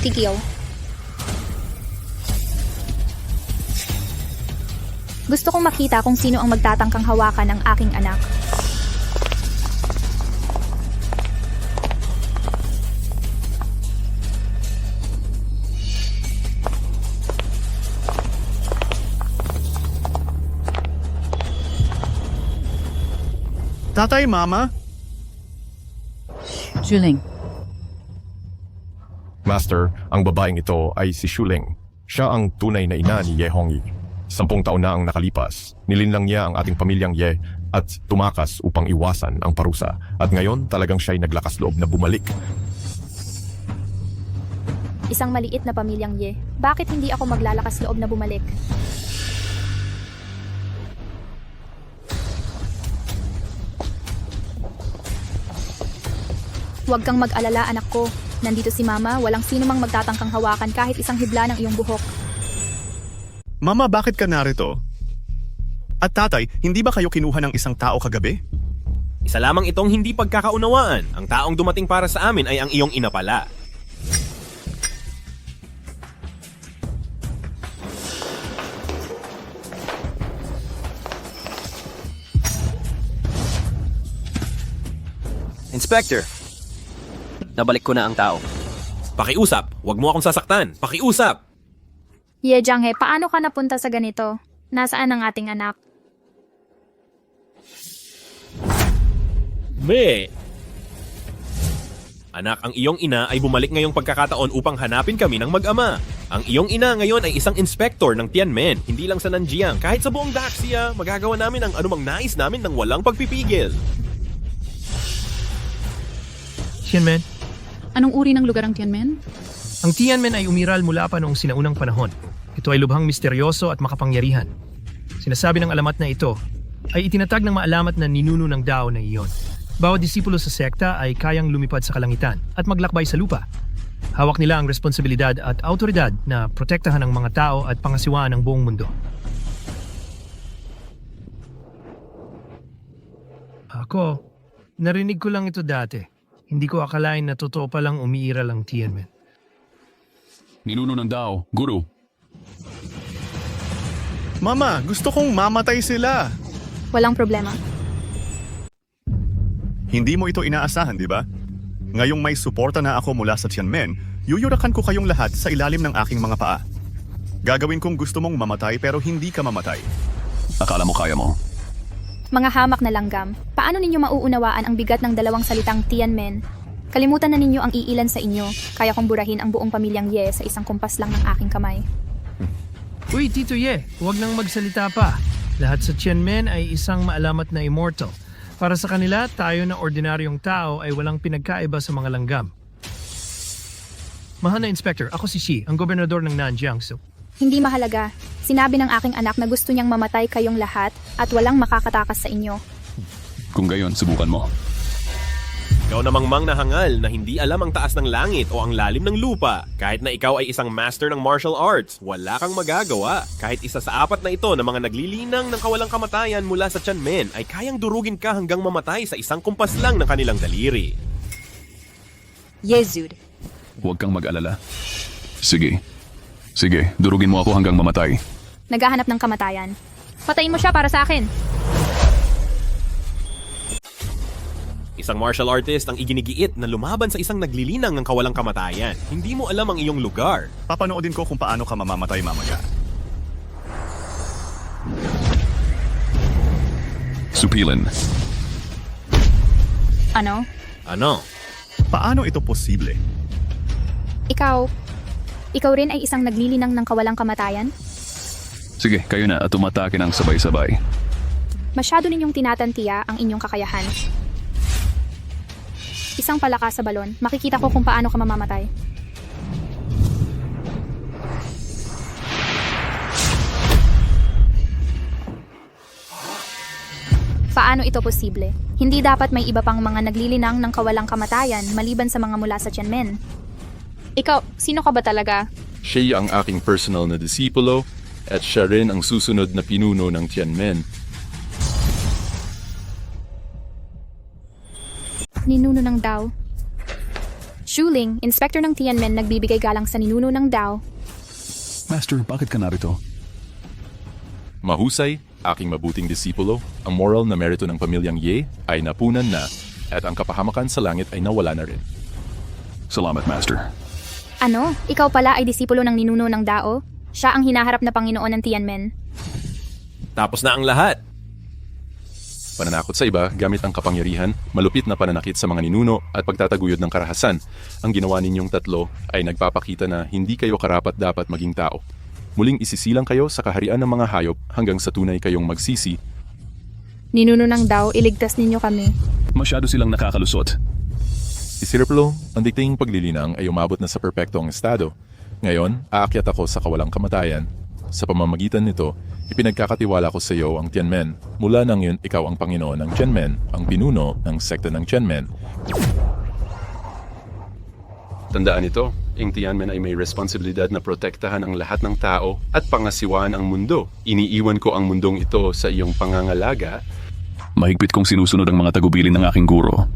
Speaker 2: Tigiyaw. Gusto kong makita kung sino ang magtatangkang hawakan ng aking anak.
Speaker 9: Tatay, Mama?
Speaker 11: Juling.
Speaker 15: Master, ang babaeng ito ay si Shuling. Siya ang tunay na ina ni Ye Hongyi. 10 taon na ang nakalipas. Nilinlang niya ang ating pamilyang Ye at tumakas upang iwasan ang parusa. At ngayon talagang siya'y naglakas loob na bumalik.
Speaker 2: Isang maliit na pamilyang Ye. Bakit hindi ako maglalakas loob na bumalik? Huwag kang mag-alala, anak ko. Nandito si Mama, walang sino mang magtatangkang hawakan kahit isang hibla ng iyong buhok.
Speaker 9: Mama, bakit ka narito? At tatay, hindi ba kayo kinuha ng isang tao kagabi?
Speaker 12: Isa lamang itong hindi pagkakaunawaan. Ang taong dumating para sa amin ay ang iyong ina pala.
Speaker 14: Inspector, nabalik ko na ang tao.
Speaker 12: Pakiusap, huwag mo akong sasaktan. Pakiusap!
Speaker 2: Ye Jianghe, paano ka napunta sa ganito? Nasaan ang ating anak?
Speaker 12: Me! Anak, ang iyong ina ay bumalik ngayong pagkakataon upang hanapin kami ng mag-ama. Ang iyong ina ngayon ay isang inspektor ng Tianmen, hindi lang sa Nanjiang. Kahit sa buong Daxia, magagawa namin ang anumang nais namin ng walang pagpipigil.
Speaker 17: Tianmen?
Speaker 11: Anong uri ng lugar ang Tianmen?
Speaker 17: Ang Tianmen ay umiral mula pa noong sinaunang panahon. Ito ay lubhang misteryoso at makapangyarihan. Sinasabi ng alamat na ito ay itinatag ng maalamat na ninuno ng Dao na iyon. Bawat disipulo sa sekta ay kayang lumipad sa kalangitan at maglakbay sa lupa. Hawak nila ang responsibilidad at autoridad na protektahan ang mga tao at pangasiwaan ng buong mundo. Ako, narinig ko lang ito dati. Hindi ko akalain na totoo palang umiiral ang Tianmen.
Speaker 3: Ninuno ng Dao, Guru.
Speaker 9: Mama, gusto kong mamatay sila.
Speaker 2: Walang problema.
Speaker 9: Hindi mo ito inaasahan, di ba? Ngayong may suporta na ako mula sa Tianmen, yuyurakan ko kayong lahat sa ilalim ng aking mga paa. Gagawin kong gusto mong mamatay pero hindi ka mamatay.
Speaker 3: Akala mo kaya mo?
Speaker 10: Mga hamak na langgam, paano ninyo mauunawaan ang bigat ng dalawang salitang Tianmen? Kalimutan na ninyo ang iilan sa inyo. Kaya kong burahin ang buong pamilyang Ye sa isang kumpas lang ng aking kamay.
Speaker 17: Uy, Tito Ye, huwag nang magsalita pa. Lahat sa Tianmen ay isang maalamat na immortal. Para sa kanila, tayo na ordinaryong tao ay walang pinagkaiba sa mga langgam. Mahal na Inspector, ako si Shi, ang gobernador ng Nanjiangsu.
Speaker 10: Hindi mahalaga. Sinabi ng aking anak na gusto niyang mamatay kayong lahat at walang makakatakas sa inyo.
Speaker 3: Kung gayon, subukan mo.
Speaker 12: Ikaw namang mang nahangal na hindi alam ang taas ng langit o ang lalim ng lupa. Kahit na ikaw ay isang master ng martial arts, wala kang magagawa. Kahit isa sa apat na ito na mga naglilinang ng kawalang kamatayan mula sa Tianmen ay kayang durugin ka hanggang mamatay sa isang kumpas lang ng kanilang daliri.
Speaker 6: Yezud.
Speaker 3: Huwag kang mag-alala. Sige. Sige, durugin mo ako hanggang mamatay.
Speaker 10: Naghahanap ng kamatayan. Patayin mo siya para sa akin.
Speaker 12: Isang martial artist ang iginigiit na lumaban sa isang naglilinang ng kawalang kamatayan. Hindi mo alam ang iyong lugar.
Speaker 9: Papanoodin ko kung paano ka mamamatay mamaya.
Speaker 3: Supilin.
Speaker 10: Ano?
Speaker 12: Ano?
Speaker 9: Paano ito posible?
Speaker 10: Ikaw rin ay isang naglilinang ng kawalang kamatayan?
Speaker 3: Sige, kayo na at umatake ng sabay-sabay.
Speaker 10: Masyado ninyong tinatantiya ang inyong kakayahan. Isang palaka sa balon, makikita ko kung paano ka mamamatay. Paano ito posible? Hindi dapat may iba pang mga naglilinang ng kawalang kamatayan maliban sa mga mula sa Tianmen. Ikaw, sino ka ba talaga?
Speaker 4: Siya ang aking personal na disipulo at siya rin ang susunod na pinuno ng Tianmen.
Speaker 10: Ninuno ng Dao. Shuling, inspector ng Tianmen, nagbibigay galang sa ninuno ng Dao.
Speaker 3: Master, bakit ka narito?
Speaker 4: Mahusay, aking mabuting disipulo, ang moral na merito ng pamilyang Ye ay napunan na at ang kapahamakan sa langit ay nawala na rin.
Speaker 3: Salamat, Master.
Speaker 10: Ano? Ikaw pala ay disipulo ng ninuno ng Dao? Siya ang hinaharap na Panginoon ng Tianmen.
Speaker 12: Tapos na ang lahat.
Speaker 4: Pananakot sa iba gamit ang kapangyarihan, malupit na pananakit sa mga ninuno at pagtataguyod ng karahasan. Ang ginawa ninyong tatlo ay nagpapakita na hindi kayo karapat-dapat maging tao. Muling isisilang kayo sa kaharian ng mga hayop hanggang sa tunay kayong magsisi.
Speaker 10: Ninuno ng Dao, iligtas ninyo kami.
Speaker 3: Masyado silang nakakalusot.
Speaker 4: Isiraplo, ang dikting paglilinang ay umabot na sa perpektong estado. Ngayon, aakyat ako sa kawalang kamatayan. Sa pamamagitan nito, ipinagkakatiwala ko sa iyo ang Tianmen. Mula nang yun, ikaw ang Panginoon ng Tianmen, ang pinuno ng sekta ng Tianmen.
Speaker 3: Tandaan ito, ang Tianmen ay may responsibilidad na protektahan ang lahat ng tao at pangasiwaan ang mundo. Iniiwan ko ang mundong ito sa iyong pangangalaga. Mahigpit kong sinusunod ang mga tagubilin ng aking guro.